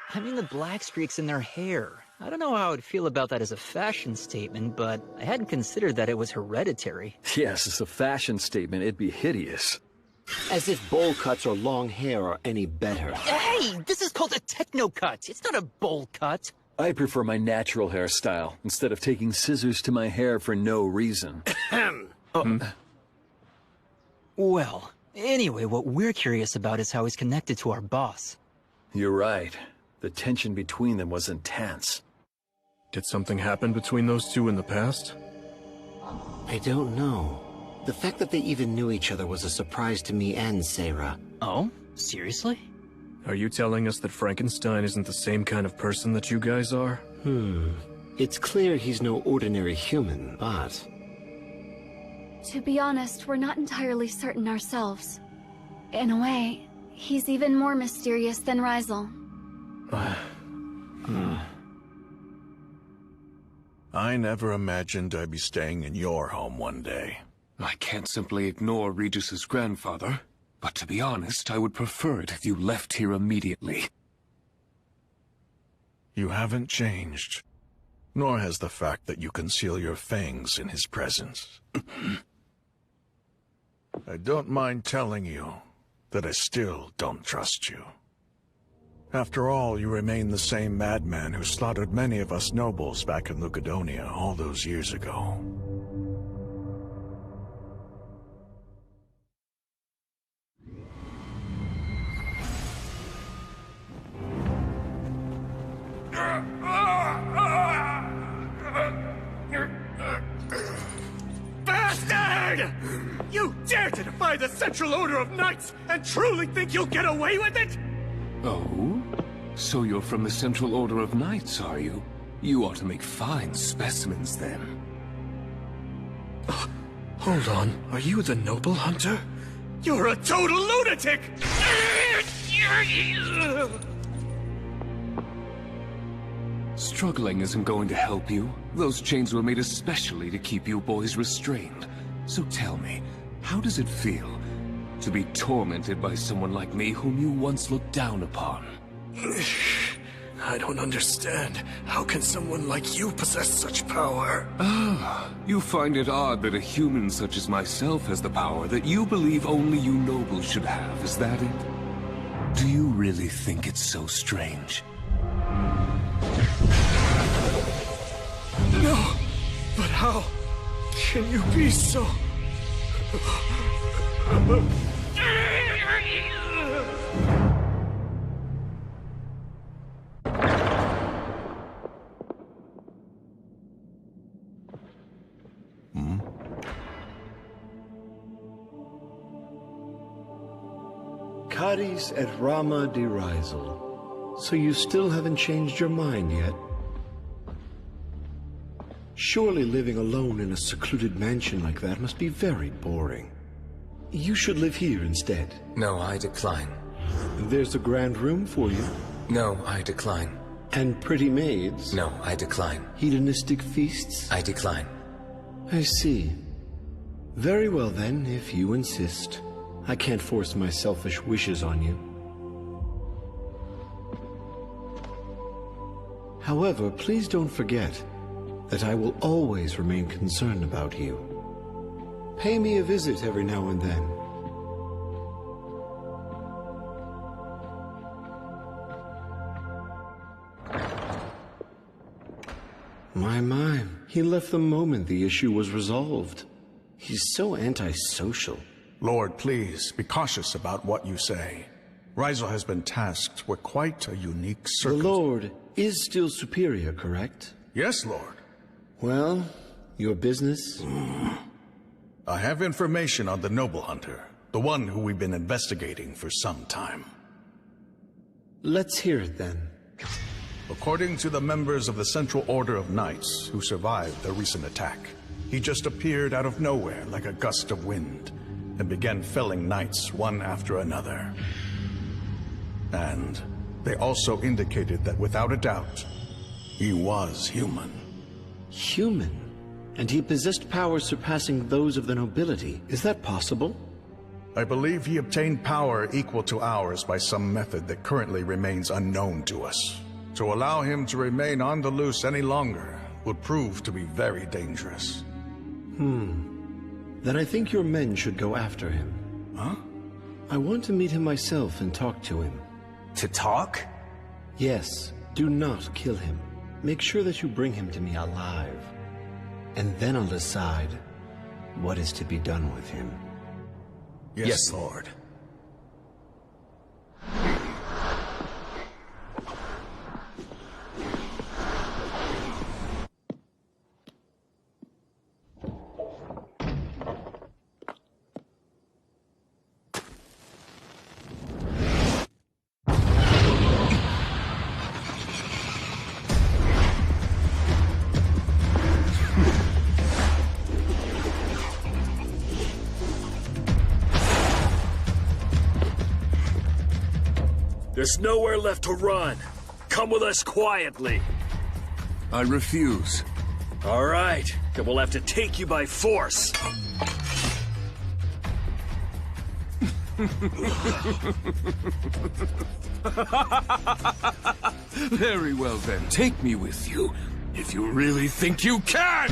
I mean the black streaks in their hair. I don't know how I'd feel about that as a fashion statement, but I hadn't considered that it was hereditary. Yes, as a fashion statement, it'd be hideous. As if bowl cuts or long hair are any better. Hey, this is called a techno cut. It's not a bowl cut. I prefer my natural hairstyle, instead of taking scissors to my hair for no reason. Well, anyway, what we're curious about is how he's connected to our boss. You're right. The tension between them was intense. Did something happen between those two in the past? I don't know. The fact that they even knew each other was a surprise to me and Sarah. Oh? Seriously? Are you telling us that Frankenstein isn't the same kind of person that you guys are? It's clear he's no ordinary human, but... To be honest, we're not entirely certain ourselves. In a way, he's even more mysterious than Rizel. I never imagined I'd be staying in your home one day. I can't simply ignore Regis's grandfather, but to be honest, I would prefer it if you left here immediately. You haven't changed, nor has the fact that you conceal your fangs in his presence. I don't mind telling you that I still don't trust you. After all, you remain the same madman who slaughtered many of us nobles back in Lucadonia all those years ago. Bastard! You dare to defy the Central Order of Knights and truly think you'll get away with it? Oh? So you're from the Central Order of Knights, are you? You ought to make fine specimens, then. Hold on, are you the Noble Hunter? You're a total lunatic! Struggling isn't going to help you. Those chains were made especially to keep you boys restrained. So tell me, how does it feel to be tormented by someone like me whom you once looked down upon? I don't understand. How can someone like you possess such power? Ah, you find it odd that a human such as myself has the power that you believe only you nobles should have, is that it? Do you really think it's so strange? No! But how can you be so... Cadiz et Rama de Rizel. So you still haven't changed your mind yet? Surely living alone in a secluded mansion like that must be very boring. You should live here instead. No, I decline. There's a grand room for you. No, I decline. And pretty maids. No, I decline. Hedonistic feasts. I decline. I see. Very well then, if you insist. I can't force my selfish wishes on you. However, please don't forget that I will always remain concerned about you. Pay me a visit every now and then. My, he left the moment the issue was resolved. He's so antisocial. Lord, please, be cautious about what you say. Rizel has been tasked with quite a unique circumstance. The Lord is still superior, correct? Yes, Lord. Well, your business? I have information on the Noble Hunter, the one who we've been investigating for some time. Let's hear it then. According to the members of the Central Order of Knights who survived the recent attack, he just appeared out of nowhere like a gust of wind and began felling knights one after another. And they also indicated that without a doubt, he was human. Human? And he possessed powers surpassing those of the nobility. Is that possible? I believe he obtained power equal to ours by some method that currently remains unknown to us. To allow him to remain on the loose any longer would prove to be very dangerous. Then I think your men should go after him. Huh? I want to meet him myself and talk to him. To talk? Yes. Do not kill him. Make sure that you bring him to me alive. And then I'll decide what is to be done with him. Yes, Lord. There's nowhere left to run. Come with us quietly. I refuse. All right, then we'll have to take you by force. Very well then, take me with you, if you really think you can!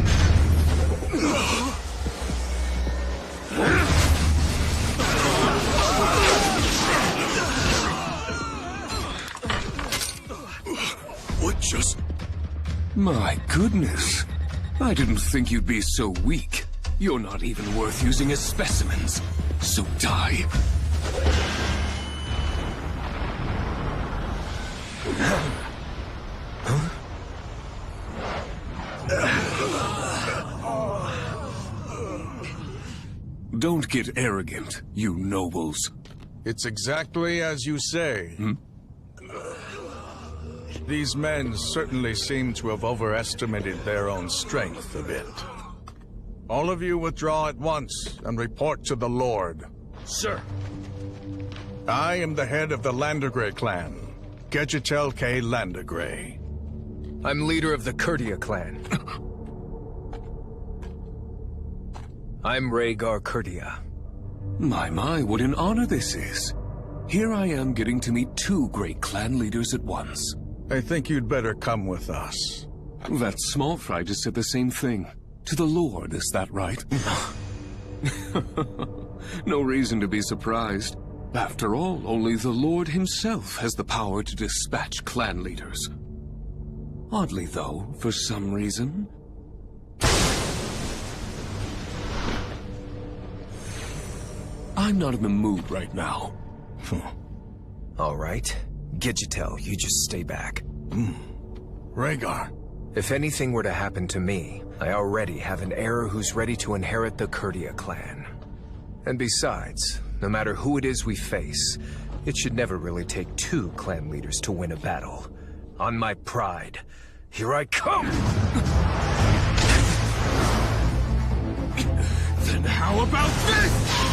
What just... My goodness. I didn't think you'd be so weak. You're not even worth using as specimens. So die. Don't get arrogant, you nobles. It's exactly as you say. These men certainly seem to have overestimated their own strength a bit. All of you withdraw at once and report to the Lord. Sir. I am the head of the Landegray clan, Gedgetel K. Landegray. I'm leader of the Kurdia clan. I'm Rhaegar Kurdia. My, what an honor this is. Here I am getting to meet two great clan leaders at once. I think you'd better come with us. That small fry just said the same thing. To the Lord, is that right? No reason to be surprised. After all, only the Lord himself has the power to dispatch clan leaders. Oddly though, for some reason... I'm not in the mood right now. All right. Gedgetel, you just stay back. Rhaegar. If anything were to happen to me, I already have an heir who's ready to inherit the Kurdia clan. And besides, no matter who it is we face, it should never really take two clan leaders to win a battle. On my pride, here I come! Then how about this?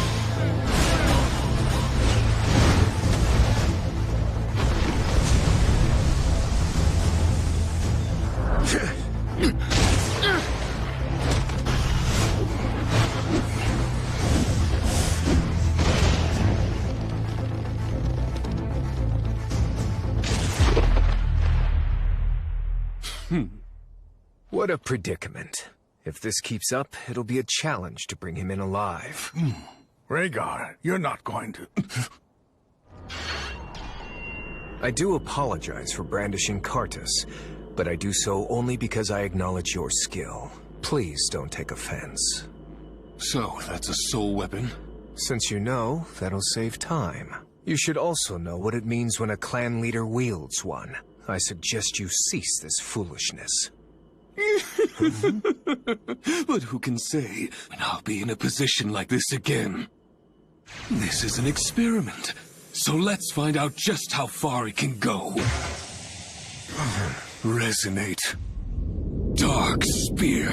What a predicament. If this keeps up, it'll be a challenge to bring him in alive. Rhaegar, you're not going to... I do apologize for brandishing Kartus, but I do so only because I acknowledge your skill. Please don't take offense. So, that's a soul weapon? Since you know, that'll save time. You should also know what it means when a clan leader wields one. I suggest you cease this foolishness. But who can say when I'll be in a position like this again? This is an experiment, so let's find out just how far it can go. Resonate. Dark Spear.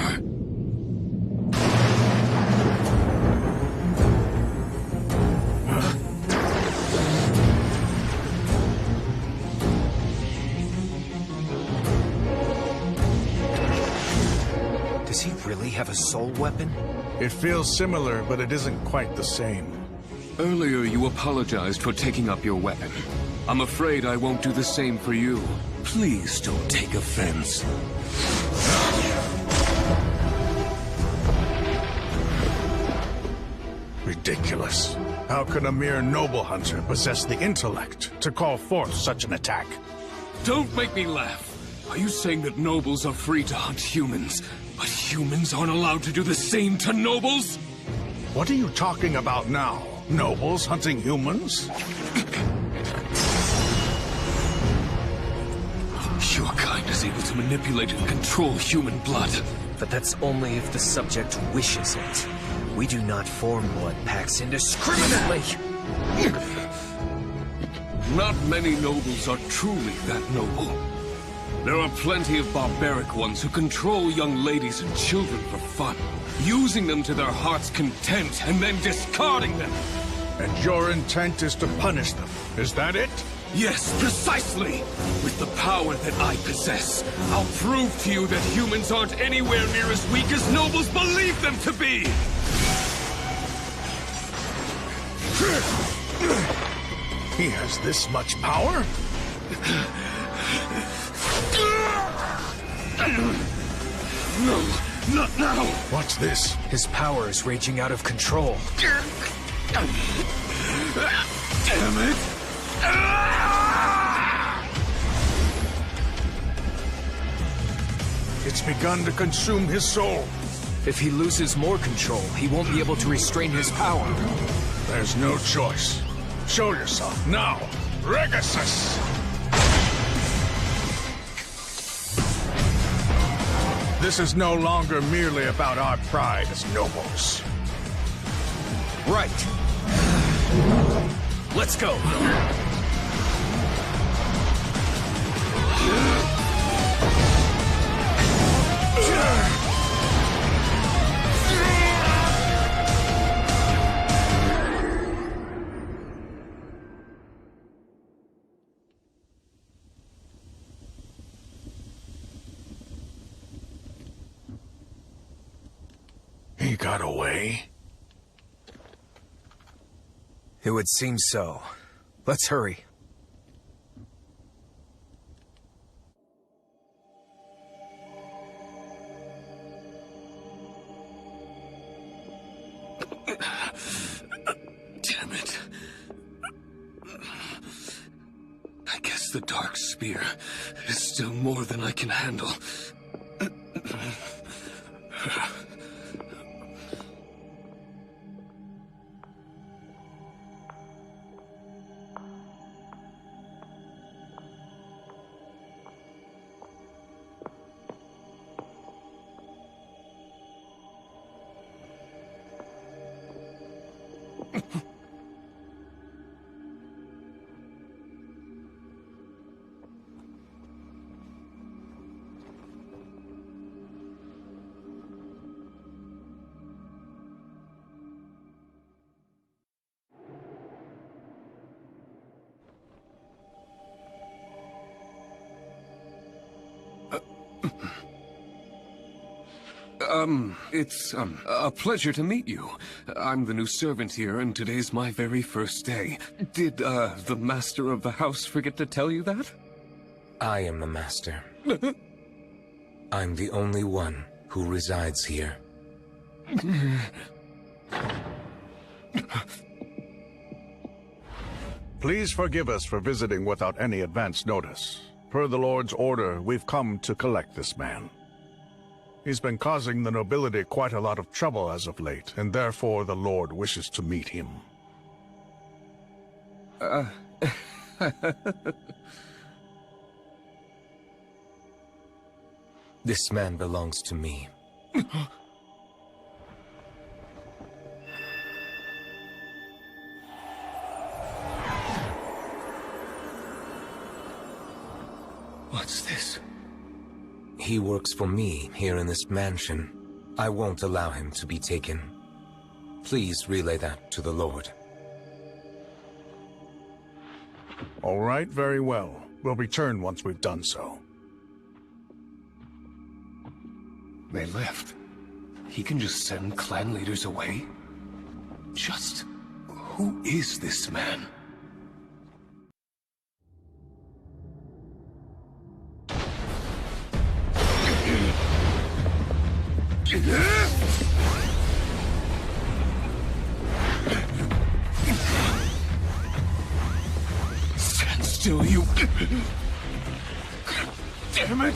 Does he really have a soul weapon? It feels similar, but it isn't quite the same. Earlier, you apologized for taking up your weapon. I'm afraid I won't do the same for you. Please don't take offense. Ridiculous. How can a mere noble hunter possess the intellect to call forth such an attack? Don't make me laugh. Are you saying that nobles are free to hunt humans, but humans aren't allowed to do the same to nobles? What are you talking about now? Nobles hunting humans? Your kind is able to manipulate and control human blood. But that's only if the subject wishes it. We do not form blood packs indiscriminately. Not many nobles are truly that noble. There are plenty of barbaric ones who control young ladies and children for fun, using them to their heart's content and then discarding them. And your intent is to punish them, is that it? Yes, precisely! With the power that I possess, I'll prove to you that humans aren't anywhere near as weak as nobles believe them to be! He has this much power? No, not now! What's this? His power is raging out of control. Damn it! It's begun to consume his soul. If he loses more control, he won't be able to restrain his power. There's no choice. Show yourself now, Regasus! This is no longer merely about our pride as nobles. Right. Let's go. He got away? It would seem so. Let's hurry. Damn it. I guess the Dark Spear is still more than I can handle. It's a pleasure to meet you. I'm the new servant here, and today's my very first day. Did, the master of the house forget to tell you that? I am the master. I'm the only one who resides here. Please forgive us for visiting without any advance notice. Per the Lord's order, we've come to collect this man. He's been causing the nobility quite a lot of trouble as of late, and therefore the Lord wishes to meet him. This man belongs to me. What's this? He works for me here in this mansion. I won't allow him to be taken. Please relay that to the Lord. All right, very well. We'll return once we've done so. They left. He can just send clan leaders away? Just... who is this man? Stand still, you... Damn it!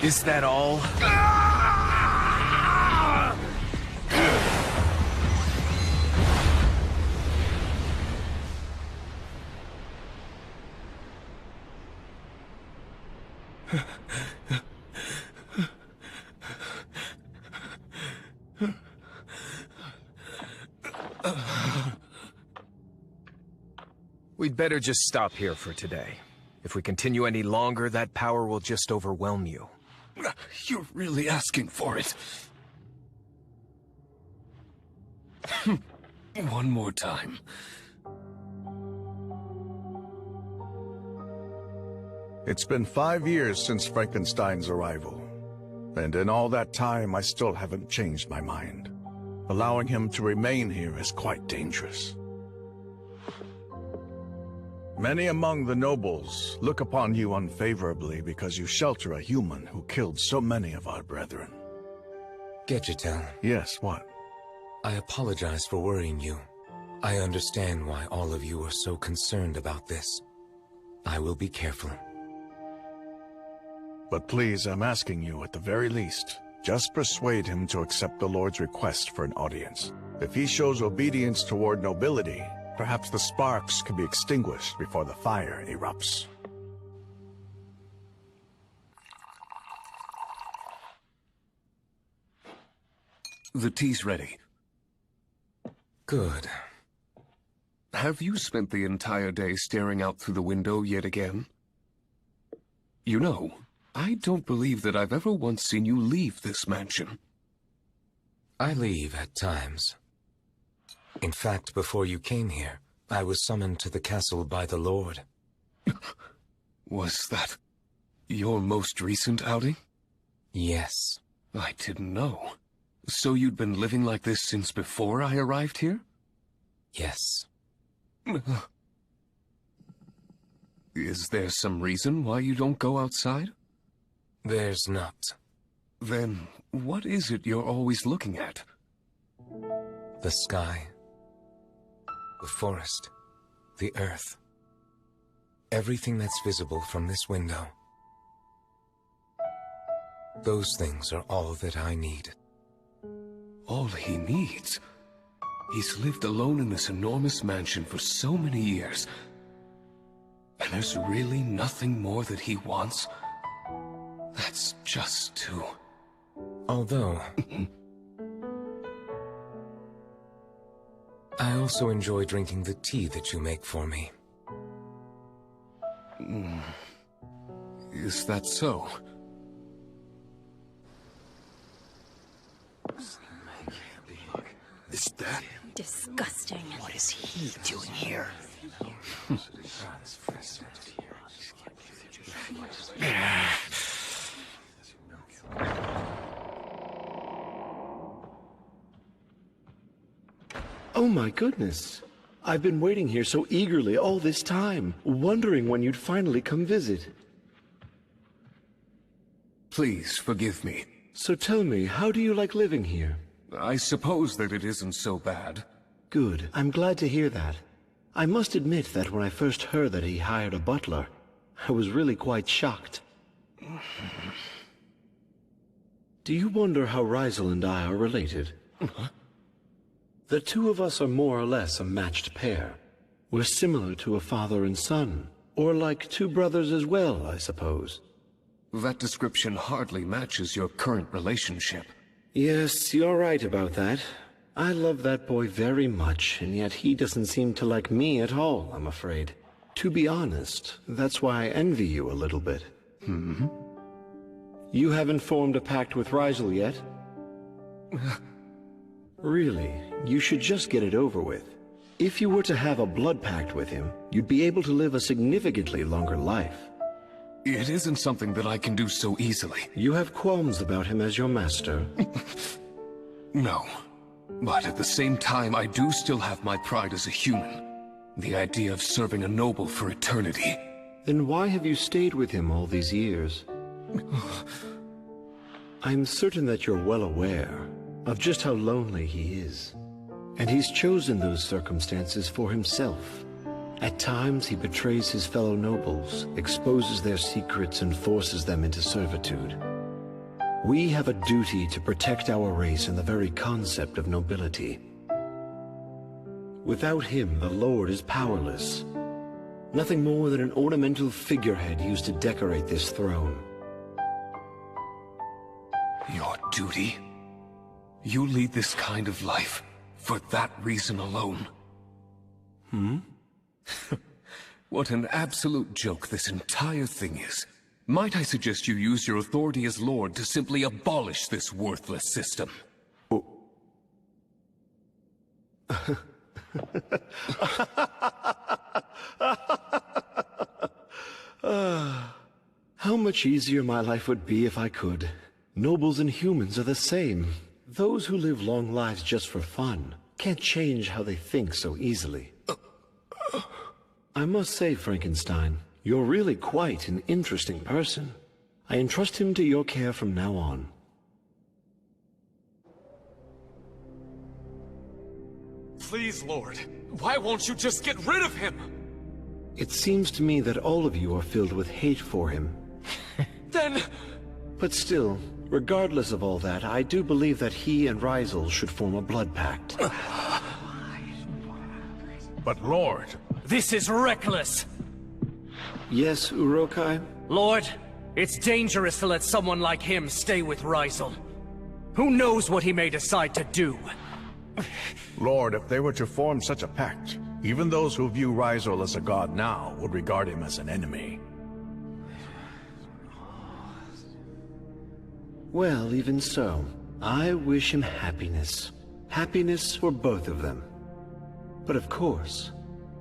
Is that all? We'd better just stop here for today. If we continue any longer, that power will just overwhelm you. You're really asking for it. One more time. It's been 5 years since Frankenstein's arrival. And in all that time, I still haven't changed my mind. Allowing him to remain here is quite dangerous. Many among the nobles look upon you unfavorably because you shelter a human who killed so many of our brethren. Gedgetel. Yes, what? I apologize for worrying you. I understand why all of you are so concerned about this. I will be careful. But please, I'm asking you at the very least, just persuade him to accept the Lord's request for an audience. If he shows obedience toward nobility, perhaps the sparks can be extinguished before the fire erupts. The tea's ready. Good. Have you spent the entire day staring out through the window yet again? You know, I don't believe that I've ever once seen you leave this mansion. I leave at times. In fact, before you came here, I was summoned to the castle by the Lord. Was that your most recent outing? Yes. I didn't know. So you'd been living like this since before I arrived here? Yes. Is there some reason why you don't go outside? There's not. Then, what is it you're always looking at? The sky. The forest. The earth. Everything that's visible from this window. Those things are all that I need. All he needs? He's lived alone in this enormous mansion for so many years. And there's really nothing more that he wants? That's just too... Although... I also enjoy drinking the tea that you make for me. Is that so? Is that... Disgusting. What is he doing here? Oh my goodness. I've been waiting here so eagerly all this time, wondering when you'd finally come visit. Please forgive me. So tell me, how do you like living here? I suppose that it isn't so bad. Good. I'm glad to hear that. I must admit that when I first heard that he hired a butler, I was really quite shocked. Do you wonder how Rysel and I are related? The two of us are more or less a matched pair. We're similar to a father and son, or like two brothers as well, I suppose. That description hardly matches your current relationship. Yes, you're right about that. I love that boy very much, and yet he doesn't seem to like me at all, I'm afraid. To be honest, that's why I envy you a little bit. Hmm? You haven't formed a pact with Rysel yet? Really, you should just get it over with. If you were to have a blood pact with him, you'd be able to live a significantly longer life. It isn't something that I can do so easily. You have qualms about him as your master. No. But at the same time, I do still have my pride as a human. The idea of serving a noble for eternity. Then why have you stayed with him all these years? I'm certain that you're well aware of just how lonely he is. And he's chosen those circumstances for himself. At times, he betrays his fellow nobles, exposes their secrets, and forces them into servitude. We have a duty to protect our race and the very concept of nobility. Without him, the Lord is powerless. Nothing more than an ornamental figurehead used to decorate this throne. Your duty? You lead this kind of life for that reason alone? Hmm? What an absolute joke this entire thing is. Might I suggest you use your authority as Lord to simply abolish this worthless system? How much easier my life would be if I could. Nobles and humans are the same. Those who live long lives just for fun can't change how they think so easily. I must say, Frankenstein, you're really quite an interesting person. I entrust him to your care from now on. Please, Lord, why won't you just get rid of him? It seems to me that all of you are filled with hate for him. Then... But still, regardless of all that, I do believe that he and Rysel should form a blood pact. But Lord... This is reckless! Yes, Urokai? Lord, it's dangerous to let someone like him stay with Rysel. Who knows what he may decide to do? Lord, if they were to form such a pact, even those who view Rysel as a god now would regard him as an enemy. Well, even so, I wish him happiness. Happiness for both of them. But of course,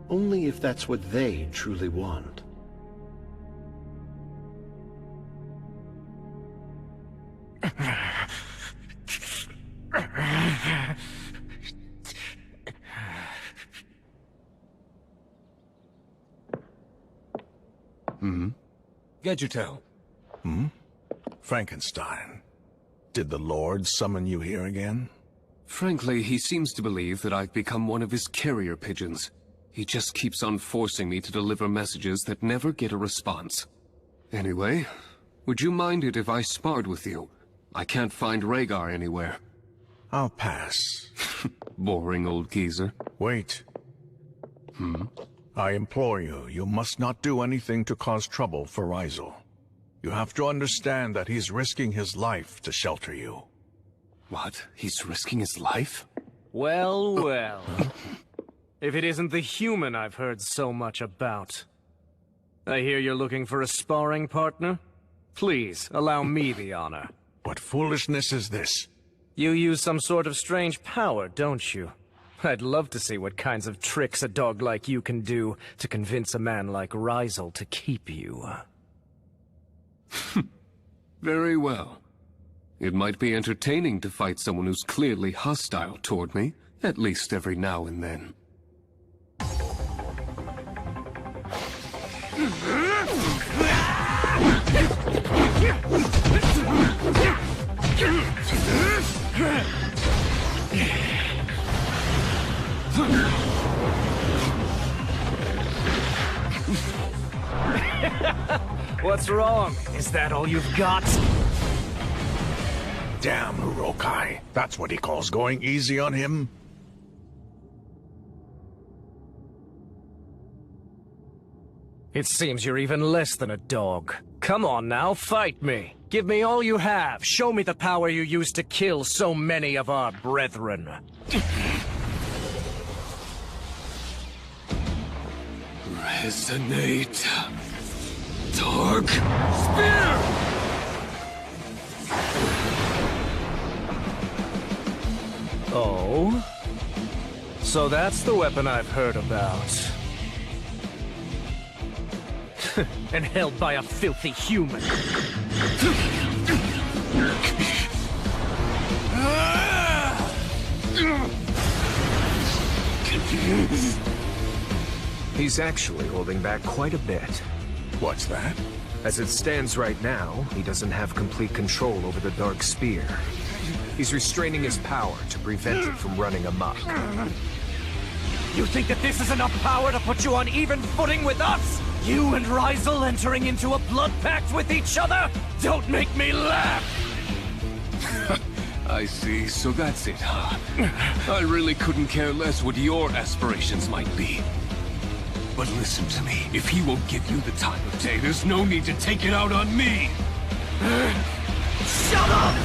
only if that's what they truly want. Get your tell. Frankenstein, did the Lord summon you here again? Frankly, he seems to believe that I've become one of his carrier pigeons. He just keeps on forcing me to deliver messages that never get a response. Anyway, would you mind it if I sparred with you? I can't find Rhaegar anywhere. I'll pass. Boring old geezer. Wait. I implore you, you must not do anything to cause trouble for Rysel. You have to understand that he's risking his life to shelter you. What? He's risking his life? Well, well. If it isn't the human I've heard so much about. I hear you're looking for a sparring partner? Please, allow me the honor. What foolishness is this? You use some sort of strange power, don't you? I'd love to see what kinds of tricks a dog like you can do to convince a man like Rysel to keep you. Very well. It might be entertaining to fight someone who's clearly hostile toward me, at least every now and then. What's wrong? Is that all you've got? Damn Urokai. That's what he calls going easy on him? It seems you're even less than a dog. Come on now, fight me. Give me all you have. Show me the power you used to kill so many of our brethren. Resonate. Dark Spear! Oh? So that's the weapon I've heard about. And held by a filthy human. He's actually holding back quite a bit. What's that? As it stands right now, he doesn't have complete control over the Dark Spear. He's restraining his power to prevent it from running amok. You think that this is enough power to put you on even footing with us? You and Rysel entering into a blood pact with each other? Don't make me laugh! I see, so that's it, huh? I really couldn't care less what your aspirations might be. But listen to me, if he won't give you the time of day, there's no need to take it out on me! Shut up!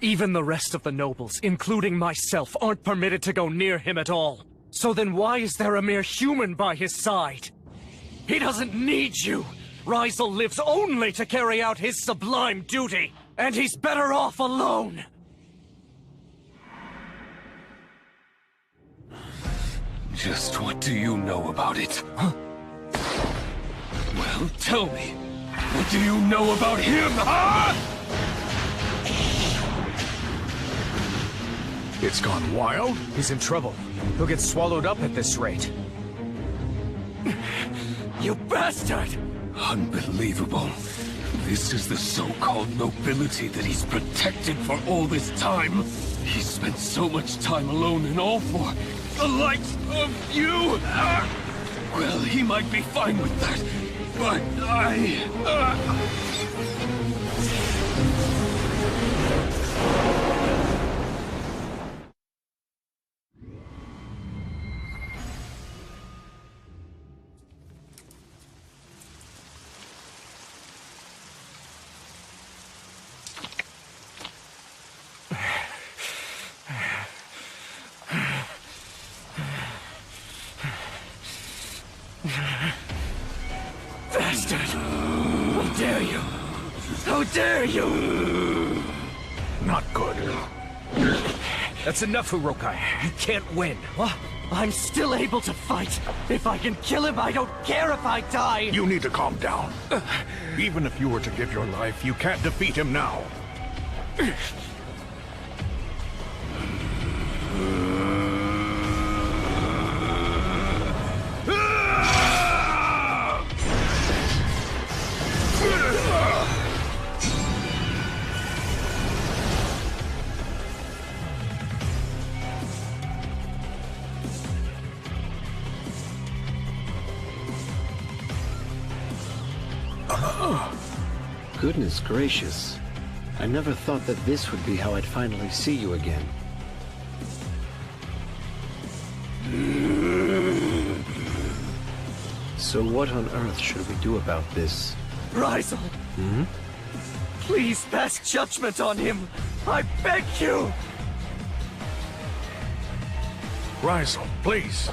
Even the rest of the nobles, including myself, aren't permitted to go near him at all. So then why is there a mere human by his side? He doesn't need you! Rysel lives only to carry out his sublime duty, and he's better off alone! Just what do you know about it? Huh? Well, tell me. What do you know about him, huh? It's gone wild? He's in trouble. He'll get swallowed up at this rate. You bastard! Unbelievable. This is the so-called nobility that he's protected for all this time. He spent so much time alone and all for the likes of you. Well, he might be fine with that, but Bastard! How dare you! How dare you! Not good. That's enough, Urokai. You can't win. What? I'm still able to fight. If I can kill him, I don't care if I die! You need to calm down. Even if you were to give your life, you can't defeat him now. Goodness gracious. I never thought that this would be how I'd finally see you again. So what on earth should we do about this? Rysel! Hmm? Please pass judgment on him! I beg you! Rysel, please.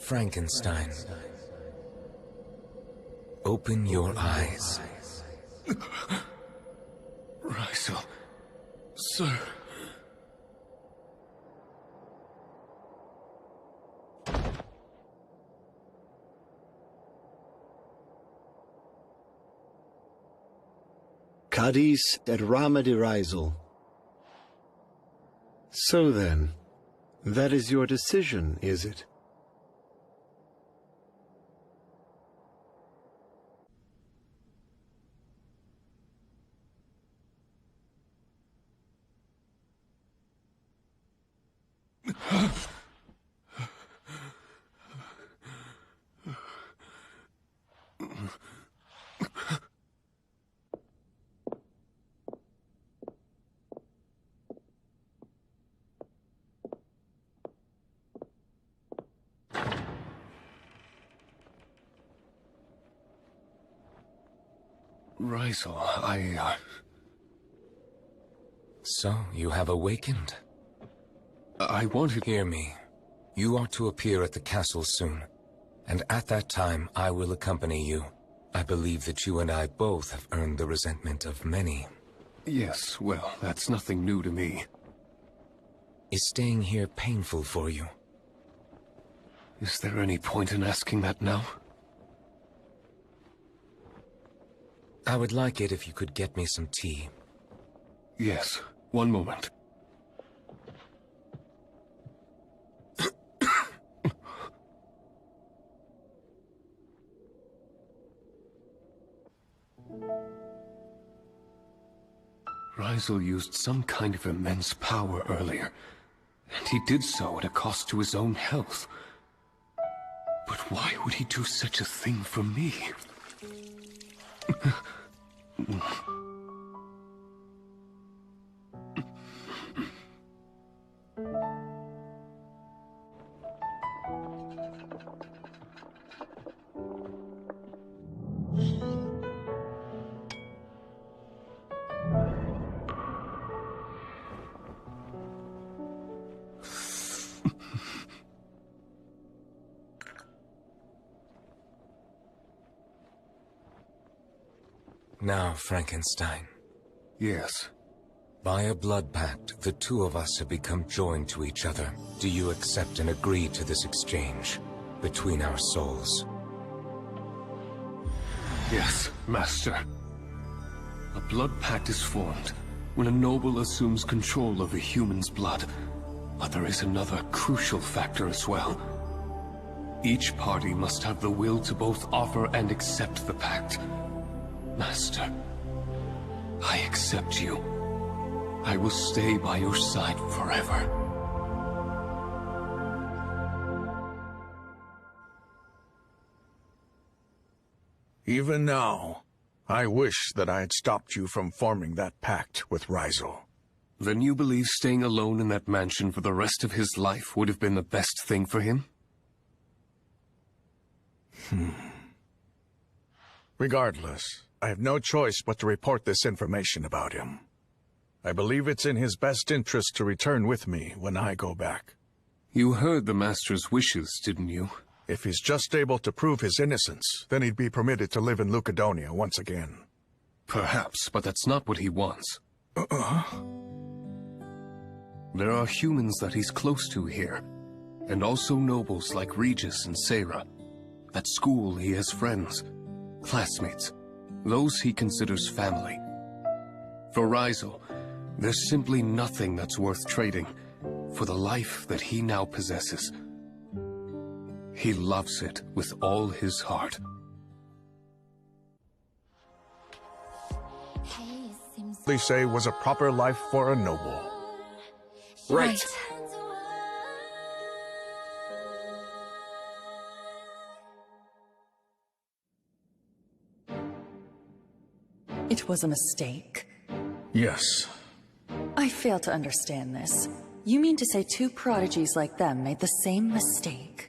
Frankenstein. Open your eyes. Rysel. Sir. Cadiz et Rama de Rysel. So then, that is your decision, is it? Rysel, So, you have awakened? I wanted... Hear me. You are to appear at the castle soon, and at that time I will accompany you. I believe that you and I both have earned the resentment of many. Yes, well, that's nothing new to me. Is staying here painful for you? Is there any point in asking that now? I would like it if you could get me some tea. Yes, one moment. Rysel used some kind of immense power earlier, and he did so at a cost to his own health. But why would he do such a thing for me? Now, Frankenstein. Yes. By a blood pact, the two of us have become joined to each other. Do you accept and agree to this exchange between our souls? Yes, Master. A blood pact is formed when a noble assumes control of a human's blood. But there is another crucial factor as well. Each party must have the will to both offer and accept the pact. Master, I accept you. I will stay by your side forever. Even now, I wish that I had stopped you from forming that pact with Rysel. Then you believe staying alone in that mansion for the rest of his life would have been the best thing for him? Regardless, I have no choice but to report this information about him. I believe it's in his best interest to return with me when I go back. You heard the Master's wishes, didn't you? If he's just able to prove his innocence, then he'd be permitted to live in Lucadonia once again. Perhaps, but that's not what he wants. There are humans that he's close to here, and also nobles like Regis and Sarah. At school, he has friends, classmates, those he considers family. For Rysel, there's simply nothing that's worth trading for the life that he now possesses. He loves it with all his heart. They say was a proper life for a noble. Right. It was a mistake. Yes. I fail to understand this. You mean to say two prodigies like them made the same mistake?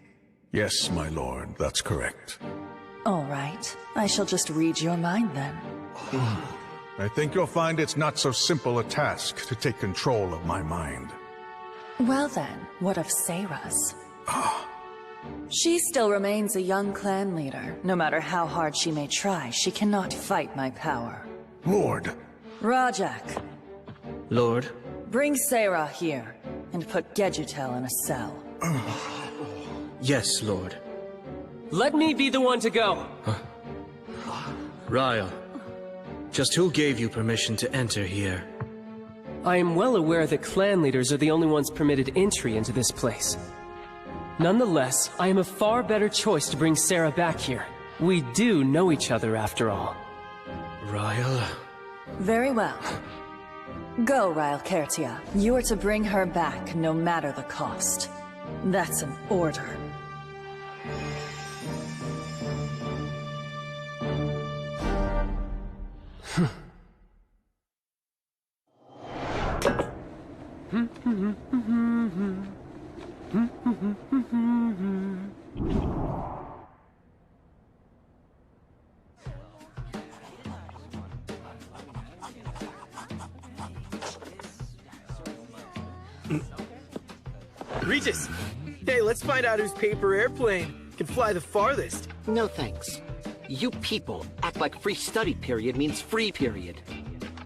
Yes, my lord, that's correct. All right. I shall just read your mind then. I think you'll find it's not so simple a task to take control of my mind. Well then, what of Sarah's? She still remains a young clan leader. No matter how hard she may try, she cannot fight my power. Lord! Rajak, Lord? bring Sarah here, and put Gedjutel in a cell. Yes, Lord. Let me be the one to go! Ryle, just who gave you permission to enter here? I am well aware that clan leaders are the only ones permitted entry into this place. Nonetheless, I am a far better choice to bring Sarah back here. We do know each other after all. Ryle? Very well. Go, Ryle Kertia. You are to bring her back, no matter the cost. That's an order. Regis! Hey, let's find out whose paper airplane can fly the farthest. No thanks. You people act like free study period means free period.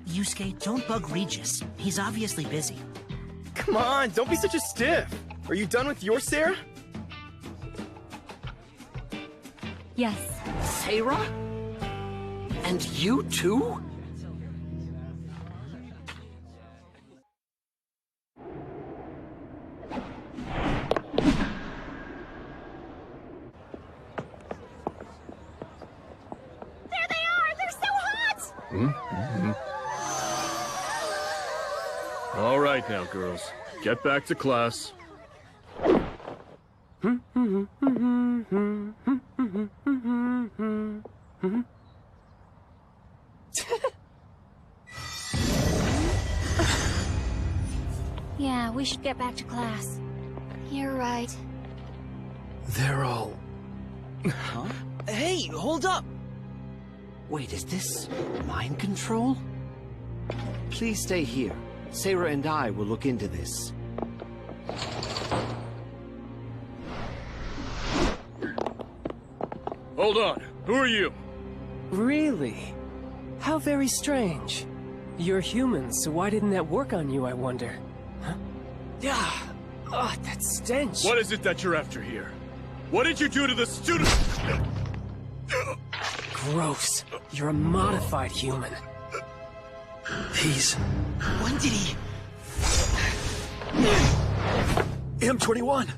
Yusuke, don't bug Regis. He's obviously busy. Come on, don't be such a stiff. Are you done with your Sarah? Yes. Sarah? And you too? All right now, girls. Get back to class. Yeah, we should get back to class. You're right. They're all... Huh? Hey, hold up! Wait, is this mind control? Please stay here. Sarah and I will look into this. Hold on. Who are you? Really? How very strange. You're human, so why didn't that work on you, I wonder? Huh? Yeah. Ugh, that stench. What is it that you're after here? What did you do to the student? Gross. You're a modified human. He's... When did he... M21!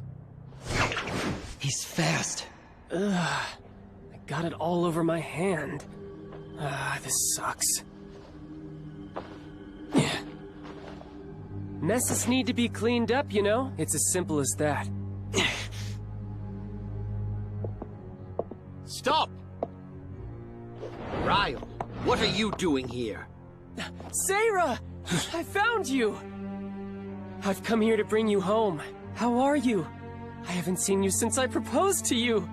He's fast. Ugh. I got it all over my hand. This sucks. Yeah. Messes need to be cleaned up, you know? It's as simple as that. Stop! Ryle, what are you doing here? Sarah! I found you! I've come here to bring you home. How are you? I haven't seen you since I proposed to you.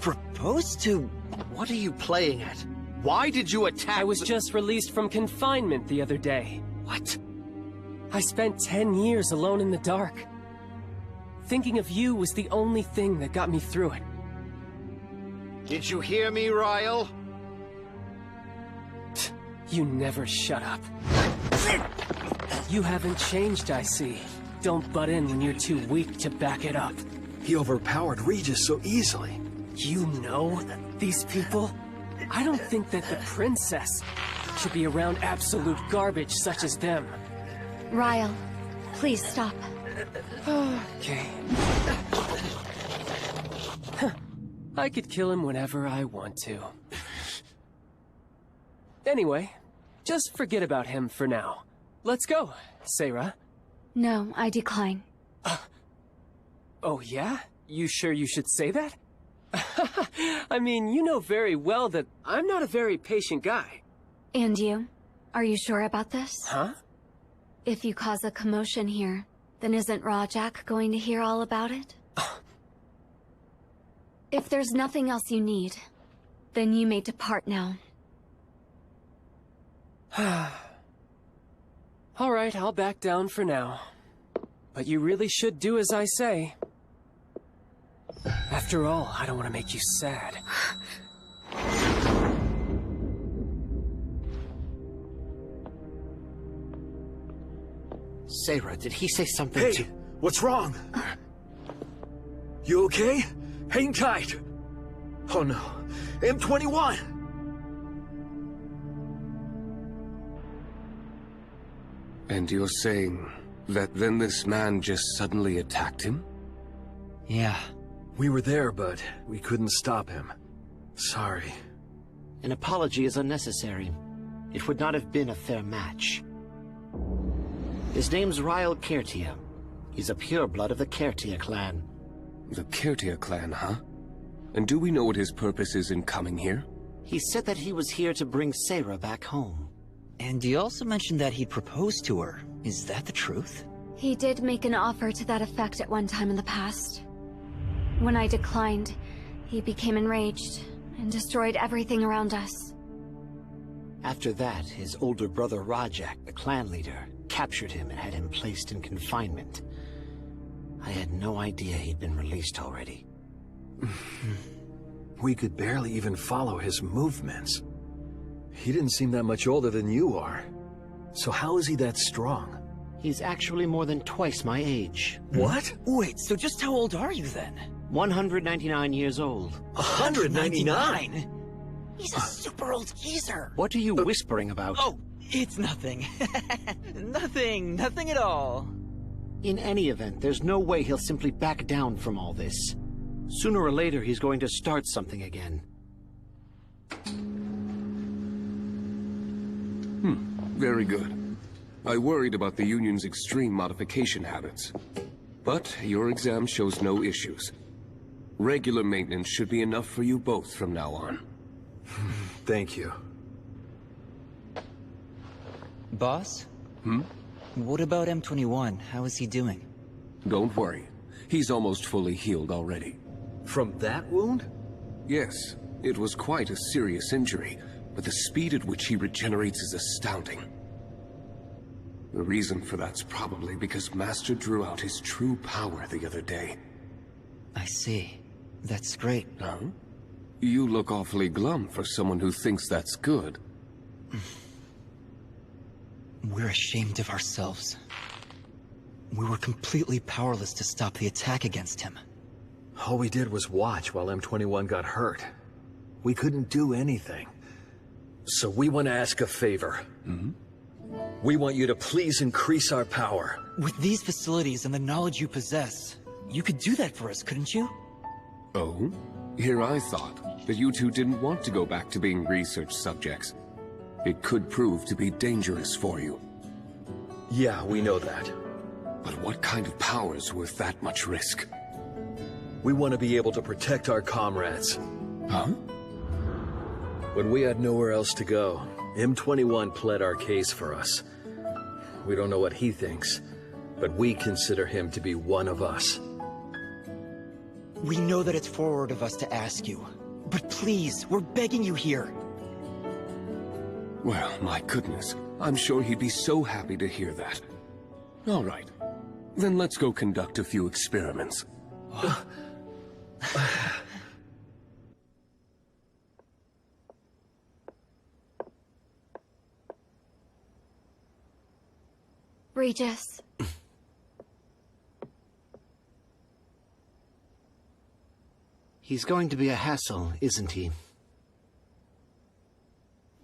Proposed to? What are you playing at? Why did you attack? I was just released from confinement the other day. What? I spent 10 years alone in the dark. Thinking of you was the only thing that got me through it. Did you hear me, Ryle? You never shut up. You haven't changed, I see. Don't butt in when you're too weak to back it up. He overpowered Regis so easily. You know these people? I don't think that the princess should be around absolute garbage such as them. Ryle, please stop. Okay. I could kill him whenever I want to. Anyway, just forget about him for now. Let's go, Sarah. No, I decline. Oh yeah? You sure you should say that? I mean, you know very well that I'm not a very patient guy. And you? Are you sure about this? Huh? If you cause a commotion here, then isn't Rajak going to hear all about it? If there's nothing else you need, then you may depart now. Alright, I'll back down for now. But you really should do as I say. After all, I don't want to make you sad. Sarah, did he say something Hey, to... what's wrong? You okay? Hang tight. Oh no, M21! And you're saying that then this man just suddenly attacked him? Yeah. We were there, but we couldn't stop him. Sorry. An apology is unnecessary. It would not have been a fair match. His name's Ryle Kertia. He's a pureblood of the Kertia clan. The Kertia clan, huh? And do we know what his purpose is in coming here? He said that he was here to bring Sarah back home. And he also mentioned that he proposed to her. Is that the truth? He did make an offer to that effect at one time in the past. When I declined, he became enraged and destroyed everything around us. After that, his older brother Rajak, the clan leader, captured him and had him placed in confinement. I had no idea he'd been released already. We could barely even follow his movements. He didn't seem that much older than you are. So how is he that strong? He's actually more than twice my age. What? Wait, so just how old are you then? 199 years old. 199? He's a super old geezer. What are you whispering about? Oh, it's nothing. Nothing at all. In any event, there's no way he'll simply back down from all this. Sooner or later, he's going to start something again. Very good. I worried about the Union's extreme modification habits. But your exam shows no issues. Regular maintenance should be enough for you both from now on. Thank you. Boss? Hmm? What about M21? How is he doing? Don't worry. He's almost fully healed already. From that wound? Yes. It was quite a serious injury, but the speed at which he regenerates is astounding. The reason for that's probably because Master drew out his true power the other day. I see. That's great. Huh? You look awfully glum for someone who thinks that's good. We're ashamed of ourselves. We were completely powerless to stop the attack against him. All we did was watch while M21 got hurt. We couldn't do anything. So we want to ask a favor. We want you to please increase our power. With these facilities and the knowledge you possess, you could do that for us, couldn't you? Oh? Here I thought that you two didn't want to go back to being research subjects. It could prove to be dangerous for you. Yeah, we know that. But what kind of power is worth that much risk? We want to be able to protect our comrades. Huh? When we had nowhere else to go, M21 pled our case for us. We don't know what he thinks, but we consider him to be one of us. We know that it's forward of us to ask you, but please, we're begging you here. Well, my goodness. I'm sure he'd be so happy to hear that. All right. Then let's go conduct a few experiments. Regis. He's going to be a hassle, isn't he?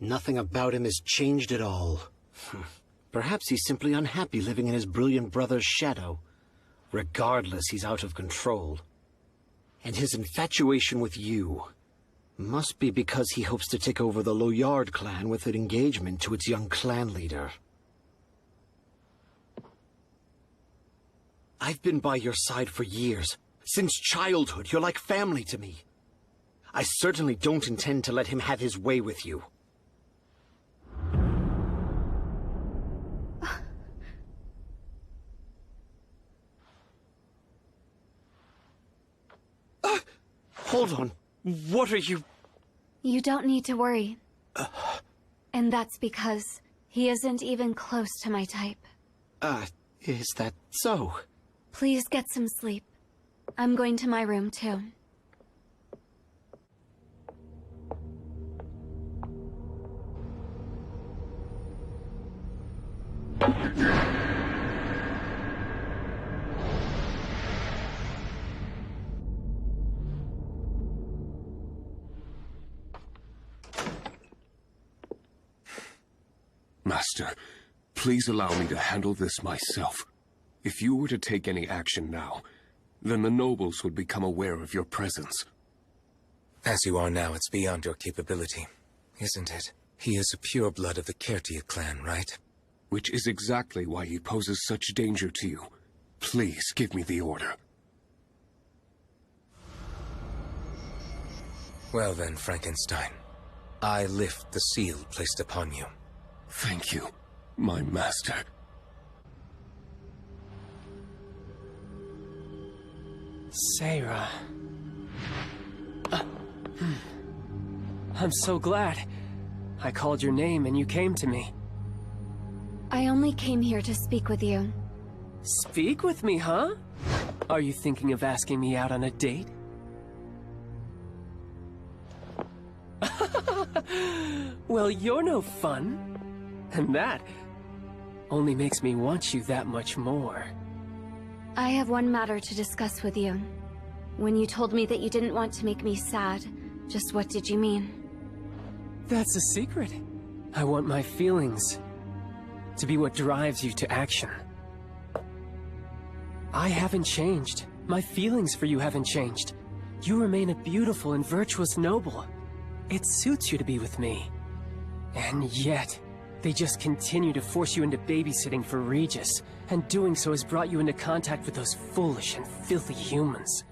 Nothing about him has changed at all. Perhaps he's simply unhappy living in his brilliant brother's shadow. Regardless, he's out of control. And his infatuation with you must be because he hopes to take over the Loyard clan with an engagement to its young clan leader. I've been by your side for years. Since childhood, you're like family to me. I certainly don't intend to let him have his way with you. Hold on. What are you... You don't need to worry. And that's because he isn't even close to my type. Is that so? Please get some sleep. I'm going to my room, too. Master, please allow me to handle this myself. If you were to take any action now, then the nobles would become aware of your presence. As you are now, it's beyond your capability, isn't it? He is a pureblood of the Kertia clan, right? Which is exactly why he poses such danger to you. Please give me the order. Well then, Frankenstein. I lift the seal placed upon you. Thank you, my master. Sarah. I'm so glad. I called your name and you came to me. I only came here to speak with you. Speak with me, huh? Are you thinking of asking me out on a date? Well, you're no fun. And that only makes me want you that much more. I have one matter to discuss with you. When you told me that you didn't want to make me sad, just what did you mean? That's a secret. I want my feelings to be what drives you to action. I haven't changed. My feelings for you haven't changed. You remain a beautiful and virtuous noble. It suits you to be with me. And yet, they just continue to force you into babysitting for Regis, and doing so has brought you into contact with those foolish and filthy humans.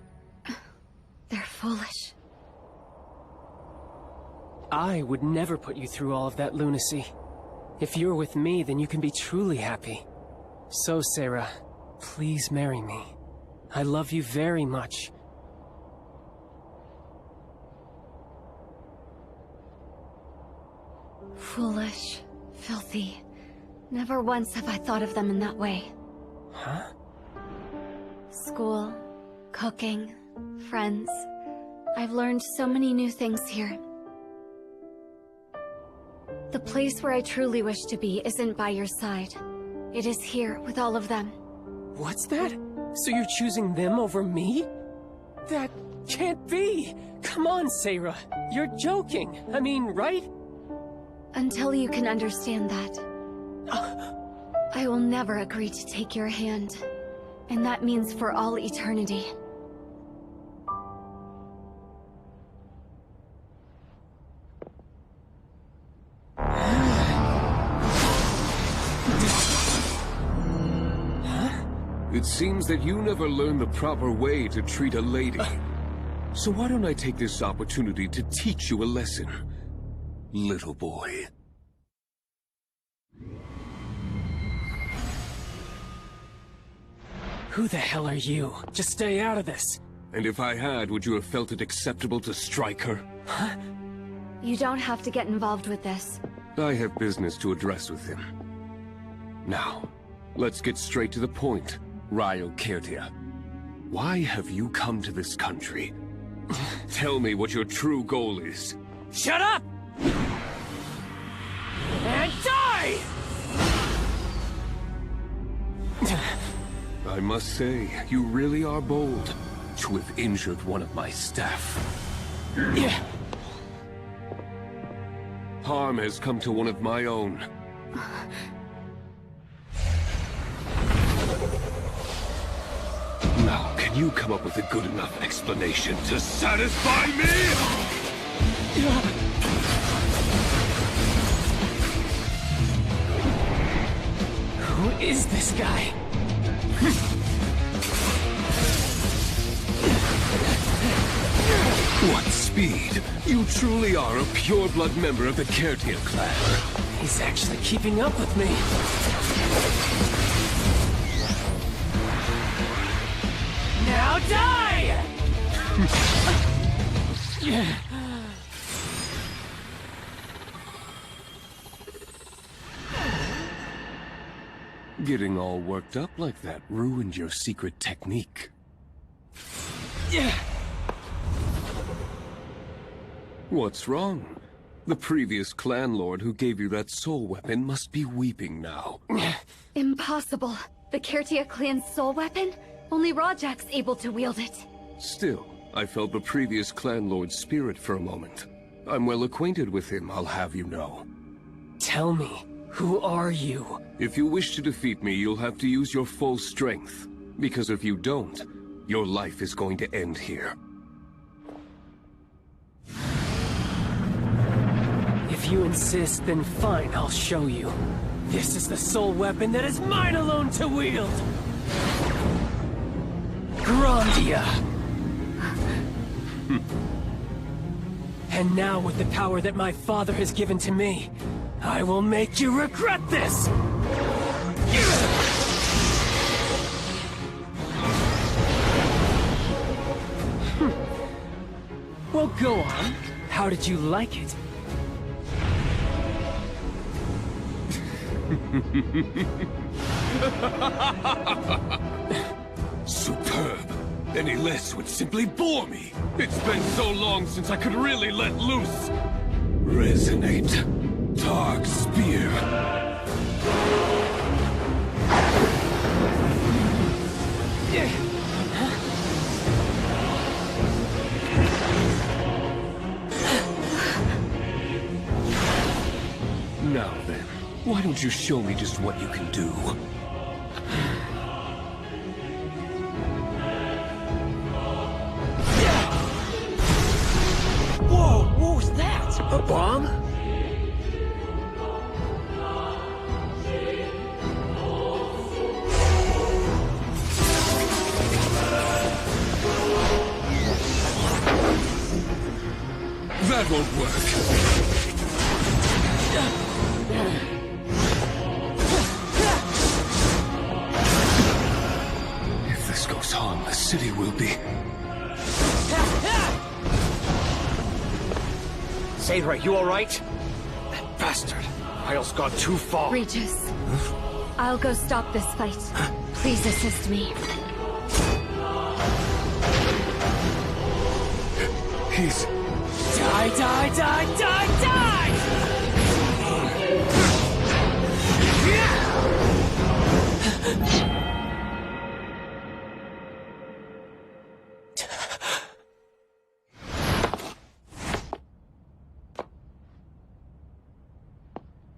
They're foolish. I would never put you through all of that lunacy. If you're with me, then you can be truly happy. So, Sarah, please marry me. I love you very much. Foolish, filthy. Never once have I thought of them in that way. Huh? School, cooking, friends. I've learned so many new things here. The place where I truly wish to be isn't by your side. It is here with all of them. What's that? So you're choosing them over me? That can't be! Come on, Sarah. You're joking. I mean, right? Until you can understand that. I will never agree to take your hand. And that means for all eternity. It seems that you never learned the proper way to treat a lady. So why don't I take this opportunity to teach you a lesson, little boy? Who the hell are you? Just stay out of this. And if I had, would you have felt it acceptable to strike her? Huh? You don't have to get involved with this. I have business to address with him. Now, let's get straight to the point, Ryo Kertia. Why have you come to this country? Tell me what your true goal is. Shut up! And die! I must say, you really are bold to have injured one of my staff. Yeah. Harm has come to one of my own. Now, can you come up with a good enough explanation to satisfy me? Who is this guy? What speed! You truly are a pure-blood member of the Kertia clan. He's actually keeping up with me. Now die! Getting all worked up like that ruined your secret technique. What's wrong? The previous clan lord who gave you that soul weapon must be weeping now. Impossible. The Kertia clan's soul weapon? Only Rajak's able to wield it. Still, I felt the previous clan lord's spirit for a moment. I'm well acquainted with him, I'll have you know. Tell me, who are you? If you wish to defeat me, you'll have to use your full strength. Because if you don't, your life is going to end here. If you insist, then fine, I'll show you. This is the soul weapon that is mine alone to wield! Grandia! And now, with the power that my father has given to me, I will make you regret this! Well, go on. How did you like it? Superb! Any less would simply bore me! It's been so long since I could really let loose! Resonate. Dark Spear. Now then, why don't you show me just what you can do? Whoa, what was that? A bomb? That won't work. If this goes on, the city will be... Seira, you alright? That bastard. Ryle's gone too far. Regis, I'll go stop this fight. Please assist me. He's... Die, die, die, die, die!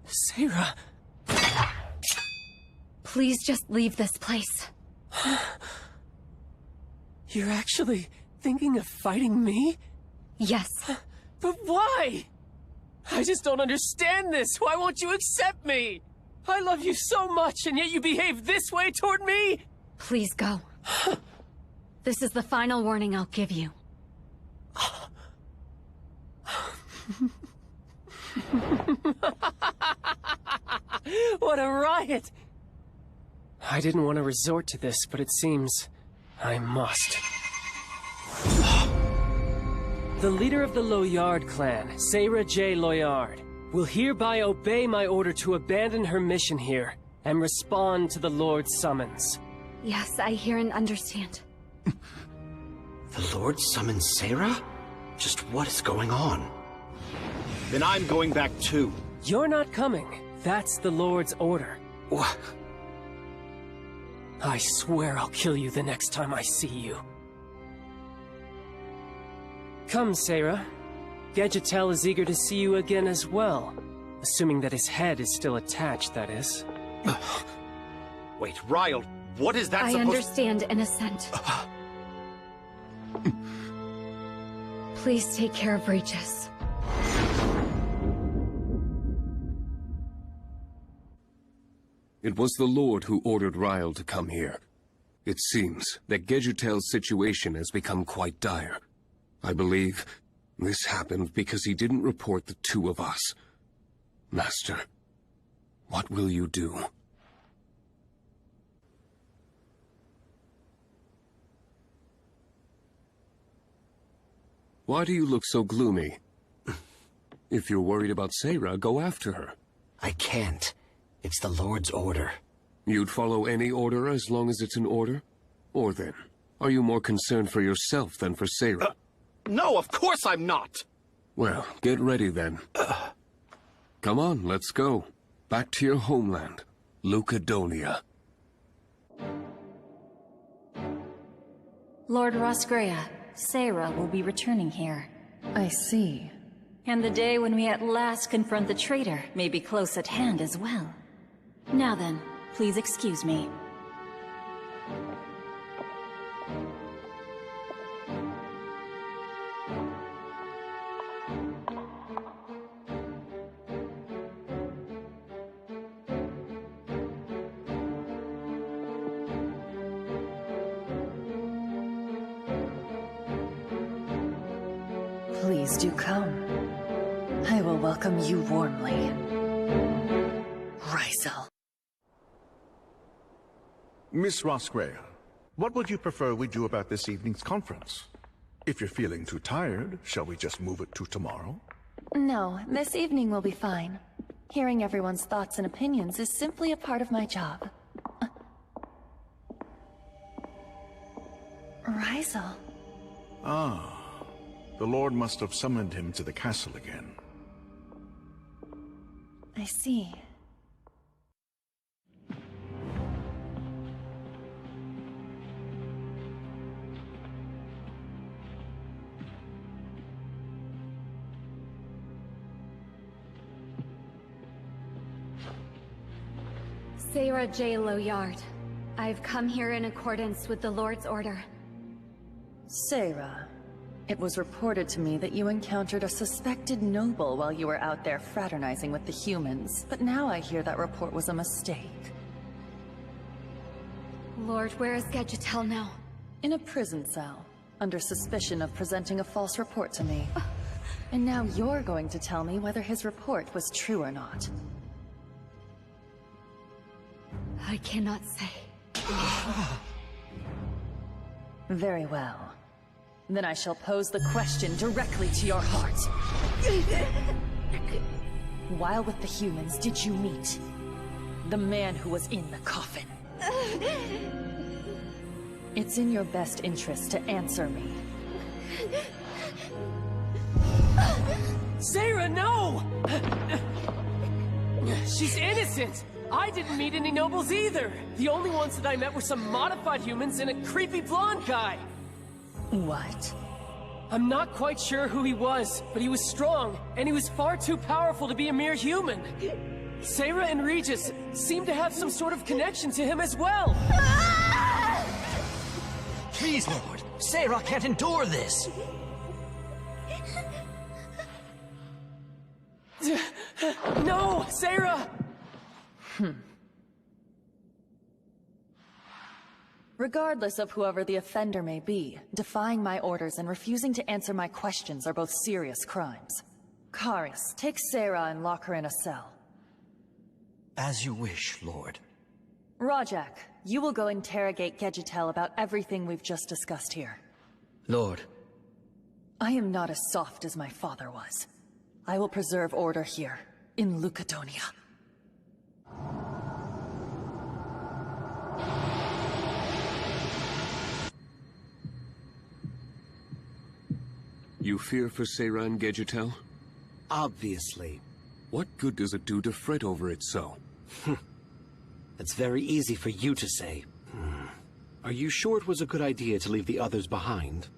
Seira. Please just leave this place. You're actually thinking of fighting me? Yes. But why? I just don't understand this. Why won't you accept me? I love you so much, and yet you behave this way toward me? Please go. This is the final warning I'll give you. What a riot! I didn't want to resort to this, but it seems I must. The leader of the Loyard clan, Seira J. Loyard, will hereby obey my order to abandon her mission here and respond to the Lord's summons. Yes, I hear and understand. The Lord summons Seira? Just what is going on? Then I'm going back too. You're not coming. That's the Lord's order. What? I swear I'll kill you the next time I see you. Come, Seira. Gedgetel is eager to see you again as well. Assuming that his head is still attached, that is. Wait, Ryle, what is that I supposed— understand, Innocent. Please take care of Regis. It was the Lord who ordered Ryle to come here. It seems that Gedgetel's situation has become quite dire. I believe this happened because he didn't report the two of us. Master, what will you do? Why do you look so gloomy? If you're worried about Sarah, go after her. I can't. It's the Lord's order. You'd follow any order as long as it's an order? Or then, are you more concerned for yourself than for Sarah? No, of course I'm not! Well, get ready then. Come on, let's go. Back to your homeland, Lucadonia. Lord Rosgrea, Sarah will be returning here. I see. And the day when we at last confront the traitor may be close at hand as well. Now then, please excuse me. Please do come. I will welcome you warmly. Rizal. Miss Rosgrea, what would you prefer we do about this evening's conference? If you're feeling too tired, shall we just move it to tomorrow? No, this evening will be fine. Hearing everyone's thoughts and opinions is simply a part of my job. Rizal. Ah. The Lord must have summoned him to the castle again. I see. Sarah J. Loyard. I've come here in accordance with the Lord's order. Sarah. It was reported to me that you encountered a suspected noble while you were out there fraternizing with the humans, but now I hear that report was a mistake. Lord, where is Gedgetel now? In a prison cell, under suspicion of presenting a false report to me. And now you're going to tell me whether his report was true or not. I cannot say. Very well. Then I shall pose the question directly to your heart. While with the humans, did you meet the man who was in the coffin? It's in your best interest to answer me. Sarah, no! She's innocent! I didn't meet any nobles either! The only ones that I met were some modified humans and a creepy blonde guy! What? I'm not quite sure who he was, but he was strong, and he was far too powerful to be a mere human. Sarah and Regis seem to have some sort of connection to him as well. Please, Lord. Sarah can't endure this. No, Sarah! Regardless of whoever the offender may be, defying my orders and refusing to answer my questions are both serious crimes. Karis, take Sarah and lock her in a cell. As you wish, Lord. Rajak, you will go interrogate Gedgetel about everything we've just discussed here. Lord. I am not as soft as my father was. I will preserve order here, in Lucadonia. You fear for Sarah and Gedgetel? Obviously. What good does it do to fret over it so? It's very easy for you to say. Are you sure it was a good idea to leave the others behind?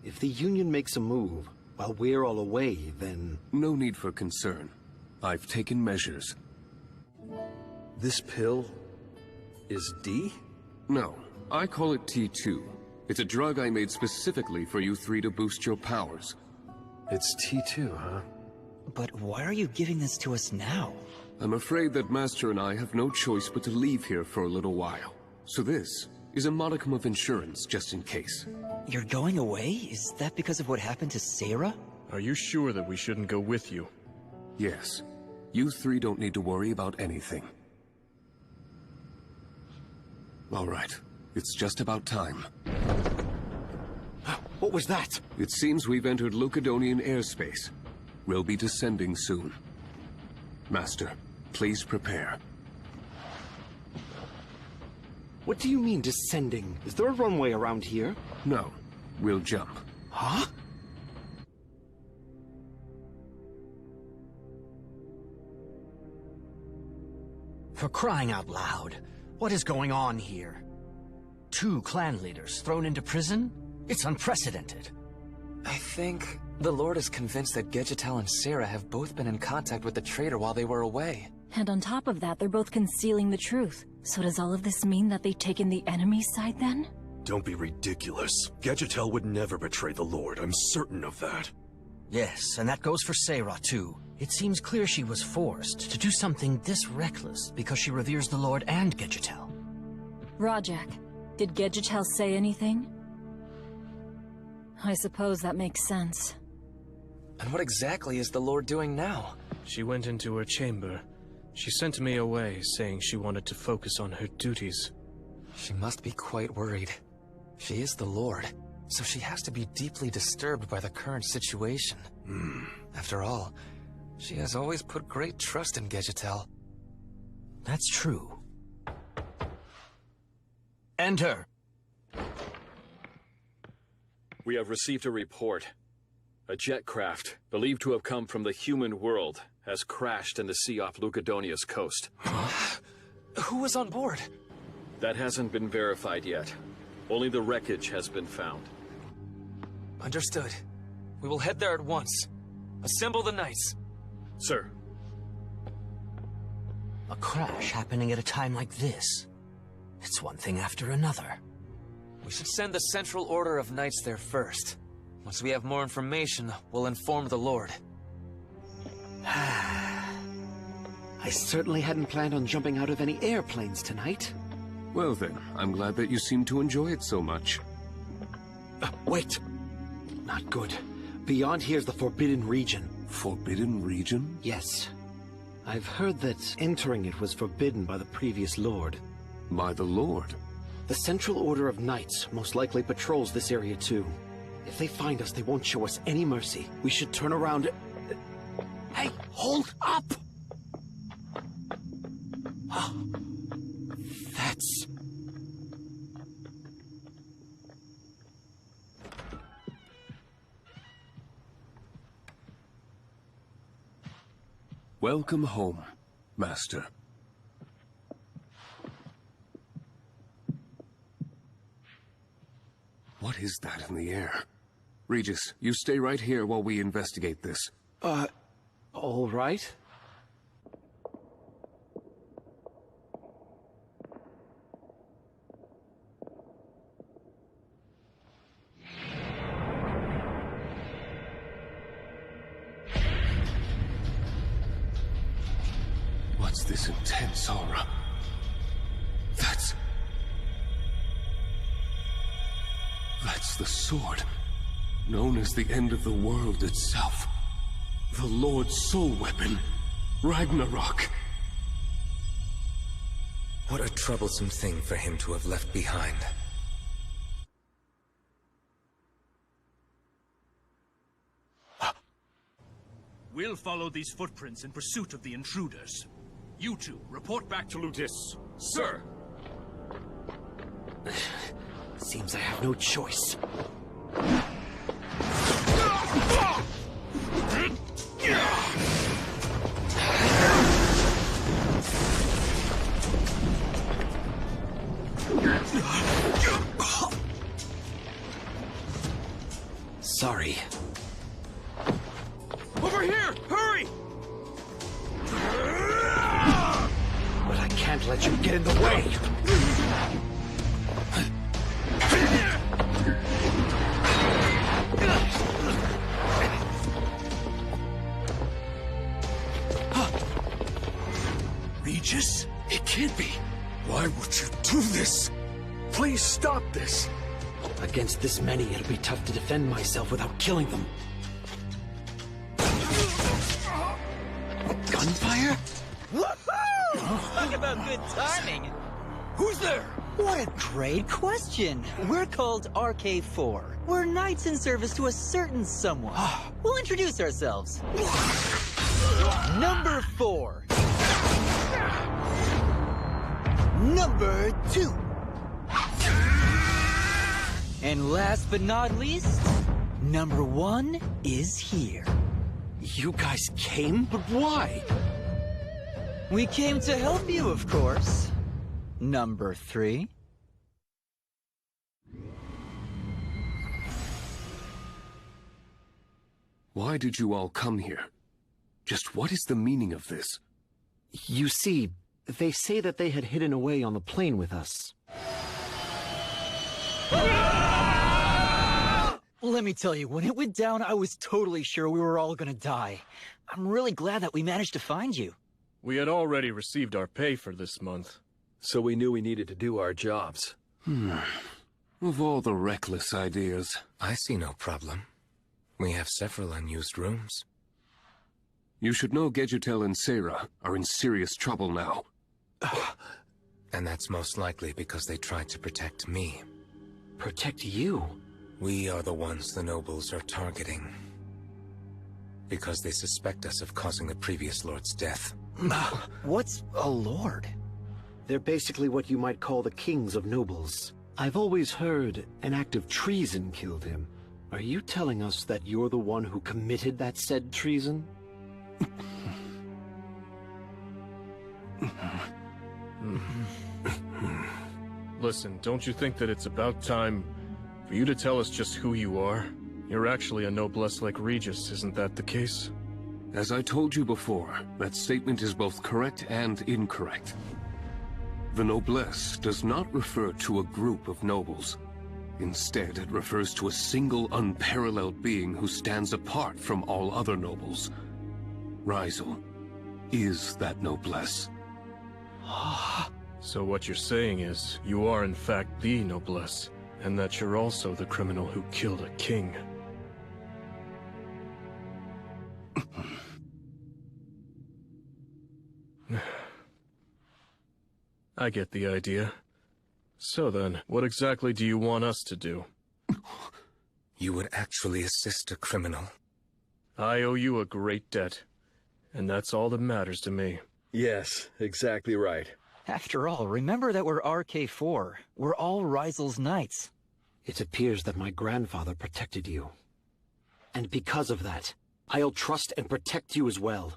If the Union makes a move, while we're all away, then... No need for concern. I've taken measures. This pill is D? No, I call it T2. It's a drug I made specifically for you three to boost your powers. It's T2, huh? But why are you giving this to us now? I'm afraid that Master and I have no choice but to leave here for a little while. So this is a modicum of insurance, just in case. You're going away? Is that because of what happened to Sarah? Are you sure that we shouldn't go with you? Yes. You three don't need to worry about anything. All right. It's just about time. What was that? It seems we've entered Lucadonian airspace. We'll be descending soon. Master, please prepare. What do you mean, descending? Is there a runway around here? No, we'll jump. Huh? For crying out loud, what is going on here? 2 clan leaders thrown into prison? It's unprecedented. I think the Lord is convinced that Gedgetal and Sarah have both been in contact with the traitor while they were away. And on top of that, they're both concealing the truth. So does all of this mean that they've taken the enemy's side then? Don't be ridiculous. Gedgetal would never betray the Lord, I'm certain of that. Yes, and that goes for Sarah, too. It seems clear she was forced to do something this reckless because she reveres the Lord and Gedgetal. Rajak, did Gedgetal say anything? I suppose that makes sense. And what exactly is the Lord doing now? She went into her chamber. She sent me away, saying she wanted to focus on her duties. She must be quite worried. She is the Lord, so she has to be deeply disturbed by the current situation. After all, she has always put great trust in Gedgetal. That's true. Enter! We have received a report. A jet craft, believed to have come from the human world, has crashed in the sea off Lucadonia's coast. Who was on board? That hasn't been verified yet. Only the wreckage has been found. Understood. We will head there at once. Assemble the knights. Sir. A crash happening at a time like this. It's one thing after another. We should send the Central Order of Knights there first. Once we have more information, we'll inform the Lord. I certainly hadn't planned on jumping out of any airplanes tonight. Well then, I'm glad that you seem to enjoy it so much. Wait! Not good. Beyond here's the Forbidden Region. Forbidden Region? Yes. I've heard that entering it was forbidden by the previous Lord. By the Lord? The Central Order of Knights most likely patrols this area too. If they find us, they won't show us any mercy. We should turn around. Hey, hold up! That's... Welcome home, Master. What is that in the air? Regis, you stay right here while we investigate this. All right. What's this intense aura? That's the sword, known as the end of the world itself. The Lord's soul weapon, Ragnarok. What a troublesome thing for him to have left behind. We'll follow these footprints in pursuit of the intruders. You two, report back to Ludis. Sir! Seems I have no choice. Sorry. Over here! Hurry! But I can't let you get in the way! Regis? It can't be. Why would you do this? Please stop this. Against this many, it'll be tough to defend myself without killing them. Gunfire? Woohoo! Talk about good timing. Who's there? What a great question! We're called RK4. We're knights in service to a certain someone. We'll introduce ourselves. Number 4. Number 2. And last but not least, number 1 is here. You guys came? But why? We came to help you, of course. Number 3. Why did you all come here? Just what is the meaning of this? You see, they say that they had hidden away on the plane with us. Let me tell you, when it went down, I was totally sure we were all gonna die. I'm really glad that we managed to find you. We had already received our pay for this month. So we knew we needed to do our jobs. Of all the reckless ideas, I see no problem. We have several unused rooms. You should know Gedgetel and Sarah are in serious trouble now. And that's most likely because they tried to protect me. Protect you? We are the ones the nobles are targeting. Because they suspect us of causing the previous lord's death. What's a lord? They're basically what you might call the kings of nobles. I've always heard an act of treason killed him. Are you telling us that you're the one who committed that said treason? Listen, don't you think that it's about time for you to tell us just who you are? You're actually a noblesse like Regis, isn't that the case? As I told you before, that statement is both correct and incorrect. The noblesse does not refer to a group of nobles. Instead, it refers to a single unparalleled being who stands apart from all other nobles. Rizal is that noblesse. So what you're saying is, you are in fact the noblesse, and that you're also the criminal who killed a king. I get the idea. So then, what exactly do you want us to do? You would actually assist a criminal. I owe you a great debt, and that's all that matters to me. Yes, exactly right. After all, remember that we're RK4. We're all Rizal's knights. It appears that my grandfather protected you. And because of that, I'll trust and protect you as well.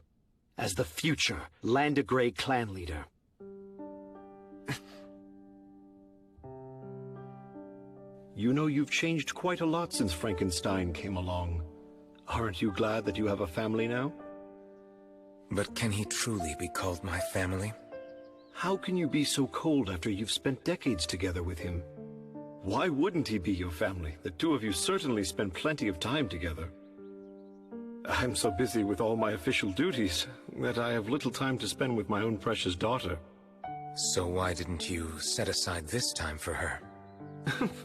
As the future Landegray clan leader. You know you've changed quite a lot since Frankenstein came along. Aren't you glad that you have a family now? But can he truly be called my family? How can you be so cold after you've spent decades together with him? Why wouldn't he be your family? The two of you certainly spend plenty of time together. I'm so busy with all my official duties that I have little time to spend with my own precious daughter. So why didn't you set aside this time for her?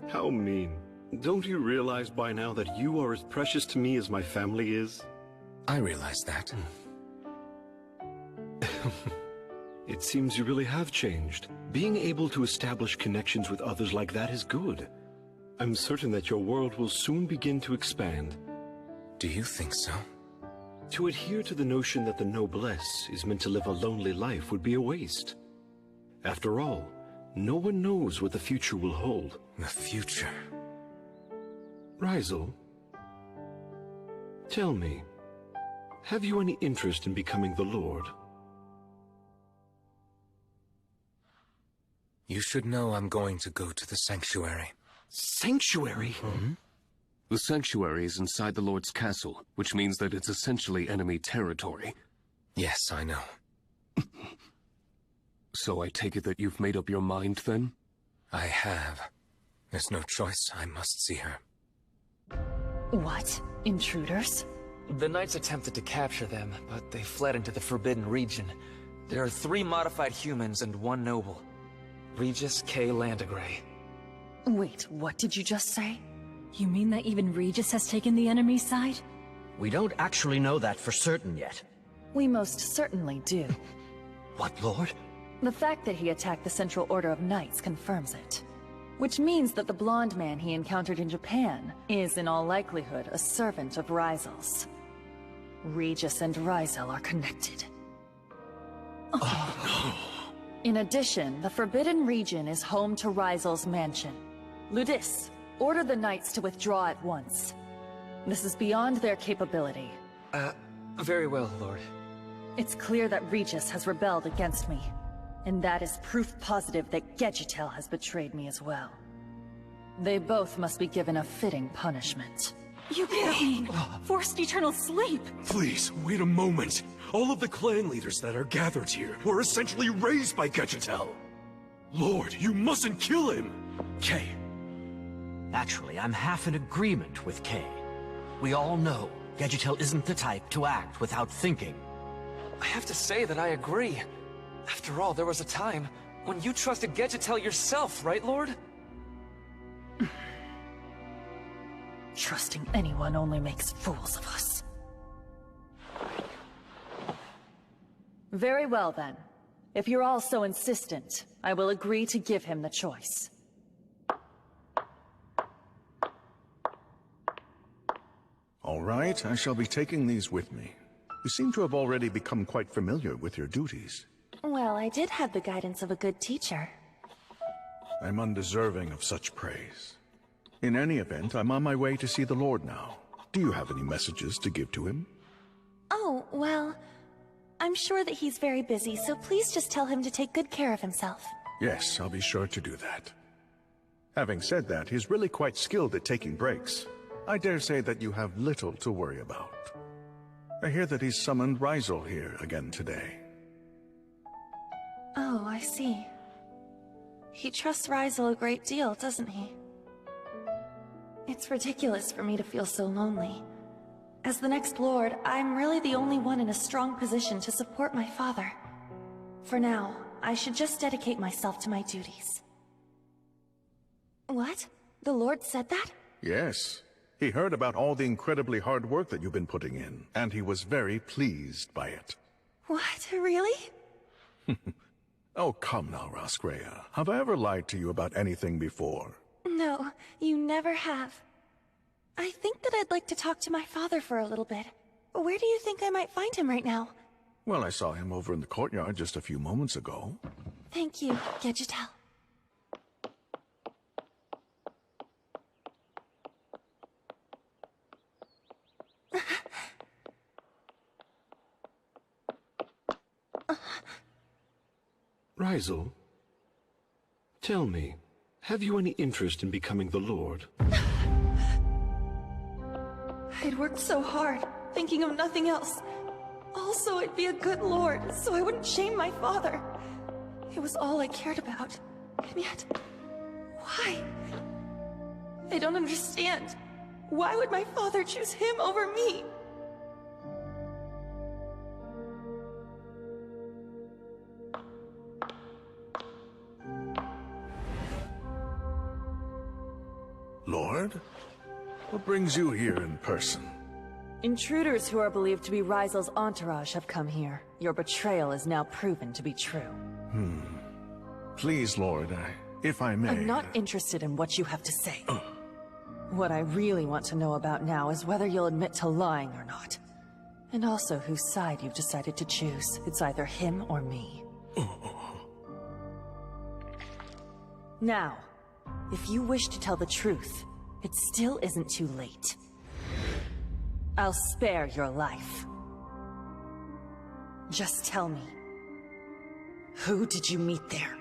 How mean. Don't you realize by now that you are as precious to me as my family is? I realize that. It seems you really have changed. Being able to establish connections with others like that is good. I'm certain that your world will soon begin to expand. Do you think so? To adhere to the notion that the noblesse is meant to live a lonely life would be a waste. After all, no one knows what the future will hold. The future? Rizal, tell me, have you any interest in becoming the Lord? You should know I'm going to go to the sanctuary. Sanctuary? The sanctuary is inside the Lord's castle, which means that it's essentially enemy territory. Yes, I know. So I take it that you've made up your mind, then? I have. There's no choice. I must see her. What? Intruders? The knights attempted to capture them, but they fled into the Forbidden Region. There are 3 modified humans and 1 noble. Regis K. Landegray. Wait, what did you just say? You mean that even Regis has taken the enemy's side? We don't actually know that for certain yet. We most certainly do. What, Lord? The fact that he attacked the Central Order of Knights confirms it. Which means that the blonde man he encountered in Japan is in all likelihood a servant of Ryzel's. Regis and Ryzel are connected. In addition, the Forbidden Region is home to Ryzel's mansion. Ludis, order the Knights to withdraw at once. This is beyond their capability. Very well, Lord. It's clear that Regis has rebelled against me. And that is proof positive that Gedgetel has betrayed me as well. They both must be given a fitting punishment. You can't mean forced eternal sleep. Please, wait a moment. All of the clan leaders that are gathered here were essentially raised by Gedgetel. Lord, you mustn't kill him! Kay. Naturally, I'm half in agreement with Kay. We all know Gedgetel isn't the type to act without thinking. I have to say that I agree. After all, there was a time when you trusted Gedgetel yourself, right, Lord? Trusting anyone only makes fools of us. Very well, then. If you're all so insistent, I will agree to give him the choice. All right, I shall be taking these with me. You seem to have already become quite familiar with your duties. Well, I did have the guidance of a good teacher. I'm undeserving of such praise. In any event, I'm on my way to see the Lord now. Do you have any messages to give to him? Oh, well, I'm sure that he's very busy, so please just tell him to take good care of himself. Yes, I'll be sure to do that. Having said that, he's really quite skilled at taking breaks. I dare say that you have little to worry about. I hear that he's summoned Ryzel here again today. Oh, I see. He trusts Ryzel a great deal, doesn't he? It's ridiculous for me to feel so lonely. As the next lord, I'm really the only one in a strong position to support my father. For now, I should just dedicate myself to my duties. What? The lord said that? Yes. He heard about all the incredibly hard work that you've been putting in, and he was very pleased by it. What? Really? Oh, come now, Roscrea. Have I ever lied to you about anything before? No, you never have. I think that I'd like to talk to my father for a little bit. Where do you think I might find him right now? Well, I saw him over in the courtyard just a few moments ago. Thank you, Gedgetel. Ryzel, tell me, have you any interest in becoming the Lord? I'd worked so hard, thinking of nothing else. Also, I'd be a good lord, so I wouldn't shame my father. It was all I cared about. And yet, why? I don't understand. Why would my father choose him over me? Lord? What brings you here in person? Intruders who are believed to be Ryzel's entourage have come here. Your betrayal is now proven to be true. Please, Lord, if I may... I'm not interested in what you have to say. What I really want to know about now is whether you'll admit to lying or not. And also whose side you've decided to choose. It's either him or me. Now, if you wish to tell the truth, it still isn't too late. I'll spare your life. Just tell me, who did you meet there?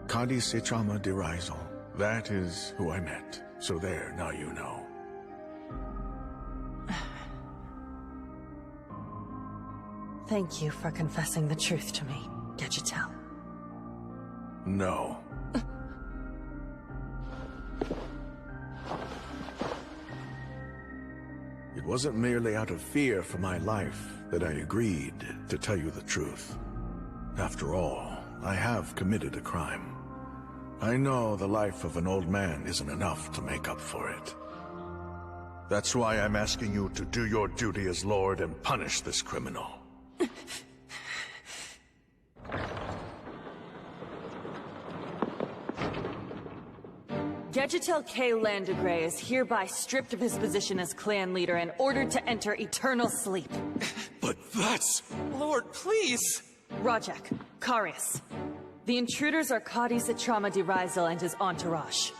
Kadi Sechama de Ryzel. That is who I met. So there, now you know. Thank you for confessing the truth to me, Gedgetel. No. It wasn't merely out of fear for my life that I agreed to tell you the truth. After all, I have committed a crime. I know the life of an old man isn't enough to make up for it. That's why I'm asking you to do your duty as Lord and punish this criminal. Gadgetel K. Landegray is hereby stripped of his position as clan leader and ordered to enter eternal sleep. But that's... Lord, please! Rajek, Karius. The intruders are Kadi Sitrama de Rizel and his entourage.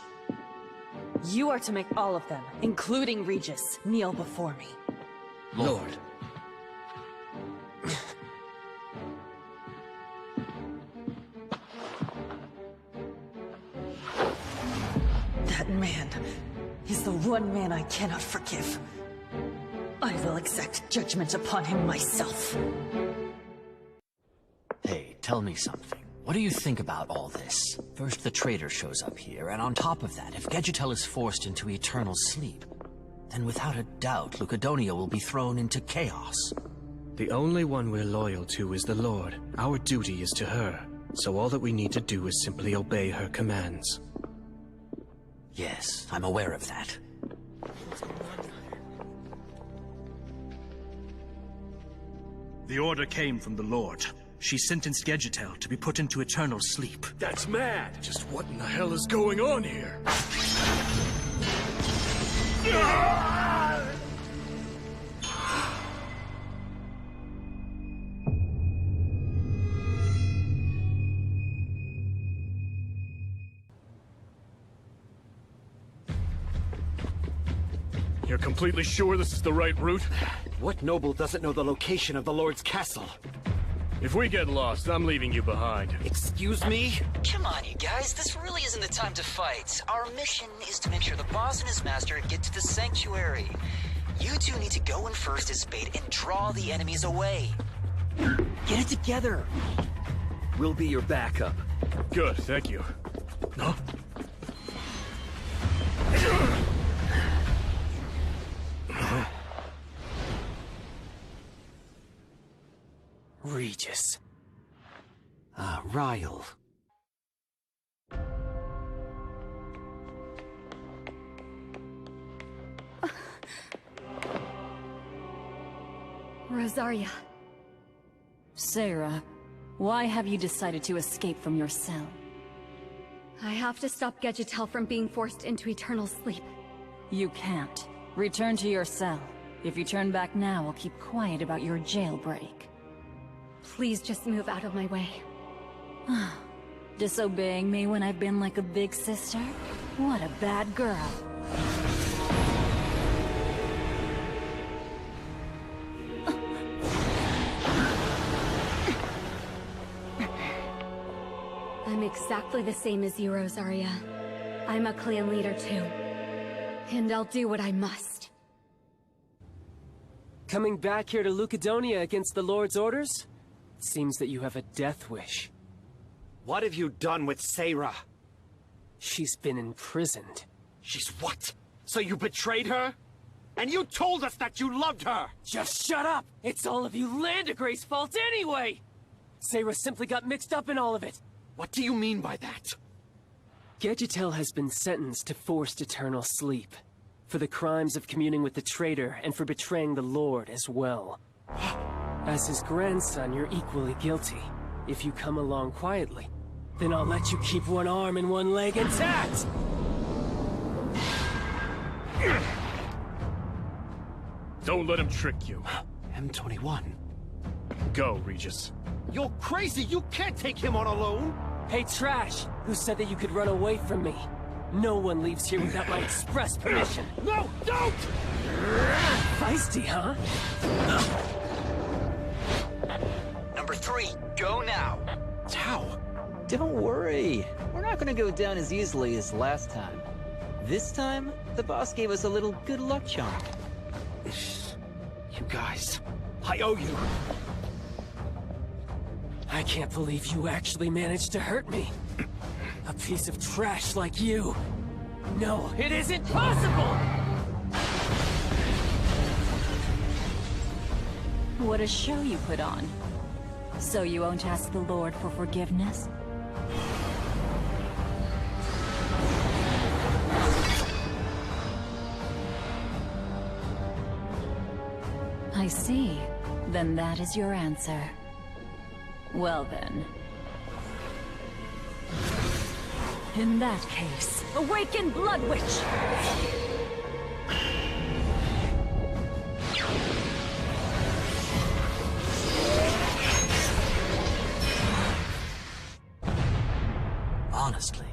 You are to make all of them, including Regis, kneel before me. Lord. That man is the one man I cannot forgive. I will exact judgment upon him myself. Hey, tell me something. What do you think about all this? First the traitor shows up here, and on top of that, if Gadgetel is forced into eternal sleep, then without a doubt, Lucadonia will be thrown into chaos. The only one we're loyal to is the Lord. Our duty is to her, so all that we need to do is simply obey her commands. Yes, I'm aware of that. The order came from the Lord. She sentenced Gadgetel to be put into eternal sleep. That's mad! Just what in the hell is going on here? You're completely sure this is the right route? What noble doesn't know the location of the Lord's castle? If we get lost, I'm leaving you behind. Excuse me? Come on, you guys. This really isn't the time to fight. Our mission is to make sure the boss and his master get to the sanctuary. You two need to go in first as bait and draw the enemies away. Get it together. We'll be your backup. Good, thank you. Huh? Regis. Ryle. Rosaria. Sarah, why have you decided to escape from your cell? I have to stop Gadgetel from being forced into eternal sleep. You can't. Return to your cell. If you turn back now, I'll keep quiet about your jailbreak. Please just move out of my way. Disobeying me when I've been like a big sister? What a bad girl. I'm exactly the same as you, Rosaria. I'm a clan leader too. And I'll do what I must. Coming back here to Lucadonia against the Lord's orders? It seems that you have a death wish. What have you done with Sarah? She's been imprisoned. She's what? So you betrayed her? And you told us that you loved her! Just shut up! It's all of you Landegray's fault anyway! Sarah simply got mixed up in all of it. What do you mean by that? Gadgetel has been sentenced to forced eternal sleep. For the crimes of communing with the traitor and for betraying the Lord as well. As his grandson, you're equally guilty. If you come along quietly, then I'll let you keep one arm and one leg intact! Don't let him trick you. M21. Go, Regis. You're crazy! You can't take him on alone! Hey, Trash! Who said that you could run away from me? No one leaves here without my express permission. No, don't! Feisty, huh? Number 3, go now. How? Don't worry. We're not gonna go down as easily as last time. This time, the boss gave us a little good luck charm. You guys, I owe you. I can't believe you actually managed to hurt me. A piece of trash like you. No, it isn't possible! What a show you put on. So you won't ask the Lord for forgiveness? see. Then that is your answer. Well then. In that case, awaken Blood Witch! Honestly,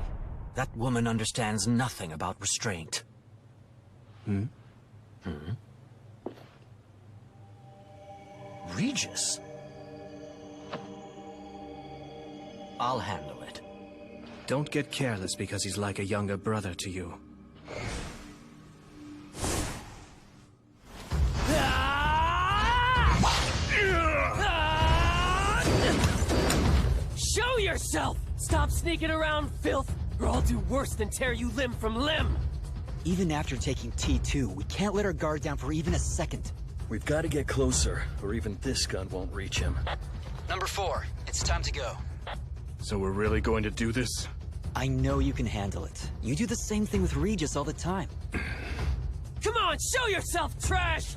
that woman understands nothing about restraint. Regis? I'll handle it. Don't get careless because he's like a younger brother to you. Show yourself! Stop sneaking around, filth, or I'll do worse than tear you limb from limb! Even after taking T2, we can't let our guard down for even a second. We've got to get closer, or even this gun won't reach him. Number 4, it's time to go. So we're really going to do this? I know you can handle it. You do the same thing with Regis all the time. Come on, show yourself, trash!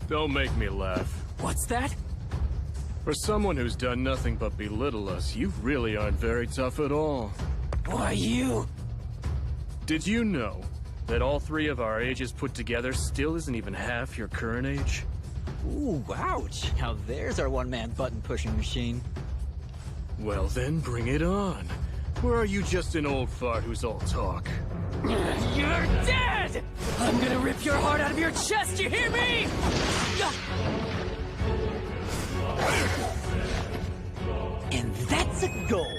Don't make me laugh. What's that? For someone who's done nothing but belittle us, you really aren't very tough at all. Why, you... Did you know that all 3 of our ages put together still isn't even half your current age? Ooh, ouch. Now there's our one-man button-pushing machine. Well then, bring it on. Or are you just an old fart who's all talk? You're dead! I'm gonna rip your heart out of your chest, you hear me? And that's a goal!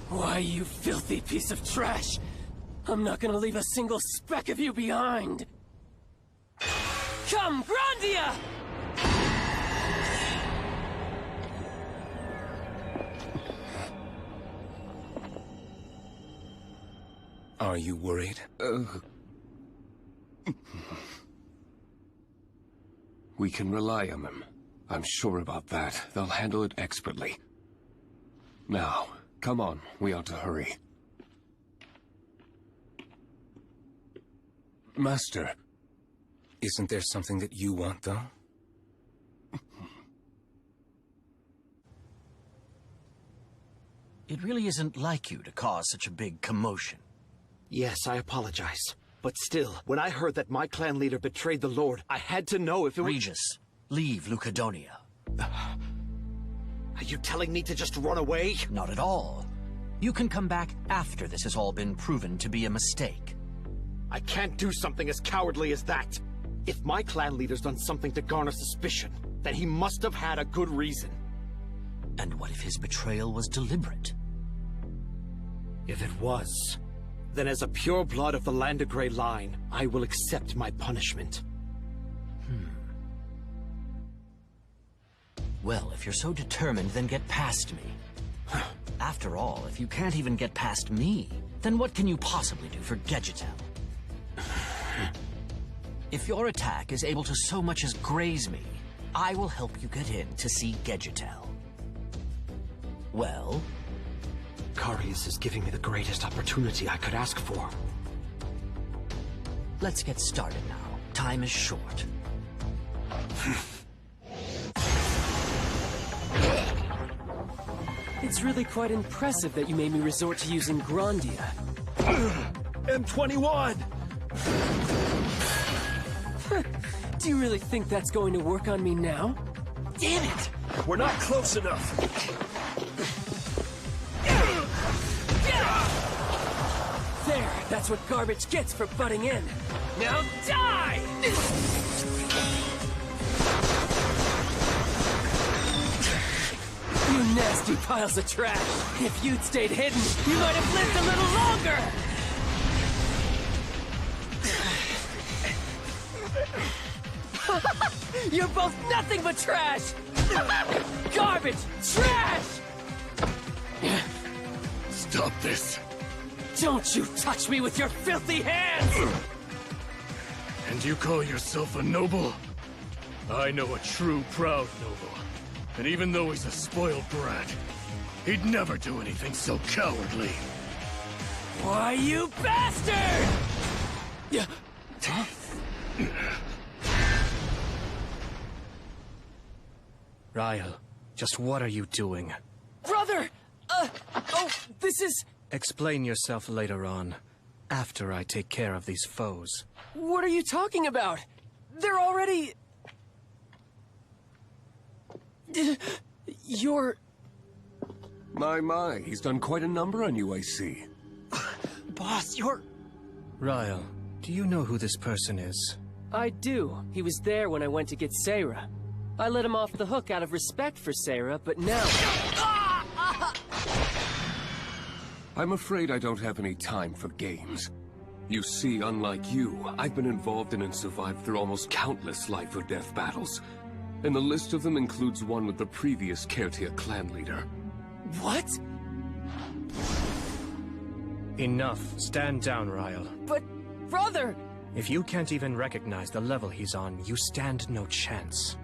Why, you filthy piece of trash! I'm not gonna leave a single speck of you behind! Come, Grandia! Are you worried? We can rely on them. I'm sure about that. They'll handle it expertly. Now, come on. We ought to hurry. Master, isn't there something that you want, though? It really isn't like you to cause such a big commotion. Yes, I apologize. But still, when I heard that my clan leader betrayed the Lord, I had to know if it was... Regis, leave Lucadonia. Are you telling me to just run away? Not at all. You can come back after this has all been proven to be a mistake. I can't do something as cowardly as that. If my clan leader's done something to garner suspicion, then he must have had a good reason. And what if his betrayal was deliberate? If it was, then as a pure blood of the Landegray line, I will accept my punishment. Well, if you're so determined, then get past me. After all, if you can't even get past me, then what can you possibly do for Gedgetel? If your attack is able to so much as graze me, I will help you get in to see Gedgetel. Well? Carius is giving me the greatest opportunity I could ask for. Let's get started now. Time is short. It's really quite impressive that you made me resort to using Grandia. M21! Do you really think that's going to work on me now? Damn it! We're not close enough! There, that's what garbage gets for butting in. Now die! You nasty piles of trash. If you'd stayed hidden, you might have lived a little longer! You're both nothing but trash! Garbage! Trash! Stop this. Don't you touch me with your filthy hands! And you call yourself a noble? I know a true proud noble. And even though he's a spoiled brat, he'd never do anything so cowardly. Why, you bastard! Huh? Ryle, just what are you doing? Brother! Oh, this is... Explain yourself later on, after I take care of these foes. What are you talking about? They're already... You're... My, he's done quite a number on you, I see. Boss, you're... Ryle, do you know who this person is? I do. He was there when I went to get Sarah. I let him off the hook out of respect for Sarah, but now... I'm afraid I don't have any time for games. You see, unlike you, I've been involved in and survived through almost countless life or death battles. And the list of them includes one with the previous Kertia clan leader. What? Enough. Stand down, Ryle. But, brother! If you can't even recognize the level he's on, you stand no chance.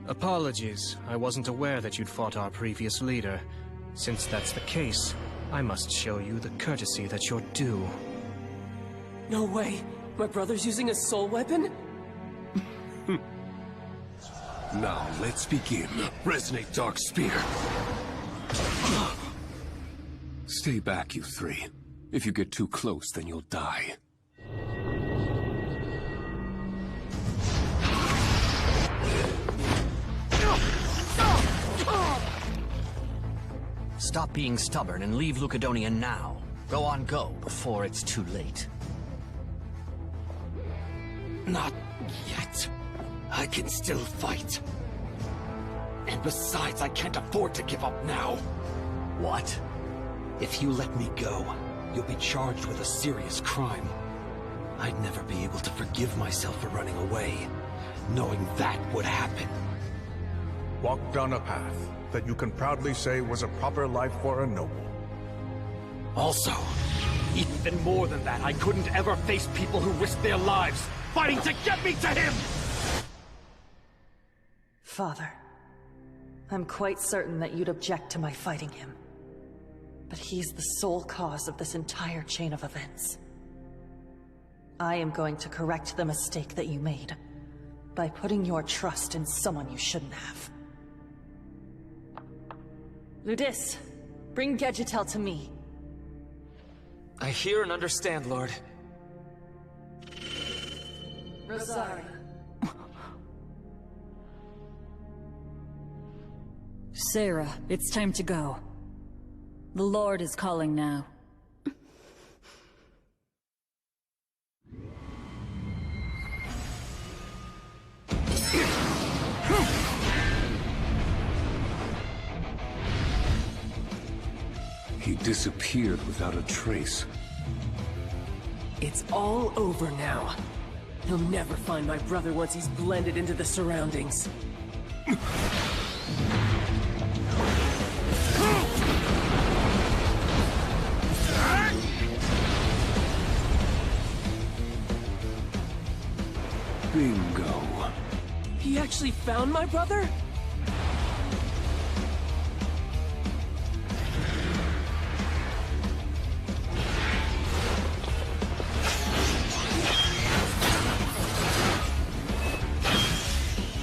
Apologies. I wasn't aware that you'd fought our previous leader. Since that's the case, I must show you the courtesy that you're due. No way! My brother's using a soul weapon? Now, let's begin. Resonate, Dark Spear. Stay back, you three. If you get too close, then you'll die. Stop being stubborn and leave Lucadonia now. Go on, go, before it's too late. Not yet. I can still fight. And besides, I can't afford to give up now. What? If you let me go, you'll be charged with a serious crime. I'd never be able to forgive myself for running away, knowing that would happen. Walk down a path that you can proudly say was a proper life for a noble. Also, even more than that, I couldn't ever face people who risked their lives fighting to get me to him! Father, I'm quite certain that you'd object to my fighting him. But he's the sole cause of this entire chain of events. I am going to correct the mistake that you made by putting your trust in someone you shouldn't have. Ludis, bring Gedgetel to me. I hear and understand, Lord. Rosaria. Sarah, it's time to go. The Lord is calling now. He disappeared without a trace. It's all over now. He'll never find my brother once he's blended into the surroundings. Bingo. He actually found my brother?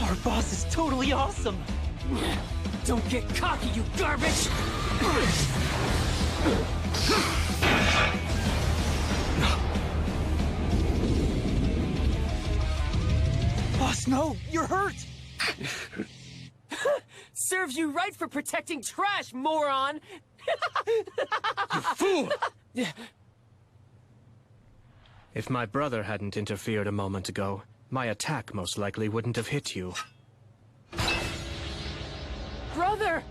Our boss is totally awesome! Don't get cocky, you garbage! Boss, no! You're hurt! Serves you right for protecting trash, moron! You fool! If my brother hadn't interfered a moment ago, my attack most likely wouldn't have hit you. Brother!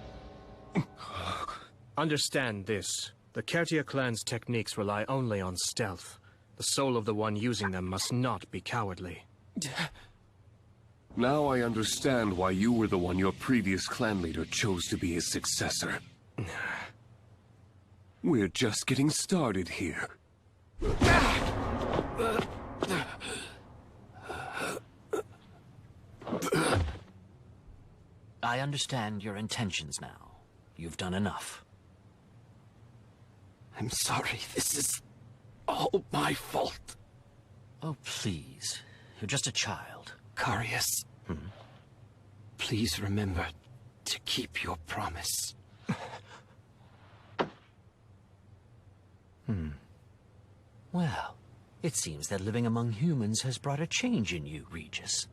Understand this. The Kertia clan's techniques rely only on stealth. The soul of the one using them must not be cowardly. Now I understand why you were the one your previous clan leader chose to be his successor. We're just getting started here. I understand your intentions now. You've done enough. I'm sorry. This is all my fault. Oh, please. You're just a child. Carius. Please remember to keep your promise. Well, it seems that living among humans has brought a change in you, Regis.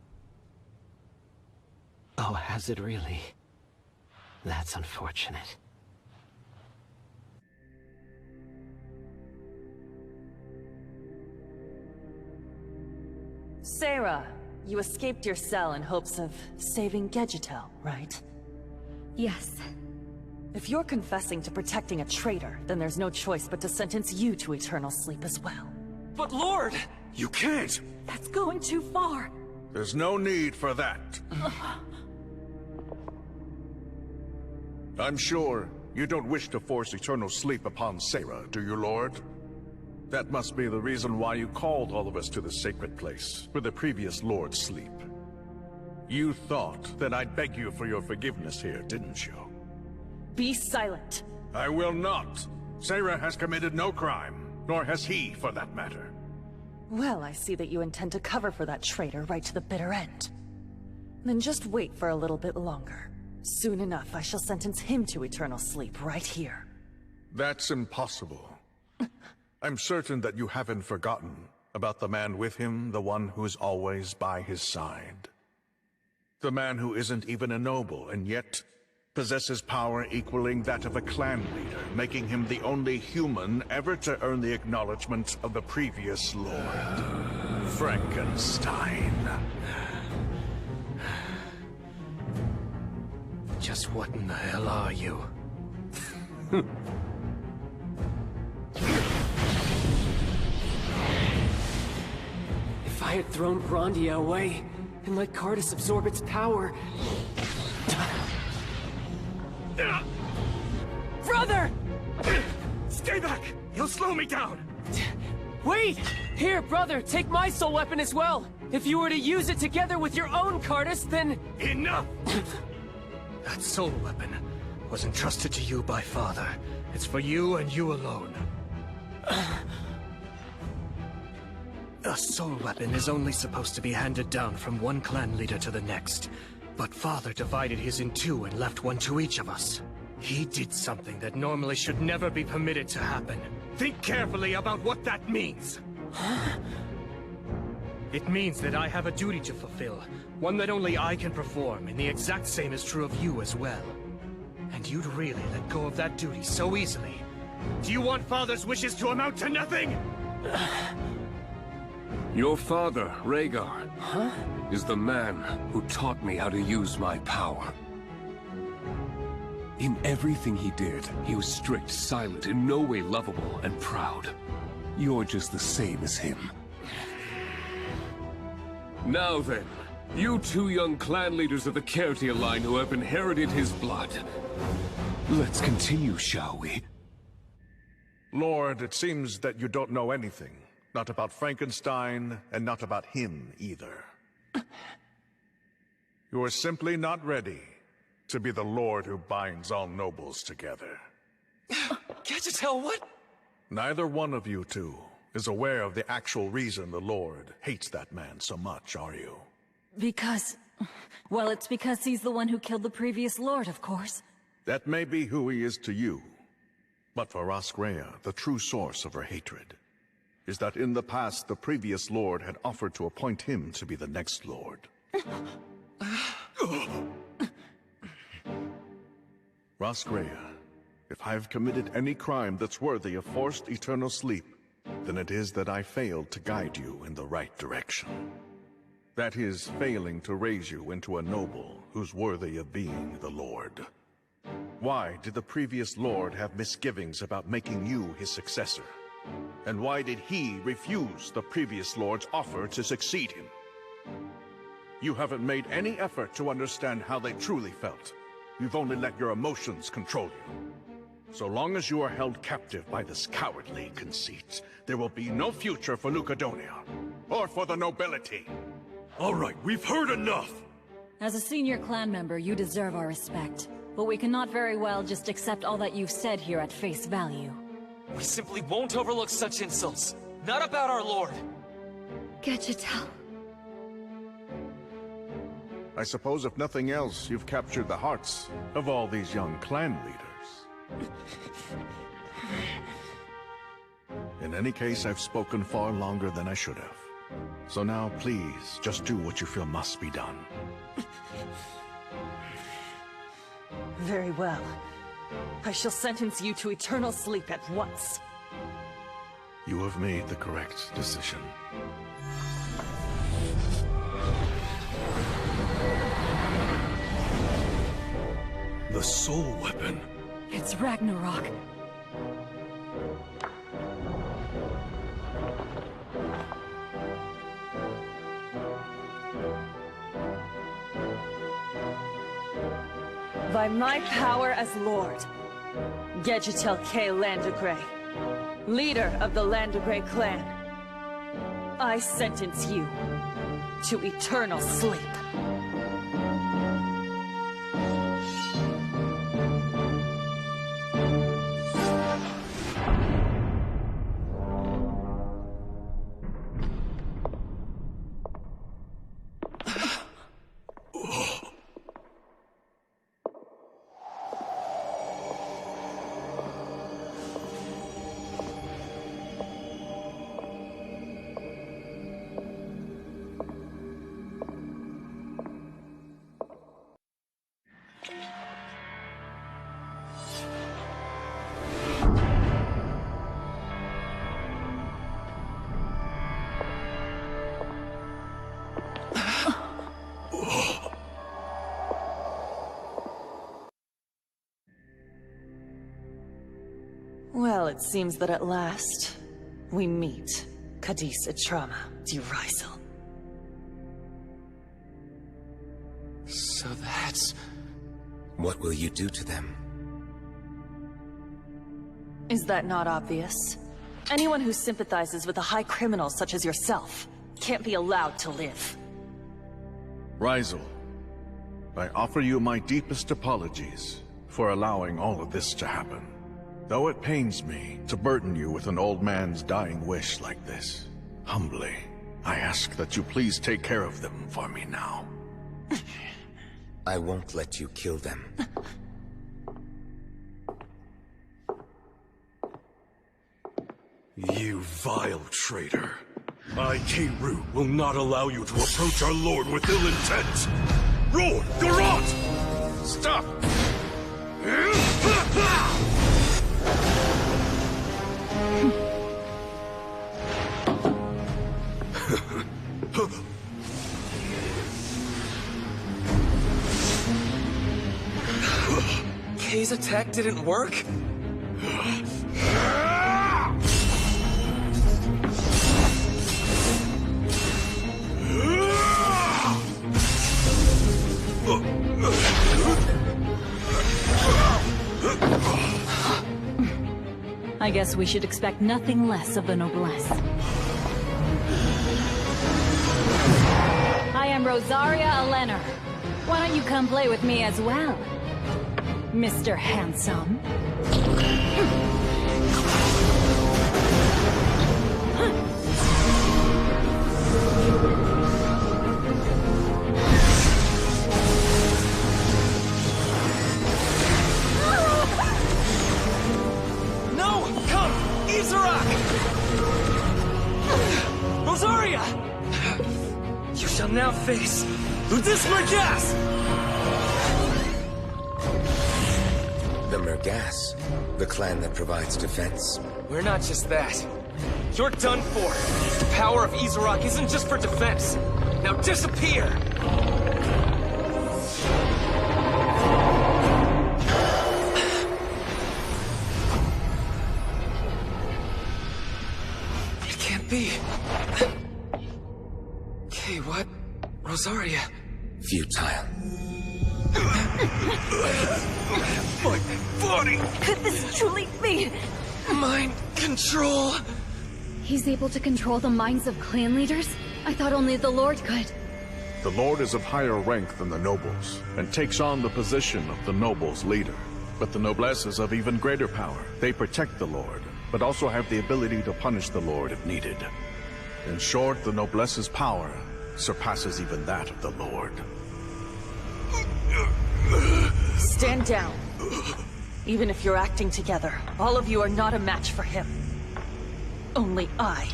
Oh, has it really? That's unfortunate. Sarah, you escaped your cell in hopes of saving Gedgetel, right? Yes. If you're confessing to protecting a traitor, then there's no choice but to sentence you to eternal sleep as well. But Lord! You can't! That's going too far! There's no need for that. I'm sure you don't wish to force eternal sleep upon Sarah, do you, Lord? That must be the reason why you called all of us to the sacred place, where the previous Lords sleep. You thought that I'd beg you for your forgiveness here, didn't you? Be silent! I will not! Sarah has committed no crime, nor has he, for that matter. Well, I see that you intend to cover for that traitor right to the bitter end. Then just wait for a little bit longer. Soon enough, I shall sentence him to eternal sleep right here. That's impossible. I'm certain that you haven't forgotten about the man with him, the one who's always by his side. The man who isn't even a noble, and yet possesses power equaling that of a clan leader, making him the only human ever to earn the acknowledgement of the previous lord. Frankenstein. Just what in the hell are you? If I had thrown Grandia away and let Cardus absorb its power... Brother! Stay back! He'll slow me down! Wait! Here, brother, take my soul weapon as well! If you were to use it together with your own Cardus, then... Enough! That soul weapon was entrusted to you by Father. It's for you and you alone. A soul weapon is only supposed to be handed down from one clan leader to the next. But Father divided his in two and left one to each of us. He did something that normally should never be permitted to happen. Think carefully about what that means. It means that I have a duty to fulfill, one that only I can perform, and the exact same is true of you as well. And you'd really let go of that duty so easily? Do you want Father's wishes to amount to nothing? Your father, Rhaegar, is the man who taught me how to use my power. In everything he did, he was strict, silent, in no way lovable, and proud. You're just the same as him. Now then, you two young clan leaders of the Kertia line who have inherited his blood. Let's continue, shall we? Lord, it seems that you don't know anything. Not about Frankenstein, and not about him either. You are simply not ready to be the Lord who binds all nobles together. Can't you tell what? Neither one of you two is aware of the actual reason the Lord hates that man so much, are you? Because... well, it's because he's the one who killed the previous lord, of course. That may be who he is to you. But for Roscrea, the true source of her hatred is that in the past the previous lord had offered to appoint him to be the next lord. Roscrea, if I've committed any crime that's worthy of forced eternal sleep, then it is that I failed to guide you in the right direction. That is, failing to raise you into a noble who's worthy of being the Lord. Why did the previous Lord have misgivings about making you his successor? And why did he refuse the previous Lord's offer to succeed him? You haven't made any effort to understand how they truly felt. You've only let your emotions control you. So long as you are held captive by this cowardly conceit, there will be no future for Lucadonia, or for the nobility. All right, we've heard enough! As a senior clan member, you deserve our respect. But we cannot very well just accept all that you've said here at face value. We simply won't overlook such insults. Not about our lord. Gadgetel. I suppose if nothing else, you've captured the hearts of all these young clan leaders. In any case, I've spoken far longer than I should have. So now, please, just do what you feel must be done. Very well. I shall sentence you to eternal sleep at once. You have made the correct decision. The soul weapon. It's Ragnarok. By my power as Lord, Gadgetel K. Landegray, leader of the Landegray clan, I sentence you to eternal sleep. Well, it seems that at last, we meet. Cadiz Etrama de Rysel. So that's... What will you do to them? Is that not obvious? Anyone who sympathizes with a high criminal such as yourself can't be allowed to live. Rysel, I offer you my deepest apologies for allowing all of this to happen. Though it pains me to burden you with an old man's dying wish like this, humbly, I ask that you please take care of them for me now. I won't let you kill them. You vile traitor. I, K-Root, will not allow you to approach our lord with ill intent! Lord, Garrot! Stop! K's attack didn't work? I guess we should expect nothing less of the noblesse. I am Rosaria Alener. Why don't you come play with me as well, Mr. Handsome? No! Come! Iserak! Rosaria! You shall now face Ludis Mergas! The Mergas? The clan that provides defense? We're not just that. You're done for. The power of Iserak isn't just for defense. Now disappear! It can't be. Okay, what? Rosaria. Futile. My body! Could this truly be? Mind control! He's able to control the minds of clan leaders? I thought only the Lord could. The Lord is of higher rank than the nobles, and takes on the position of the nobles' leader. But the noblesse is of even greater power. They protect the Lord, but also have the ability to punish the Lord if needed. In short, the noblesse's power surpasses even that of the Lord. Stand down. Even if you're acting together, all of you are not a match for him. Only I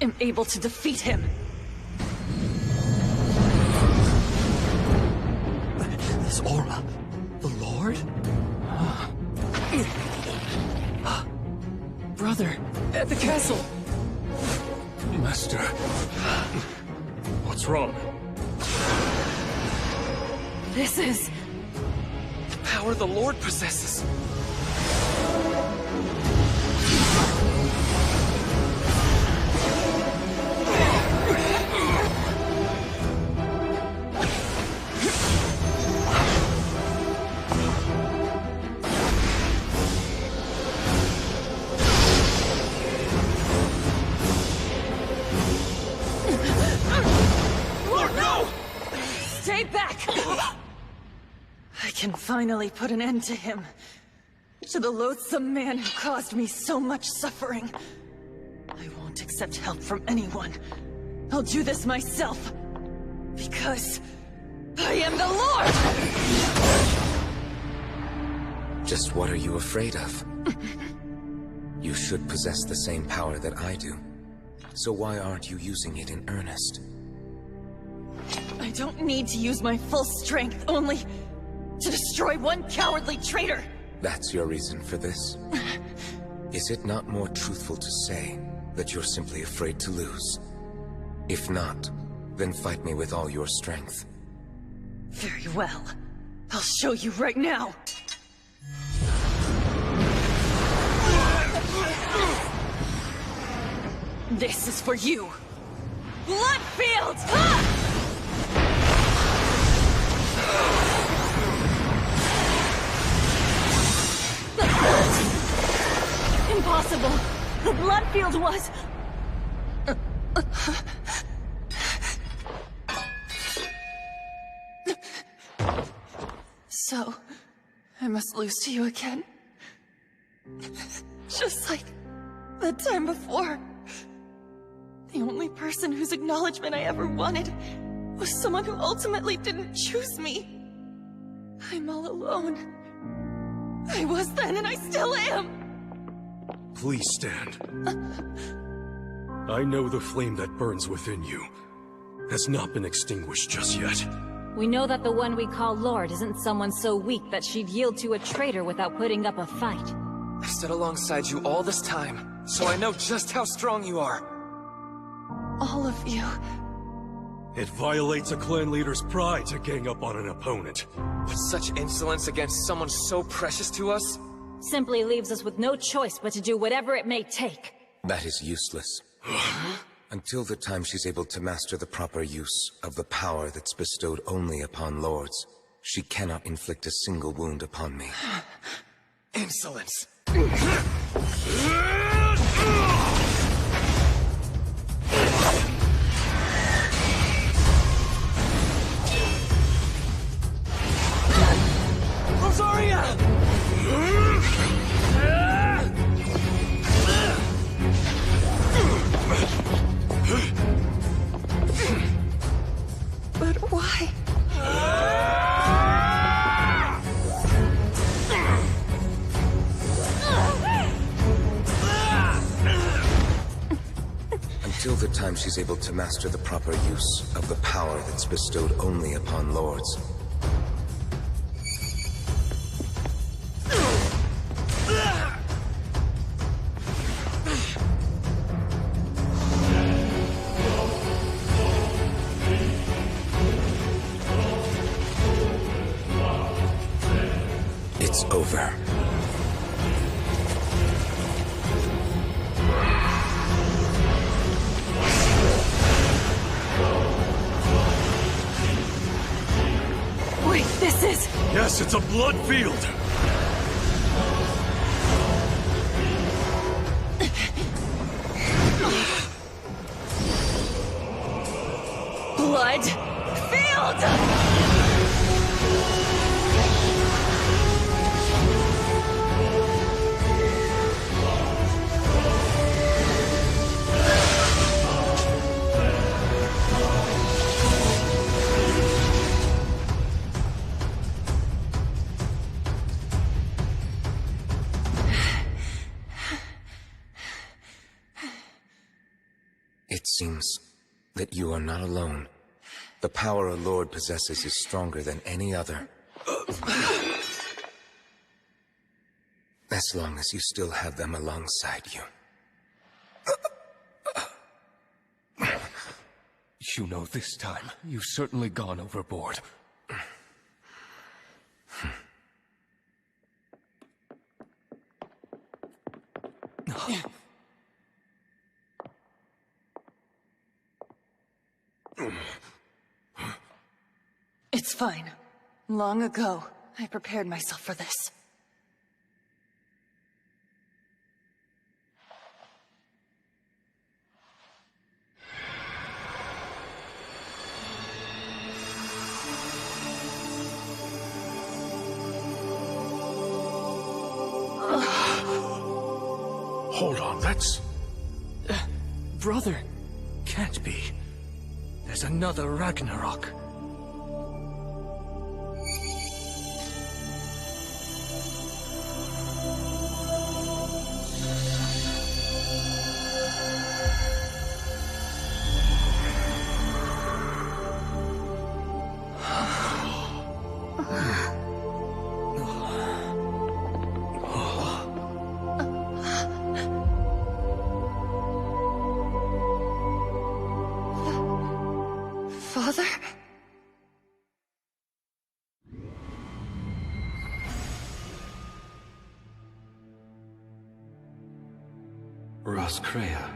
am able to defeat him. This aura, the Lord? Brother, at the castle! Master. What's wrong? This is... the power the Lord possesses. Stay back! I can finally put an end to him. To the loathsome man who caused me so much suffering. I won't accept help from anyone. I'll do this myself. Because I am the Lord! Just what are you afraid of? You should possess the same power that I do. So why aren't you using it in earnest? I don't need to use my full strength, only to destroy one cowardly traitor! That's your reason for this? Is it not more truthful to say that you're simply afraid to lose? If not, then fight me with all your strength. Very well. I'll show you right now! This is for you! Bloodfield! Ah! Impossible! The Bloodfield was... So, I must lose to you again? Just like that time before. The only person whose acknowledgement I ever wanted was someone who ultimately didn't choose me. I'm all alone. I was then, and I still am! Please stand. I know the flame that burns within you has not been extinguished just yet. We know that the one we call Lord isn't someone so weak that she'd yield to a traitor without putting up a fight. I've stood alongside you all this time, so I know just how strong you are. All of you. It violates a clan leader's pride to gang up on an opponent. But such insolence against someone so precious to us? Simply leaves us with no choice but to do whatever it may take. That is useless. Until the time she's able to master the proper use of the power that's bestowed only upon lords, she cannot inflict a single wound upon me. Insolence! Rosaria! But why? Until the time she's able to master the proper use of the power that's bestowed only upon lords. It's over. Wait, this is... Yes, it's a blood field! Blood? It seems that you are not alone. The power a lord possesses is stronger than any other. As long as you still have them alongside you. You know, this time, you've certainly gone overboard. It's fine. Long ago, I prepared myself for this. Hold on, that's... Brother, can't be. There's another Ragnarok. Father? Roscrea.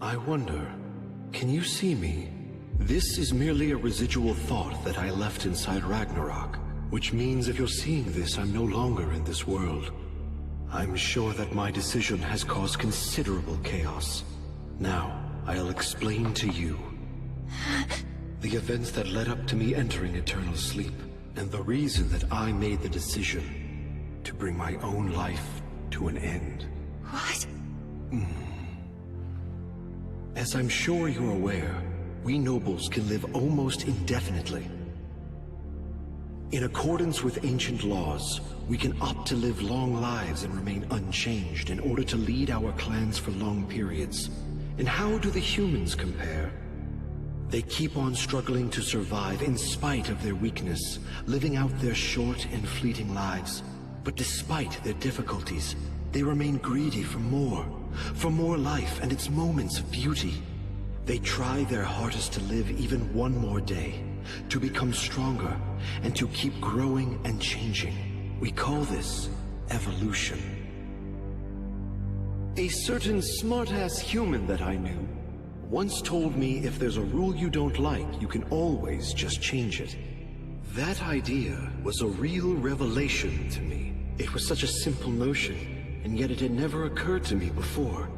I wonder, can you see me? This is merely a residual thought that I left inside Ragnarok, which means if you're seeing this, I'm no longer in this world. I'm sure that my decision has caused considerable chaos. Now, I'll explain to you the events that led up to me entering eternal sleep, and the reason that I made the decision to bring my own life to an end. What? As I'm sure you're aware, we nobles can live almost indefinitely. In accordance with ancient laws, we can opt to live long lives and remain unchanged in order to lead our clans for long periods. And how do the humans compare? They keep on struggling to survive in spite of their weakness, living out their short and fleeting lives. But despite their difficulties, they remain greedy for more life and its moments of beauty. They try their hardest to live even one more day, to become stronger, and to keep growing and changing. We call this evolution. A certain smart-ass human that I knew once told me if there's a rule you don't like, you can always just change it. That idea was a real revelation to me. It was such a simple notion, and yet it had never occurred to me before.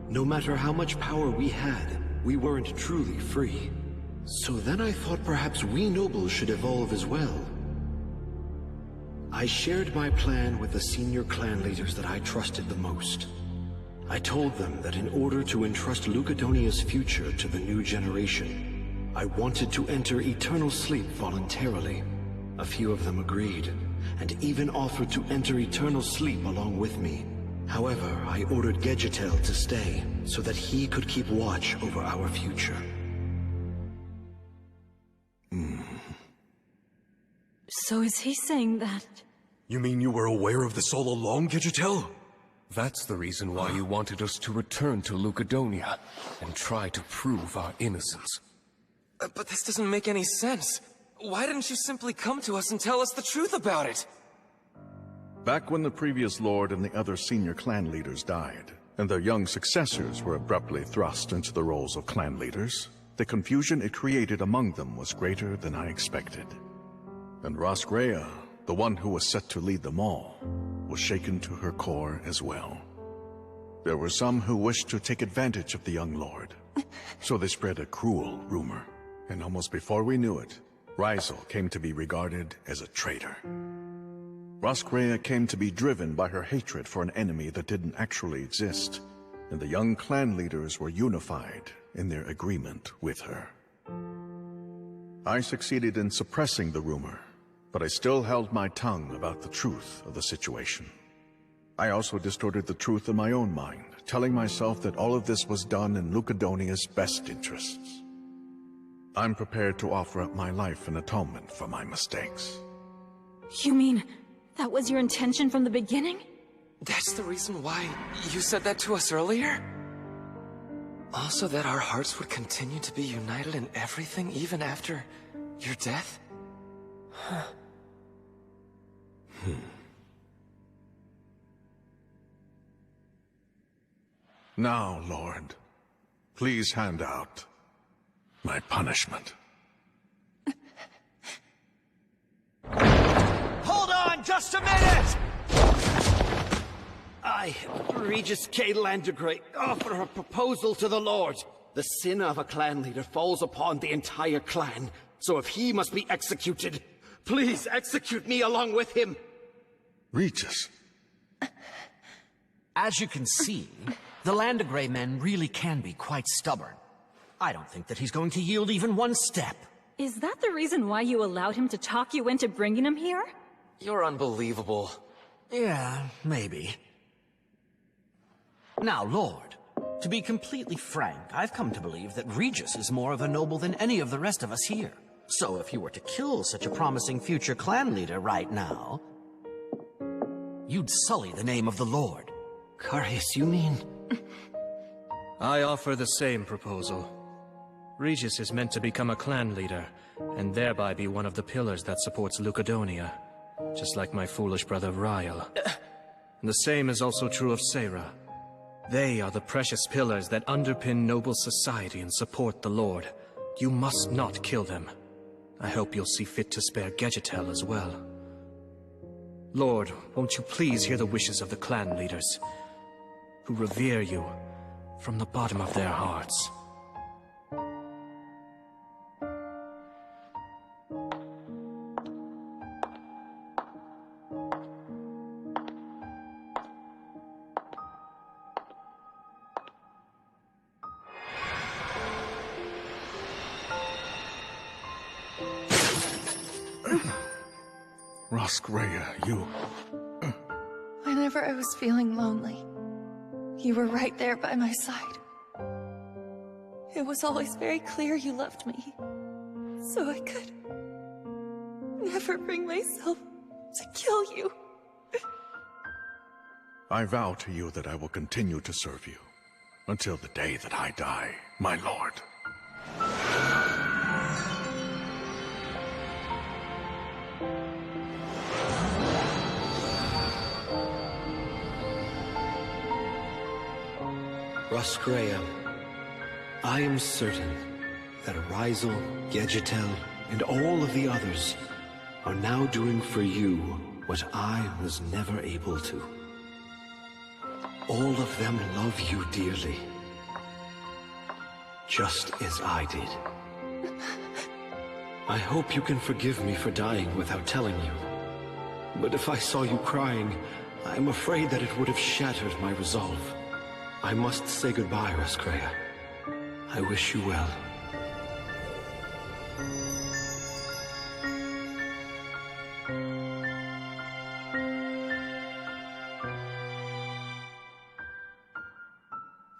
No matter how much power we had, we weren't truly free. So then I thought perhaps we nobles should evolve as well. I shared my plan with the senior clan leaders that I trusted the most. I told them that in order to entrust Lucadonia's future to the new generation, I wanted to enter eternal sleep voluntarily. A few of them agreed, and even offered to enter eternal sleep along with me. However, I ordered Gedgetel to stay, so that he could keep watch over our future. So is he saying that... You mean you were aware of this all along, Gedgetel? That's the reason why you wanted us to return to Lucadonia and try to prove our innocence. But this doesn't make any sense. Why didn't you simply come to us and tell us the truth about it? Back when the previous lord and the other senior clan leaders died, and their young successors were abruptly thrust into the roles of clan leaders, the confusion it created among them was greater than I expected. And Roscrea, the one who was set to lead them all, was shaken to her core as well. There were some who wished to take advantage of the young lord, so they spread a cruel rumor. And almost before we knew it, Rizal came to be regarded as a traitor. Roscrea came to be driven by her hatred for an enemy that didn't actually exist, and the young clan leaders were unified in their agreement with her. I succeeded in suppressing the rumor, but I still held my tongue about the truth of the situation. I also distorted the truth in my own mind, telling myself that all of this was done in Lucadonia's best interests. I'm prepared to offer up my life in atonement for my mistakes. You mean, that was your intention from the beginning? That's the reason why you said that to us earlier? Also that our hearts would continue to be united in everything even after your death? Huh. Now, Lord, please hand out my punishment. Hold on just a minute! I, Regis K. Landegray, offer a proposal to the Lord. The sin of a clan leader falls upon the entire clan, so if he must be executed, please execute me along with him. Regis. As you can see, the Landegray men really can be quite stubborn. I don't think that he's going to yield even one step. Is that the reason why you allowed him to talk you into bringing him here? You're unbelievable. Yeah, maybe. Now, Lord, to be completely frank, I've come to believe that Regis is more of a noble than any of the rest of us here. So if you were to kill such a promising future clan leader right now, you'd sully the name of the Lord. Carius, you mean? I offer the same proposal. Regis is meant to become a clan leader, and thereby be one of the pillars that supports Lucadonia, just like my foolish brother Ryle. And the same is also true of Sarah. They are the precious pillars that underpin noble society and support the Lord. You must not kill them. I hope you'll see fit to spare Gedgetel as well. Lord, won't you please hear the wishes of the clan leaders, who revere you from the bottom of their hearts. Roscrea, you... Whenever I was feeling lonely, you were right there by my side. It was always very clear you loved me, so I could never bring myself to kill you. I vow to you that I will continue to serve you until the day that I die, my lord. Roscrea, I am certain that Rizal, Gedgetel, and all of the others are now doing for you what I was never able to. All of them love you dearly, just as I did. I hope you can forgive me for dying without telling you. But if I saw you crying, I'm afraid that it would have shattered my resolve. I must say goodbye, Roscrea. I wish you well.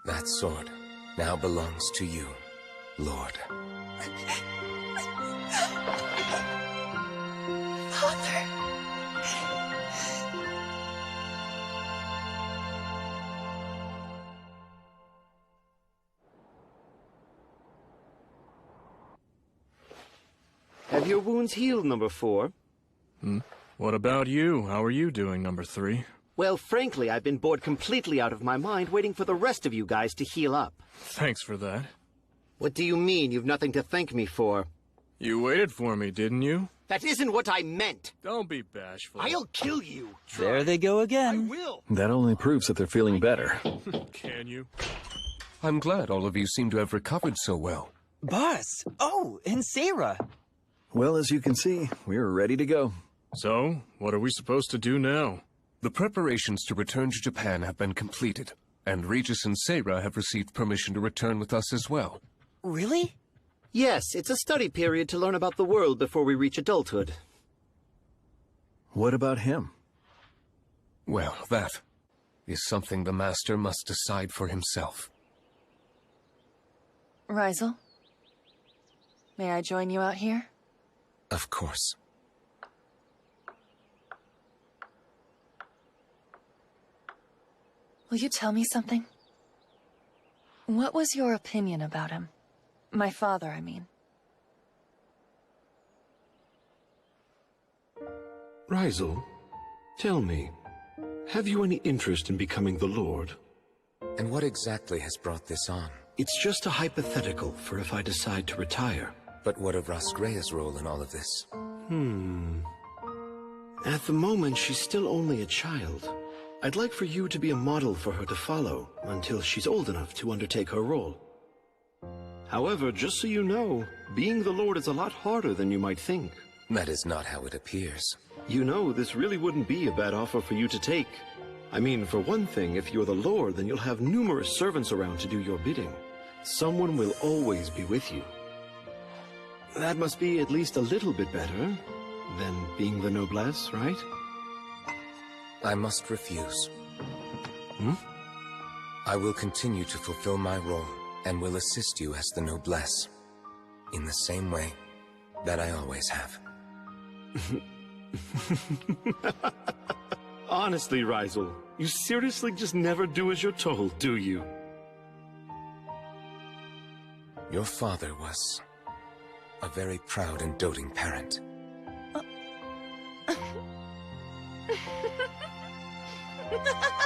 That sword now belongs to you, Lord. Father. Have your wounds healed, number 4? What about you? How are you doing, number 3? Well, frankly, I've been bored completely out of my mind waiting for the rest of you guys to heal up. Thanks for that. What do you mean you've nothing to thank me for? You waited for me, didn't you? That isn't what I meant! Don't be bashful. I'll kill you! There they go again. I will! That only proves that they're feeling better. Can you? I'm glad all of you seem to have recovered so well. Boss! Oh, and Sarah! Well, as you can see, we're ready to go. So, what are we supposed to do now? The preparations to return to Japan have been completed, and Regis and Sarah have received permission to return with us as well. Really? Yes, it's a study period to learn about the world before we reach adulthood. What about him? Well, that is something the Master must decide for himself. Rysel? May I join you out here? Of course. Will you tell me something? What was your opinion about him? My father, I mean. Rysel, tell me, have you any interest in becoming the Lord? And what exactly has brought this on? It's just a hypothetical for if I decide to retire. But what of Rosgrea's role in all of this? At the moment, she's still only a child. I'd like for you to be a model for her to follow until she's old enough to undertake her role. However, just so you know, being the Lord is a lot harder than you might think. That is not how it appears. You know, this really wouldn't be a bad offer for you to take. I mean, for one thing, if you're the Lord, then you'll have numerous servants around to do your bidding. Someone will always be with you. That must be at least a little bit better than being the noblesse, right? I must refuse. Hmm? I will continue to fulfill my role and will assist you as the noblesse in the same way that I always have. Honestly, Rysel, you seriously just never do as you're told, do you? Your father was a very proud and doting parent. Ha ha ha!